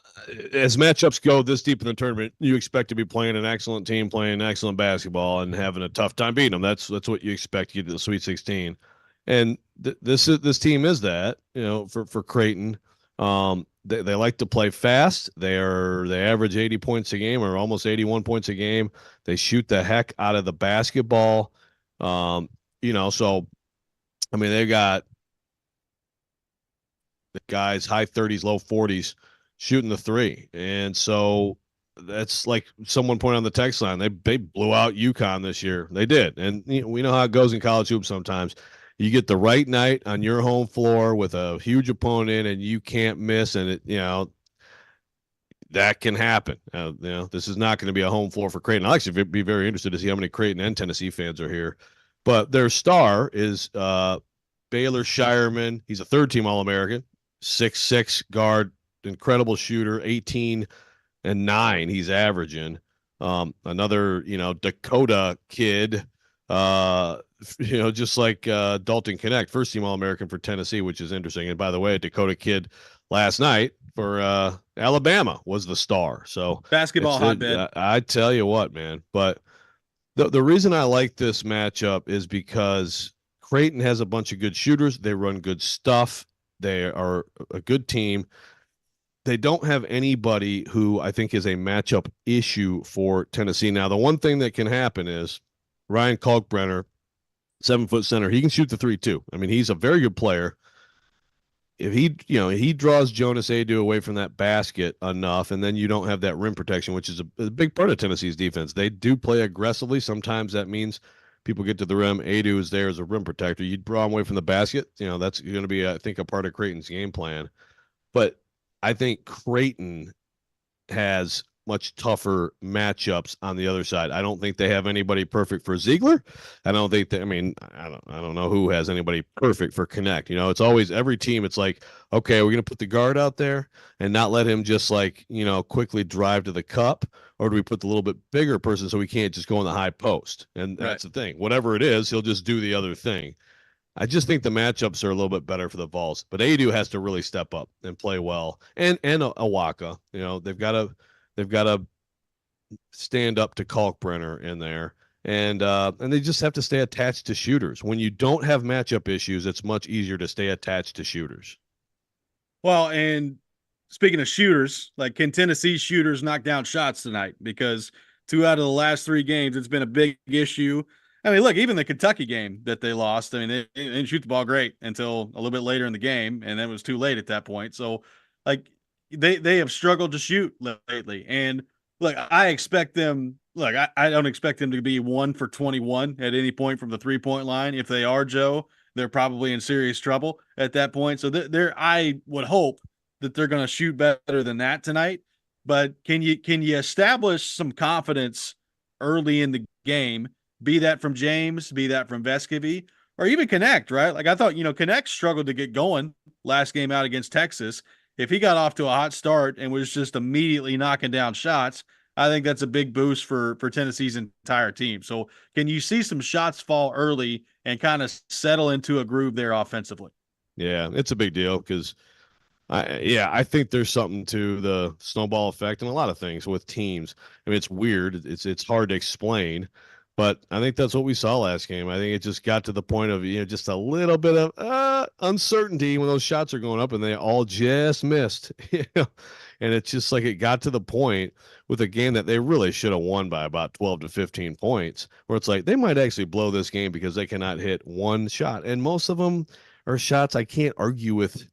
as matchups go this deep in the tournament, you expect to be playing an excellent team, playing excellent basketball, and having a tough time beating them. That's what you expect to get to the Sweet 16. And this team is that, for Creighton. They like to play fast. They average 80 points a game, or almost 81 points a game. They shoot the heck out of the basketball. So I mean, they've got the guys high 30s, low 40s shooting the three. And so that's like someone pointed on the text line. They blew out UConn this year. They did. And we know how it goes in college hoops sometimes. You get the right night on your home floor with a huge opponent and you can't miss, and that can happen. This is not going to be a home floor for Creighton. I'll actually be very interested to see how many Creighton and Tennessee fans are here. But their star is Baylor Shireman. He's a third-team All-American, 6'6" guard, incredible shooter, 18 and 9 he's averaging. Another, Dakota kid, just like Dalton Connect, first-team All-American for Tennessee, which is interesting. And by the way, a Dakota kid last night for Alabama was the star. So basketball hotbed. I tell you what, man. But the reason I like this matchup is because Creighton has a bunch of good shooters. They run good stuff. They are a good team. They don't have anybody who I think is a matchup issue for Tennessee. Now, the one thing that can happen is Ryan Kalkbrenner, 7-foot center, he can shoot the three too. I mean, he's a very good player. If he draws Jonas Adu away from that basket enough, and then you don't have that rim protection, which is a big part of Tennessee's defense. They do play aggressively. Sometimes that means people get to the rim. Adu is there as a rim protector. You draw him away from the basket. That's going to be, I think, a part of Creighton's game plan. But I think Creighton has much tougher matchups on the other side. I don't think they have anybody perfect for Ziegler. I don't know who has anybody perfect for Connect. It's always every team. It's like, okay, we're going to put the guard out there and not let him just quickly drive to the cup, or do we put the little bit bigger person so we can't just go in the high post? And that's the thing. Whatever it is, he'll just do the other thing. I just think the matchups are a little bit better for the Vols, but Adu has to really step up and play well. And Awaka, they've got to stand up to Kalkbrenner in there, and they just have to stay attached to shooters. When you don't have matchup issues, it's much easier to stay attached to shooters. Well, and speaking of shooters, can Tennessee shooters knock down shots tonight? Because 2 out of the last 3 games, it's been a big issue. I mean, look, even the Kentucky game that they lost, I mean, they didn't shoot the ball great until a little bit later in the game, and then it was too late at that point. So, they have struggled to shoot lately. And, look, I expect them – look, I don't expect them to be 1 for 21 at any point from the three-point line. If they are, Joe, they're probably in serious trouble at that point. So, I would hope that they're going to shoot better than that tonight. But can you establish some confidence early in the game, be that from James, be that from Vescovy, or even Connect, right? I thought, Connect struggled to get going last game out against Texas. If he got off to a hot start and was just immediately knocking down shots, I think that's a big boost for Tennessee's entire team. So can you see some shots fall early and kind of settle into a groove there offensively? Yeah, it's a big deal because I think there's something to the snowball effect and a lot of things with teams. I mean, it's weird. It's hard to explain. But I think that's what we saw last game. I think it just got to the point of, just a little bit of uncertainty when those shots are going up and they all just missed. And it's just like it got to the point with a game that they really should have won by about 12 to 15 points, where it's like they might actually blow this game because they cannot hit one shot. And most of them are shots I can't argue with.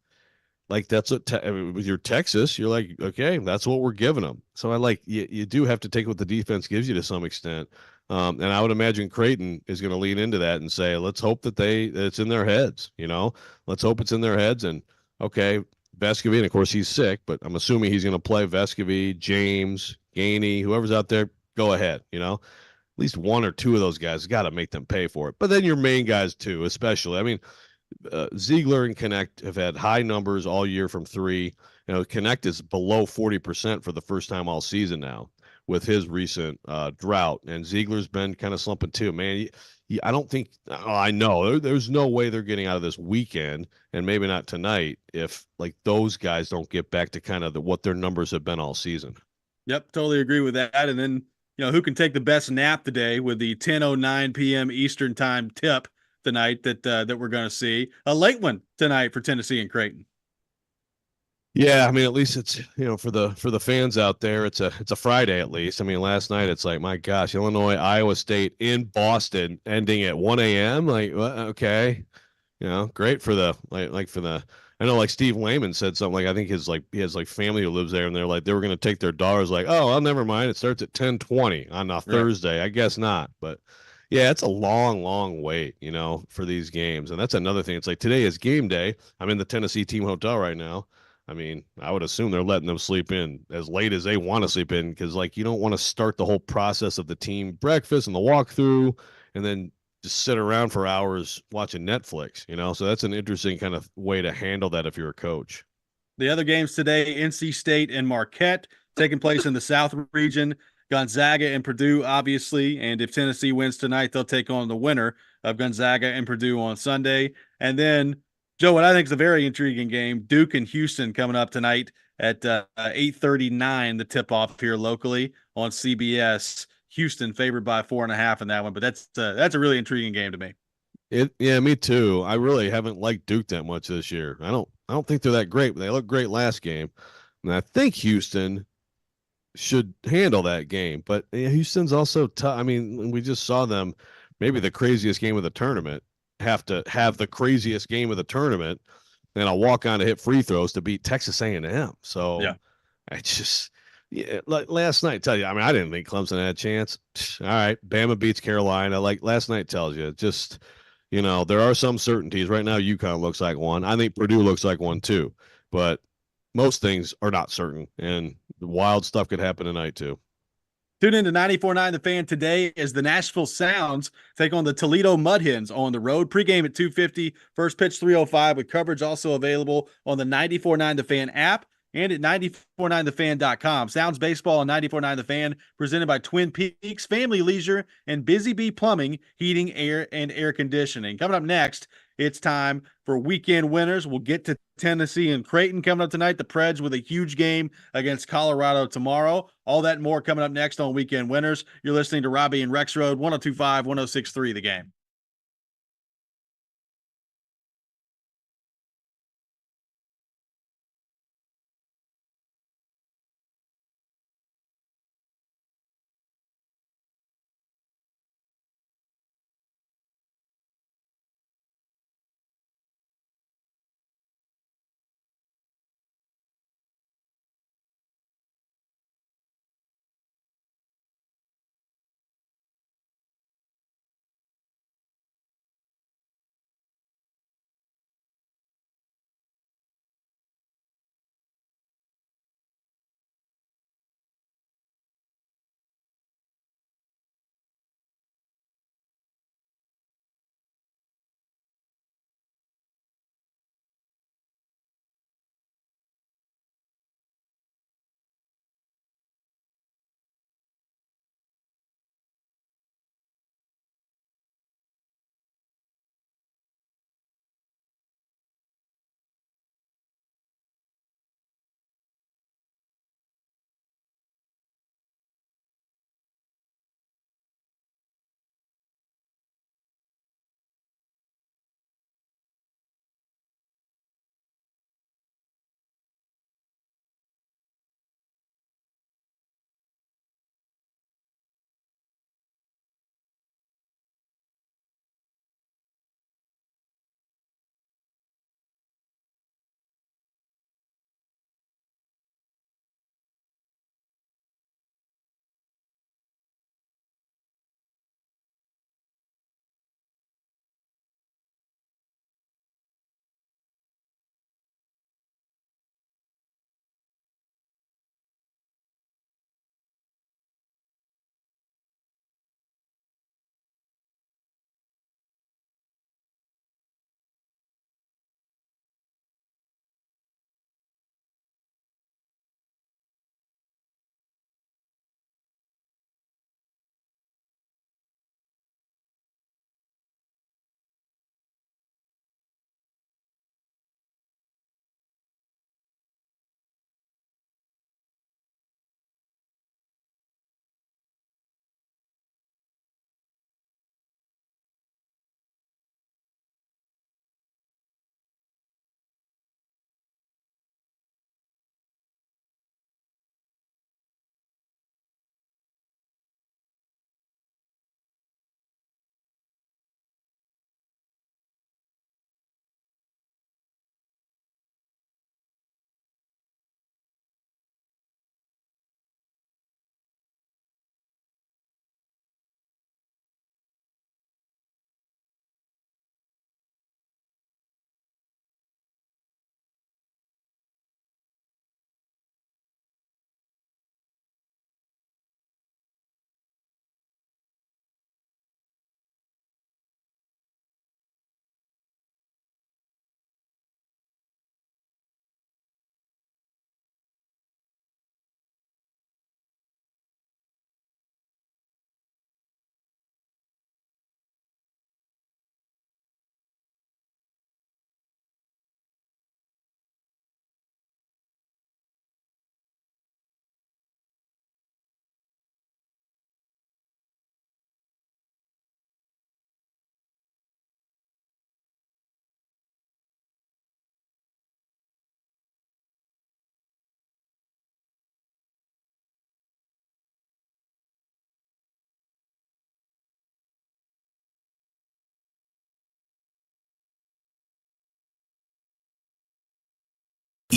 Like that's what with your Texas, you're like, okay, that's what we're giving them. So I like you do have to take what the defense gives you to some extent. And I would imagine Creighton is going to lean into that and say, let's hope that it's in their heads. Let's hope it's in their heads. And okay, Vescovy, and of course he's sick, but I'm assuming he's going to play Vescovy, James, Gainey, whoever's out there. Go ahead. At least one or two of those guys got to make them pay for it. But then your main guys too, especially. I mean, Ziegler and Connect have had high numbers all year from three. Connect is below 40% for the first time all season now with his recent drought. And Ziegler's been kind of slumping too. Man, I don't think I know. There's no way they're getting out of this weekend, and maybe not tonight, if like those guys don't get back to kind of what their numbers have been all season. Yep, totally agree with that. And then, who can take the best nap today with the 10:09 p.m. Eastern time tip tonight that we're going to see a late one tonight for Tennessee and Creighton. Yeah, I mean, at least it's for the fans out there, it's a Friday at least. I mean, last night it's like, my gosh, Illinois, Iowa State in Boston, ending at 1 a.m. Like, well, okay, great for the like for the. I know, like Steve Lehman said something like, I think he has like family who lives there, and they're like they were going to take their daughters. Like, oh, well, never mind. It starts at 10:20 on a Thursday. I guess not, but. Yeah, it's a long, long wait, for these games. And that's another thing. It's like today is game day. I'm in the Tennessee team hotel right now. I mean, I would assume they're letting them sleep in as late as they want to sleep in because, like, you don't want to start the whole process of the team breakfast and the walkthrough and then just sit around for hours watching Netflix, So that's an interesting kind of way to handle that if you're a coach. The other games today, NC State and Marquette, taking place in the South region. Gonzaga and Purdue, obviously. And if Tennessee wins tonight, they'll take on the winner of Gonzaga and Purdue on Sunday. And then, Joe, what I think is a very intriguing game, Duke and Houston coming up tonight at 8:39, the tip-off here locally on CBS. Houston favored by 4.5 in that one, but that's a really intriguing game to me. Yeah, me too. I really haven't liked Duke that much this year. I don't think they're that great, but they looked great last game. And I think Houston should handle that game. But Houston's also tough. I mean, we just saw them, maybe the craziest game of the tournament, have to have the craziest game of the tournament, and I'll walk on to hit free throws to beat Texas A&M. So yeah. I just like last night tell you, I mean, I didn't think Clemson had a chance. All right, Bama beats Carolina. Like last night tells you, just there are some certainties. Right now, UConn looks like one. I think Purdue looks like one too. But most things are not certain, and wild stuff could happen tonight too. Tune in to 94.9 The Fan today as the Nashville Sounds take on the Toledo Mud Hens on the road. Pregame at 2:50, first pitch 3:05, with coverage also available on the 94.9 The Fan app and at 949thefan.com. Sounds baseball on 94.9 The Fan, presented by Twin Peaks Family Leisure and Busy Bee Plumbing, Heating, Air, and Air Conditioning. Coming up next, it's time for weekend winners. We'll get to Tennessee and Creighton coming up tonight. The Preds with a huge game against Colorado tomorrow. All that and more coming up next on Weekend Winners. You're listening to Robby and Rexrode, 102.5, 106.3 The Game.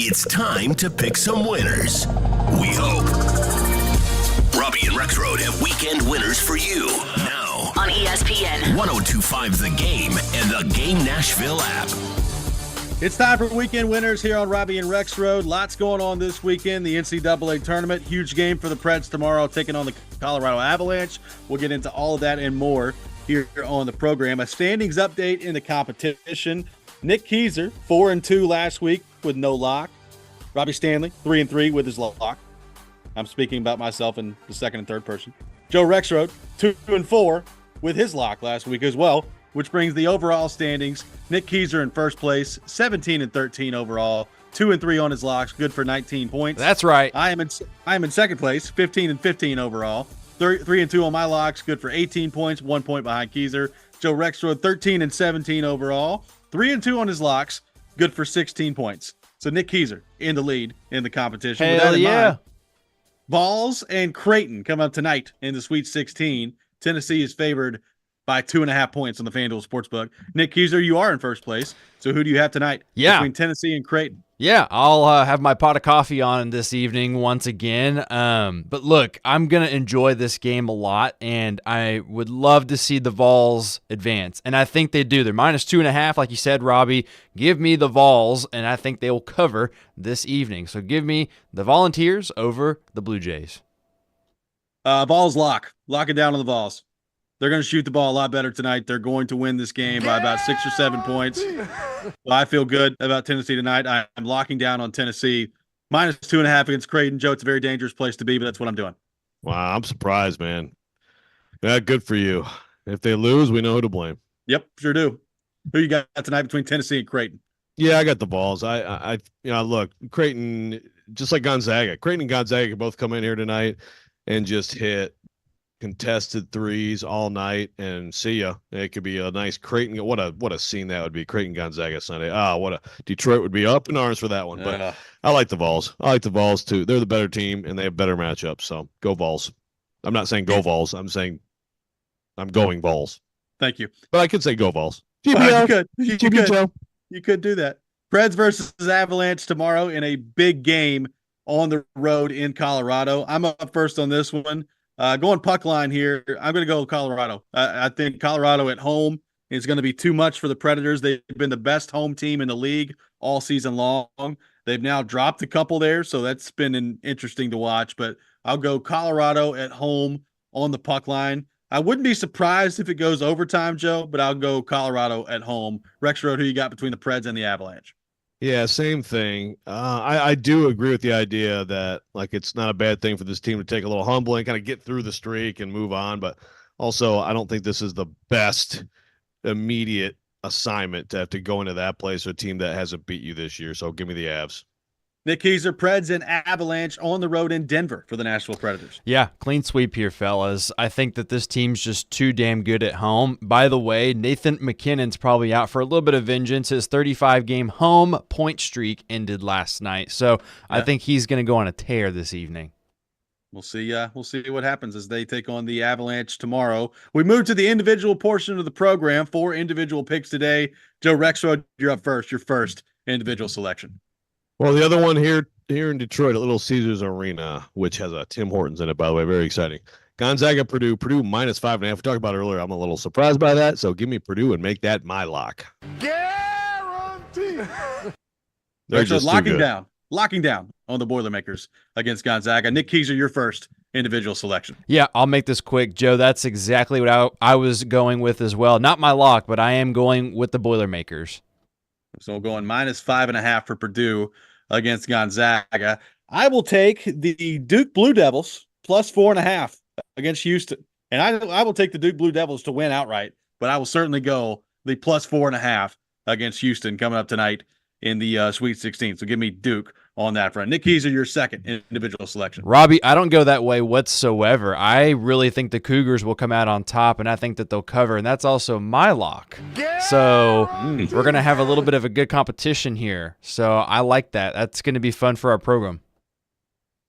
It's time to pick some winners. We hope. Robby and Rexrode have weekend winners for you now On ESPN. 1025 The Game and the Game Nashville app. It's time for weekend winners here on Robby and Rexrode. Lots going on this weekend. The NCAA tournament, huge game for the Preds tomorrow, taking on the Colorado Avalanche. We'll get into all of that and more here on the program. A standings update in the competition. Nick Keyser, 4-2 last week with no lock. Robbie Stanley, 3-3 with his lock. I'm speaking about myself in the second and third person. Joe Rexrode, 2-4 with his lock last week as well, which brings the overall standings. Nick Keyser in first place, 17-13 overall, 2-3 on his locks, good for 19 points. That's right. I am in second place, 15-15 overall, 3-2 on my locks, good for 18 points, 1 point behind Keyser. Joe Rexrode, 13-17 overall, 3-2 on his locks, good for 16 points. So Nick Keyser in the lead in the competition. With that Hell in yeah. mind, Vols and Creighton come up tonight in the Sweet 16. Tennessee is favored by 2.5 points on the FanDuel Sportsbook. Nick Keyser, you are in first place. So who do you have tonight? Yeah. Between Tennessee and Creighton. Yeah, I'll have my pot of coffee on this evening once again. But look, I'm going to enjoy this game a lot, and I would love to see the Vols advance. And I think they do. They're minus 2.5, like you said, Robbie. Give me the Vols, and I think they will cover this evening. So give me the Volunteers over the Blue Jays. Vols lock. Lock it down on the Vols. They're going to shoot the ball a lot better tonight. They're going to win this game by about 6 or 7 points. So I feel good about Tennessee tonight. I'm locking down on Tennessee. Minus 2.5 against Creighton. Joe, it's a very dangerous place to be, but that's what I'm doing. Wow, I'm surprised, man. Yeah, good for you. If they lose, we know who to blame. Yep, sure do. Who you got tonight between Tennessee and Creighton? Yeah, I got the Vols. I look, Creighton, just like Gonzaga. Creighton and Gonzaga can both come in here tonight and just hit contested threes all night and see ya. It could be a nice Creighton. What a scene that would be. Creighton Gonzaga Sunday. Detroit would be up in arms for that one. But I like the Vols. I like the Vols too. They're the better team and they have better matchups. So go Vols. I'm not saying go Vols. I'm saying I'm going Vols. Thank you. But I could say go Vols. You could. You could do that. Preds versus Avalanche tomorrow in a big game on the road in Colorado. I'm up first on this one. Going puck line here, I'm going to go Colorado. I think Colorado at home is going to be too much for the Predators. They've been the best home team in the league all season long. They've now dropped a couple there, so that's been interesting to watch. But I'll go Colorado at home on the puck line. I wouldn't be surprised if it goes overtime, Joe, but I'll go Colorado at home. Rexrode, who you got between the Preds and the Avalanche? Yeah, same thing. I do agree with the idea that it's not a bad thing for this team to take a little humbling, kind of get through the streak and move on. But also, I don't think this is the best immediate assignment to have to go into that place with a team that hasn't beat you this year. So give me the Avs. Nick Keyser, Preds and Avalanche on the road in Denver for the Nashville Predators. Yeah, clean sweep here, fellas. I think that this team's just too damn good at home. By the way, Nathan McKinnon's probably out for a little bit of vengeance. His 35-game home point streak ended last night, so I think he's going to go on a tear this evening. We'll see. We'll see what happens as they take on the Avalanche tomorrow. We move to the individual portion of the program. 4 individual picks today. Joe Rexrode, you're up first. Your first individual selection. Well, the other one here in Detroit at Little Caesars Arena, which has a Tim Hortons in it, by the way, very exciting. Gonzaga, Purdue minus 5.5. We talked about it earlier. I'm a little surprised by that, so give me Purdue and make that my lock. Guarantee. They're just locking down on the Boilermakers against Gonzaga. Nick Keyser, your first individual selection. Yeah, I'll make this quick, Joe. That's exactly what I was going with as well. Not my lock, but I am going with the Boilermakers. So going minus 5.5 for Purdue against Gonzaga. I will take the Duke Blue Devils plus 4.5 against Houston. And I will take the Duke Blue Devils to win outright, but I will certainly go the plus 4.5 against Houston coming up tonight in the Sweet 16. So give me Duke on that front. Nick Keyser, your second individual selection. Robbie, I don't go that way whatsoever. I really think the Cougars will come out on top, and I think that they'll cover, and that's also my lock. So we're going to have a little bit of a good competition here. So I like that. That's going to be fun for our program.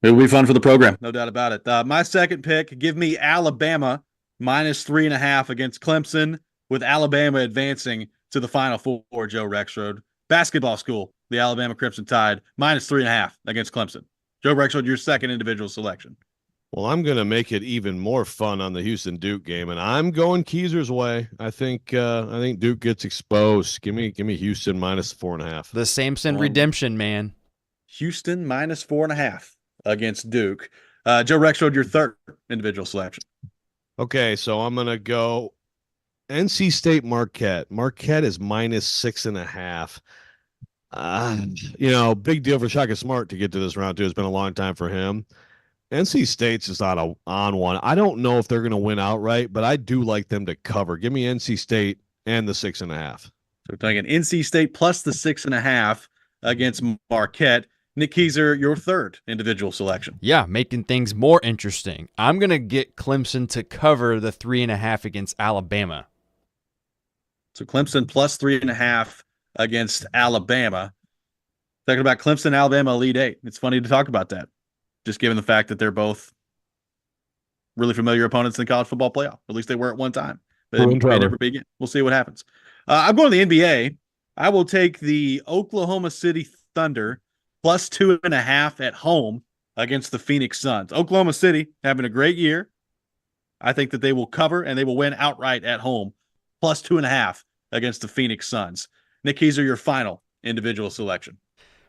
It'll be fun for the program, no doubt about it. My second pick, give me Alabama minus 3.5 against Clemson, with Alabama advancing to the Final Four, Joe Rexrode. Basketball school the Alabama Crimson Tide, -3.5 against Clemson. Joe Rexrode, your second individual selection. Well, I'm going to make it even more fun on the Houston Duke game, and I'm going Keezer's way. I think Duke gets exposed. Give me Houston -4.5. The Samson redemption, man. Houston -4.5 against Duke. Joe Rexrode, your third individual selection. Okay, so I'm going to go NC State Marquette. Marquette is -6.5. Big deal for Shaka Smart to get to this round, too. It's been a long time for him. NC State's just not on one. I don't know if they're going to win outright, but I do like them to cover. Give me NC State and the 6.5. So we're talking NC State plus the 6.5 against Marquette. Nick Keezer, your third individual selection. Yeah, making things more interesting. I'm going to get Clemson to cover the 3.5 against Alabama. So Clemson plus 3.5 against Alabama. Talking about Clemson, Alabama, Elite Eight. It's funny to talk about that, just given the fact that they're both really familiar opponents in the college football playoff. At least they were at one time. But it may never be again. We'll see what happens. I'm going to the NBA. I will take the Oklahoma City Thunder plus 2.5 at home against the Phoenix Suns. Oklahoma City having a great year. I think that they will cover and they will win outright at home, plus 2.5 against the Phoenix Suns. Nick Keezer, your final individual selection.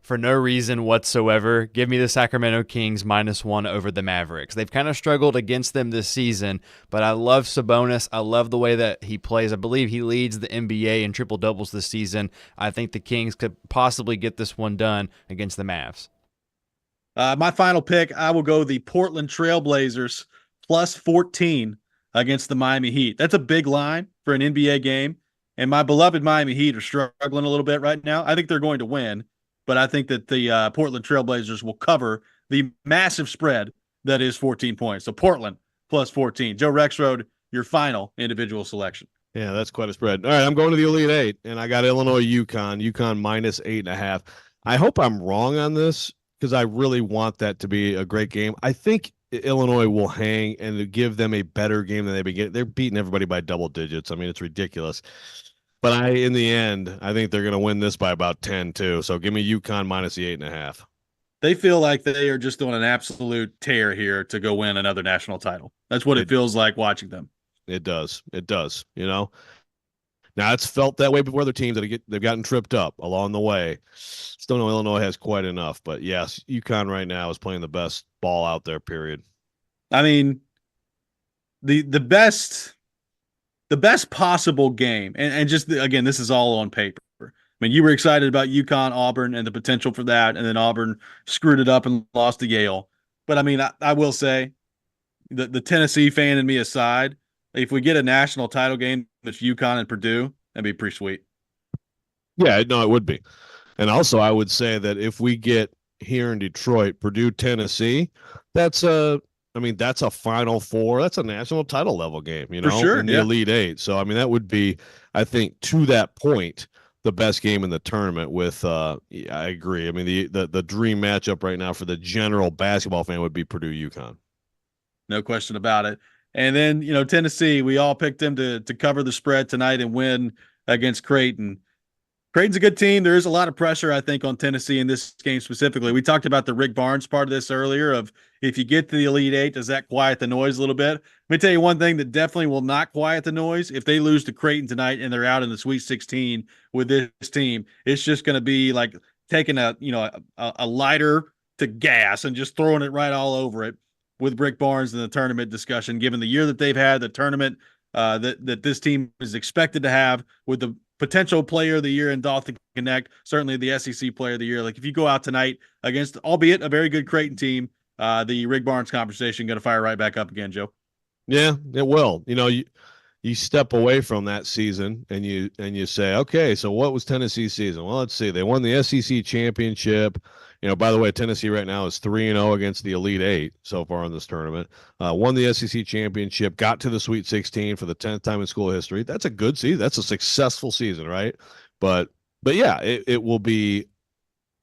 For no reason whatsoever, give me the Sacramento Kings -1 over the Mavericks. They've kind of struggled against them this season, but I love Sabonis. I love the way that he plays. I believe he leads the NBA in triple-doubles this season. I think the Kings could possibly get this one done against the Mavs. My final pick, I will go the Portland Trailblazers plus 14 against the Miami Heat. That's a big line for an NBA game, and my beloved Miami Heat are struggling a little bit right now. I think they're going to win, but I think that the Portland Trailblazers will cover the massive spread that is 14 points. So Portland plus 14. Joe Rexrode, your final individual selection. Yeah, that's quite a spread. All right, I'm going to the Elite Eight, and I got Illinois, UConn -8.5. I hope I'm wrong on this because I really want that to be a great game. I think Illinois will hang and give them a better game than they've been getting. They're beating everybody by double digits. I mean, it's ridiculous. But in the end, I think they're going to win this by about 10 too. So give me UConn minus the 8.5. They feel like they are just on an absolute tear here to go win another national title. That's what it feels like watching them. It does. It does. You know, now it's felt that way before other teams they've gotten tripped up along the way. Still know Illinois has quite enough, but yes, UConn right now is playing the best ball out there, period. I mean, the best possible game, and just again, this is all on paper. I mean, you were excited about UConn, Auburn, and the potential for that, and then Auburn screwed it up and lost to Yale. But I mean, I will say, the Tennessee fan in me aside, if we get a national title game with UConn and Purdue, that'd be pretty sweet. Yeah, no, it would be. And also, I would say that if we get here in Detroit, Purdue, Tennessee, that's a Final Four. That's a national title level game, you know, for sure, in the Elite Eight. So, I mean, that would be, I think, to that point, the best game in the tournament with, I agree. I mean, the dream matchup right now for the general basketball fan would be Purdue, UConn. No question about it. And then, you know, Tennessee, we all picked them to cover the spread tonight and win against Creighton. Creighton's a good team. There is a lot of pressure, I think, on Tennessee in this game specifically. We talked about the Rick Barnes part of this earlier of if you get to the Elite Eight, does that quiet the noise a little bit? Let me tell you one thing that definitely will not quiet the noise. If they lose to Creighton tonight and they're out in the Sweet 16 with this team, it's just going to be like taking a lighter to gas and just throwing it right all over it with Rick Barnes in the tournament discussion, given the year that they've had, the tournament that this team is expected to have with the potential player of the year in Dalton Connect, certainly the SEC player of the year. Like if you go out tonight against, albeit a very good Creighton team, the Rick Barnes conversation going to fire right back up again, Joe. Yeah, it will. You know, you step away from that season and you say, okay, so what was Tennessee's season? Well, let's see. They won the SEC championship. You know, by the way, Tennessee right now is 3-0 against the Elite Eight so far in this tournament. Won the SEC championship, got to the Sweet 16 for the 10th time in school history. That's a good season. That's a successful season, right? But yeah, it will be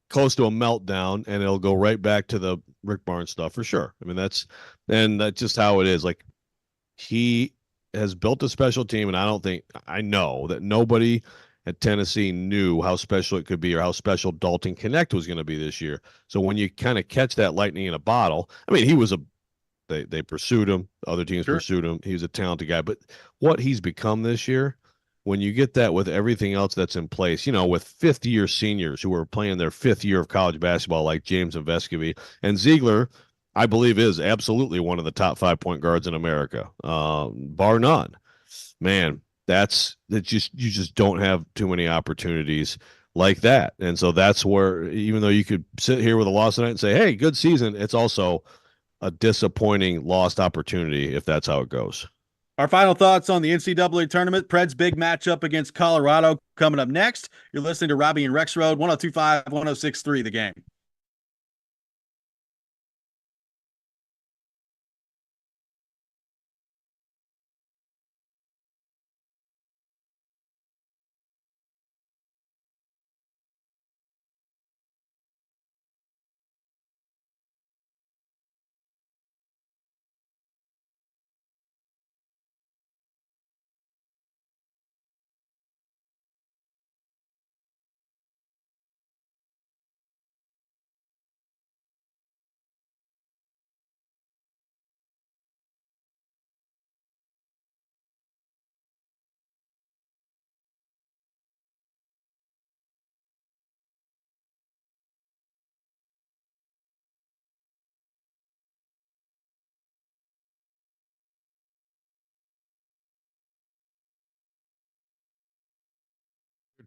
close to a meltdown, and it'll go right back to the Rick Barnes stuff for sure. I mean, that's just how it is. Like, he has built a special team, and I know that nobody and Tennessee knew how special it could be or how special Dalton Connect was going to be this year. So when you kind of catch that lightning in a bottle, I mean, he was they pursued him, other teams pursued him. He was a talented guy, but what he's become this year, when you get that with everything else that's in place, with fifth-year seniors who are playing their fifth year of college basketball, like James and Vescovy, and Ziegler, I believe, is absolutely one of the top 5 point guards in America, bar none. Man, you just don't have too many opportunities like that. And so that's where, even though you could sit here with a loss tonight and say, hey, good season, it's also a disappointing lost opportunity if that's how it goes. Our final thoughts on the NCAA tournament. Pred's big matchup against Colorado coming up next. You're listening to Robby and Rexrode, 102.5, 106.3 The Game.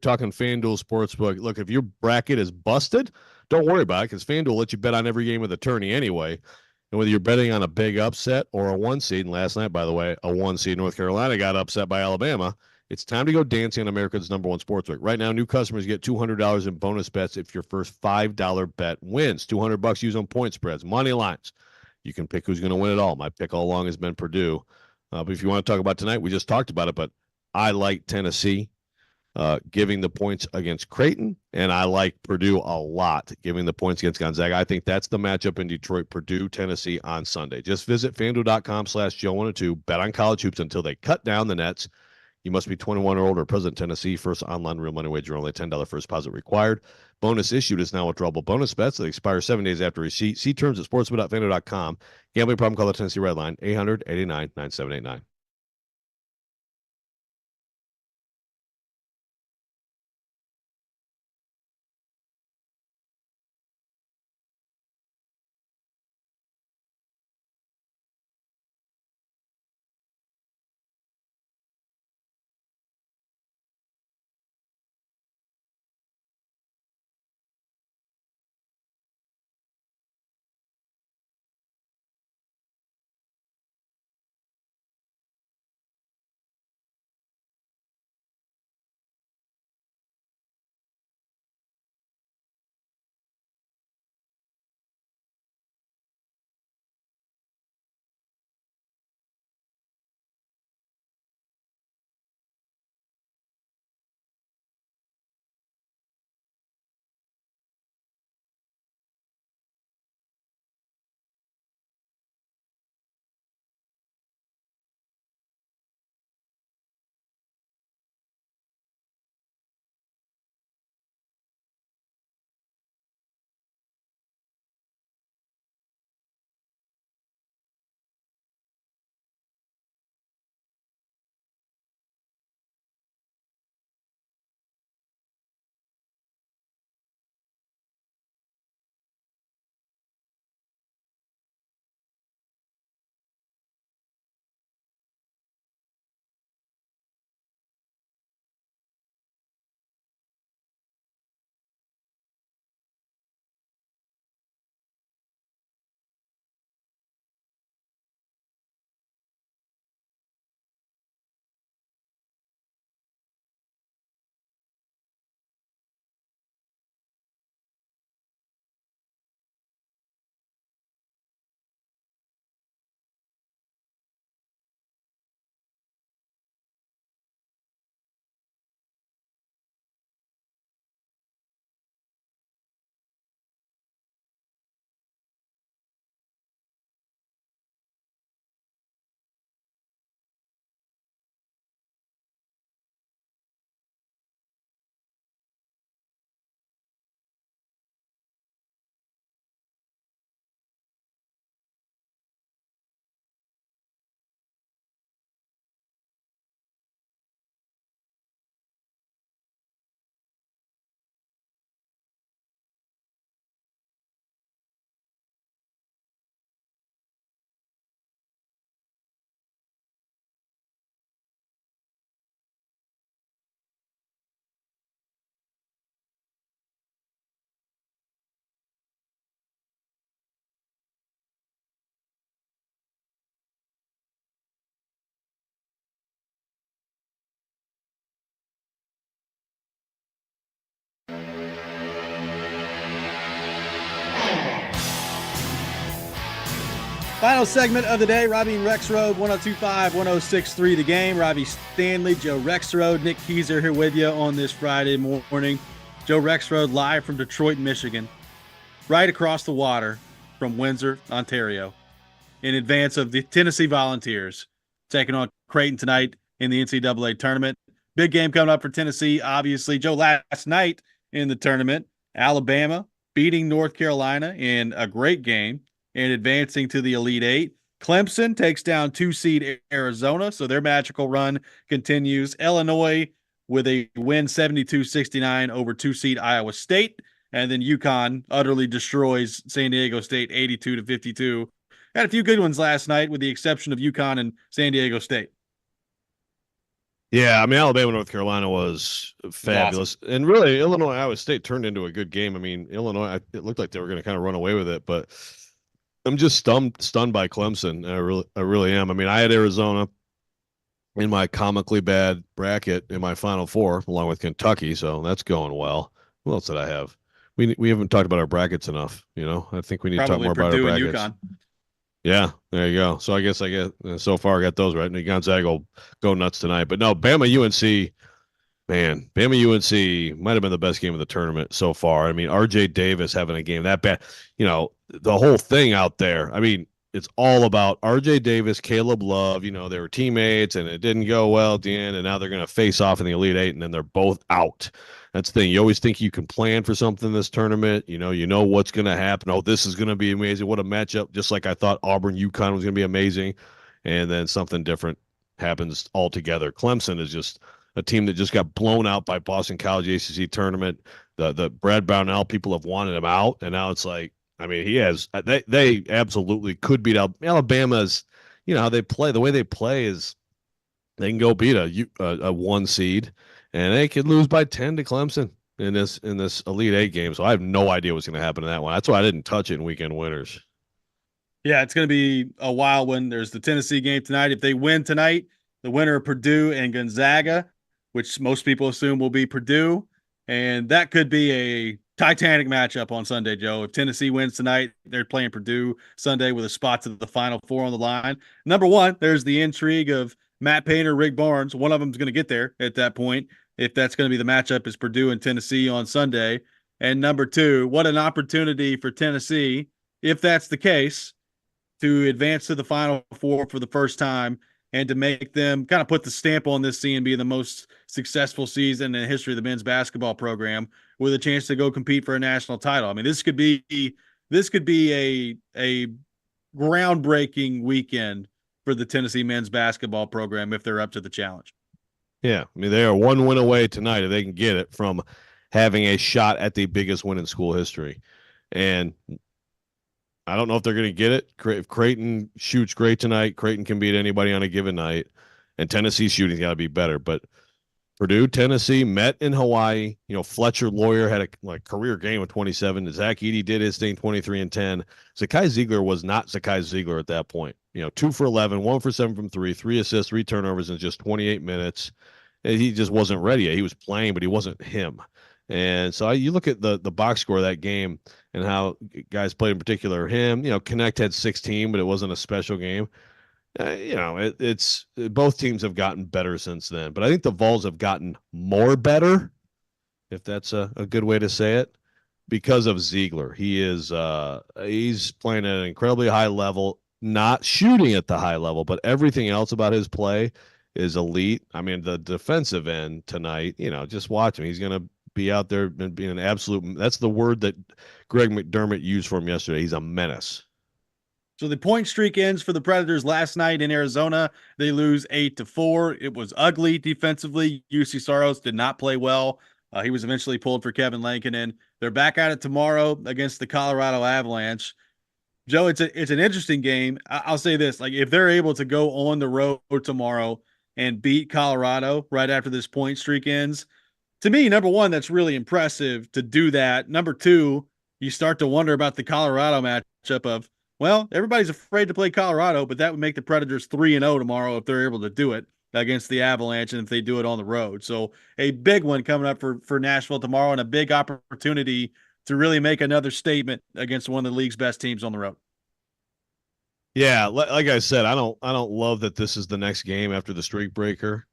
Talking FanDuel Sportsbook. Look, if your bracket is busted, don't worry about it because FanDuel lets you bet on every game of the tourney anyway. And whether you're betting on a big upset or a 1 seed, and last night, by the way, a 1 seed North Carolina got upset by Alabama, it's time to go dancing on America's #1 sportsbook. Right now, new customers get $200 in bonus bets if your first $5 bet wins. $200 used on point spreads, money lines. You can pick who's going to win it all. My pick all along has been Purdue. But if you want to talk about tonight, we just talked about it, but I like Tennessee giving the points against Creighton, and I like Purdue a lot giving the points against Gonzaga. I think that's the matchup in Detroit, Purdue, Tennessee on Sunday. Just visit FanDuel.com/Joe102. Bet on college hoops until they cut down the nets. You must be 21 or older. Present Tennessee. First online real money wager only. $10 first deposit required. Bonus issued is now withdrawable bonus bets that expire 7 days after receipt. See terms at sportsbook.fanduel.com. Gambling problem? Call the Tennessee Red Line 800-889-9789. Final segment of the day, Robby and Rexrode, 102.5, 106.3 The Game. Robby Stanley, Joe Rexrode, Nick Keyser here with you on this Friday morning. Joe Rexrode live from Detroit, Michigan, right across the water from Windsor, Ontario, in advance of the Tennessee Volunteers taking on Creighton tonight in the NCAA tournament. Big game coming up for Tennessee, obviously. Joe, last night in the tournament, Alabama beating North Carolina in a great game and advancing to the Elite Eight. Clemson takes down 2-seed Arizona, so their magical run continues. Illinois with a win 72-69 over 2-seed Iowa State. And then UConn utterly destroys San Diego State 82-52. Had a few good ones last night with the exception of UConn and San Diego State. Yeah, I mean, Alabama, North Carolina was fabulous. Awesome. And really, Illinois, Iowa State turned into a good game. I mean, Illinois, it looked like they were going to kind of run away with it, but I'm just stunned by Clemson. I really am. I mean, I had Arizona in my comically bad bracket in my Final Four, along with Kentucky, so that's going well. What else did I have? We haven't talked about our brackets enough, you know? I think we need to talk more about our brackets. And UConn. Yeah, there you go. So I guess so far I got those right. And Gonzaga will go nuts tonight. But no, Bama UNC, man, Bama UNC might have been the best game of the tournament so far. I mean, RJ Davis having a game that bad, you know, the whole thing out there. I mean, it's all about RJ Davis, Caleb Love. You know, they were teammates and it didn't go well at the end. And now they're going to face off in the Elite Eight and then they're both out. That's the thing. You always think you can plan for something in this tournament. You know what's going to happen. Oh, this is going to be amazing. What a matchup. Just like I thought Auburn UConn was going to be amazing. And then something different happens altogether. Clemson is just a team that just got blown out by Boston College ACC tournament. The Brad Brownell people have wanted him out. And now it's like, I mean, they absolutely could beat Alabama's, you know, how they play. The way they play is they can go beat a 1 seed. And they could lose by 10 to Clemson in this Elite Eight game. So I have no idea what's going to happen in that one. That's why I didn't touch it in weekend winners. Yeah, it's going to be a wild one. There's the Tennessee game tonight. If they win tonight, the winner of Purdue and Gonzaga, which most people assume will be Purdue. And that could be a titanic matchup on Sunday, Joe. If Tennessee wins tonight, they're playing Purdue Sunday with a spot to the Final Four on the line. Number one, there's the intrigue of Matt Painter, Rick Barnes. One of them's going to get there at that point. If that's going to be the matchup, is Purdue and Tennessee on Sunday. And number two, what an opportunity for Tennessee, if that's the case, to advance to the Final Four for the first time and to make them kind of put the stamp on this season being the most successful season in the history of the men's basketball program with a chance to go compete for a national title. I mean, this could be a groundbreaking weekend for the Tennessee men's basketball program if they're up to the challenge. Yeah, I mean, they are 1 win away tonight if they can get it from having a shot at the biggest win in school history. And I don't know if they're going to get it. If Creighton shoots great tonight, Creighton can beat anybody on a given night. And Tennessee's shooting's got to be better. But Purdue, Tennessee met in Hawaii. You know, Fletcher Lawyer had a career game of 27. Zach Edey did his thing, 23 and 10. Zakai Ziegler was not Zakai Ziegler at that point. You know, 2 for 11, 1 for 7 from 3, 3 assists, 3 turnovers in just 28 minutes. And he just wasn't ready yet. He was playing, but he wasn't him. And so you look at the box score of that game and how guys played, in particular him. You know, Connect had 16, but it wasn't a special game. You know, it's both teams have gotten better since then. But I think the Vols have gotten more better, if that's a good way to say it, because of Ziegler. He's playing at an incredibly high level, not shooting at the high level, but everything else about his play is elite. I mean, the defensive end tonight, you know, just watch him. He's going to be out there and being an absolute – that's the word that Greg McDermott used for him yesterday. He's a menace. So the point streak ends for the Predators last night in Arizona. They lose 8-4. It was ugly defensively. UC Saros did not play well. He was eventually pulled for Kevin Lankinen. They're back at it tomorrow against the Colorado Avalanche. Joe, it's an interesting game. I'll say this. Like, if they're able to go on the road tomorrow and beat Colorado right after this point streak ends, to me, number one, that's really impressive to do that. Number two, you start to wonder about the Colorado matchup of, well, everybody's afraid to play Colorado, but that would make the Predators 3-0 tomorrow if they're able to do it against the Avalanche and if they do it on the road. So a big one coming up for Nashville tomorrow and a big opportunity to really make another statement against one of the league's best teams on the road. Yeah, like I said, I don't love that this is the next game after the streak breaker,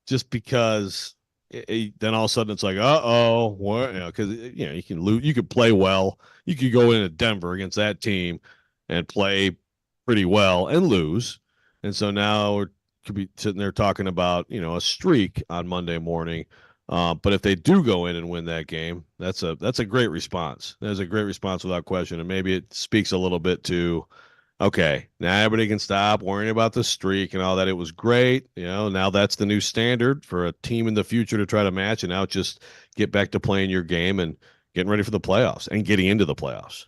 just because then all of a sudden it's like, what? Because you can lose, you could play well, you could go into Denver against that team and play pretty well and lose, and so now we could be sitting there talking about a streak on Monday morning. But if they do go in and win that game, that's a great response. That's a great response without question, and maybe it speaks a little bit to, okay, now everybody can stop worrying about the streak and all that. It was great. Now that's the new standard for a team in the future to try to match. And now just get back to playing your game and getting ready for the playoffs and getting into the playoffs.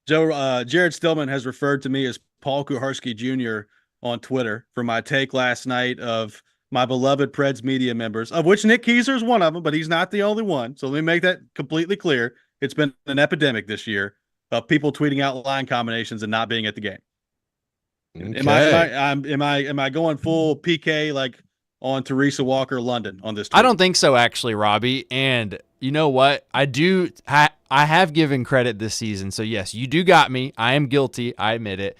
Joe, Jared Stillman has referred to me as Paul Kuharski Jr. on Twitter for my take last night of my beloved Preds media members, of which Nick Keyser is one of them, but he's not the only one. So let me make that completely clear. It's been an epidemic this year of people tweeting out line combinations and not being at the game. Okay. Am I going full PK like on Teresa Walker London on this tweet? I don't think so, actually, Robbie. And you know what? I have given credit this season. So yes, you do got me. I am guilty. I admit it.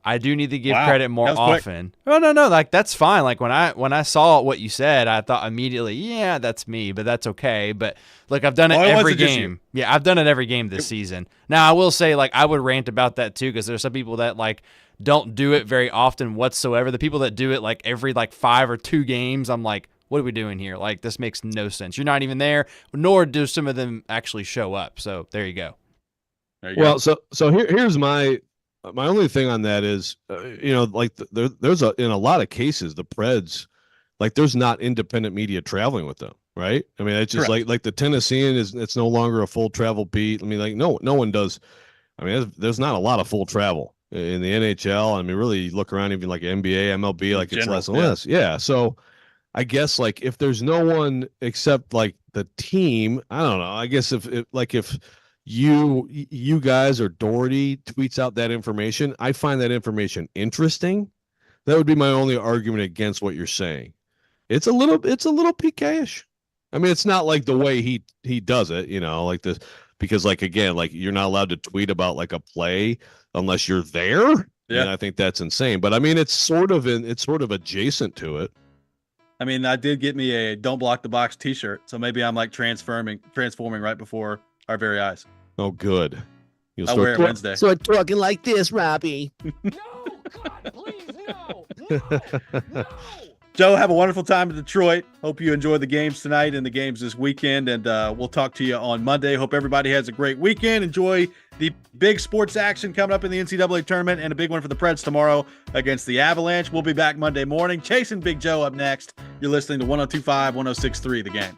I do need to give credit more often. No, like that's fine. Like when I saw what you said, I thought immediately, yeah, that's me, but that's okay. But look, I've done it every game. Yeah, I've done it every game this season. Now I will say, like, I would rant about that too, because there's some people that like don't do it very often whatsoever. The people that do it like every 5 or 2 games, I'm like, what are we doing here? Like, this makes no sense. You're not even there, nor do some of them actually show up. So there you go. Well, so here's my only thing on that is, there's in a lot of cases, the Preds, like, there's not independent media traveling with them, right? I mean, it's just like the Tennessean it's no longer a full travel beat. I mean, like, no one does. I mean, there's not a lot of full travel in the NHL. I mean, really, you look around, even like NBA, MLB, like it's less and less. Yeah. So I guess, like, if there's no one except like the team, I don't know. I guess if you guys or Doherty tweets out that information, I find that information interesting. That would be my only argument against what you're saying. It's a little PK-ish. I mean, it's not like the way he does it, like this, because, like, again, like, you're not allowed to tweet about like a play unless you're there. Yeah. And I think that's insane. But I mean, it's sort of adjacent to it. I mean, I did get me a "Don't Block the Box" T-shirt, so maybe I'm like transforming right before our very eyes. Oh, good. I'll wear it Wednesday. Start talking like this, Robbie. No, God, please, no. Joe, have a wonderful time in Detroit. Hope you enjoy the games tonight and the games this weekend, and we'll talk to you on Monday. Hope everybody has a great weekend. Enjoy the big sports action coming up in the NCAA tournament, and a big one for the Preds tomorrow against the Avalanche. We'll be back Monday morning. Chasing Big Joe up next. You're listening to 102.5, 106.3 The Game.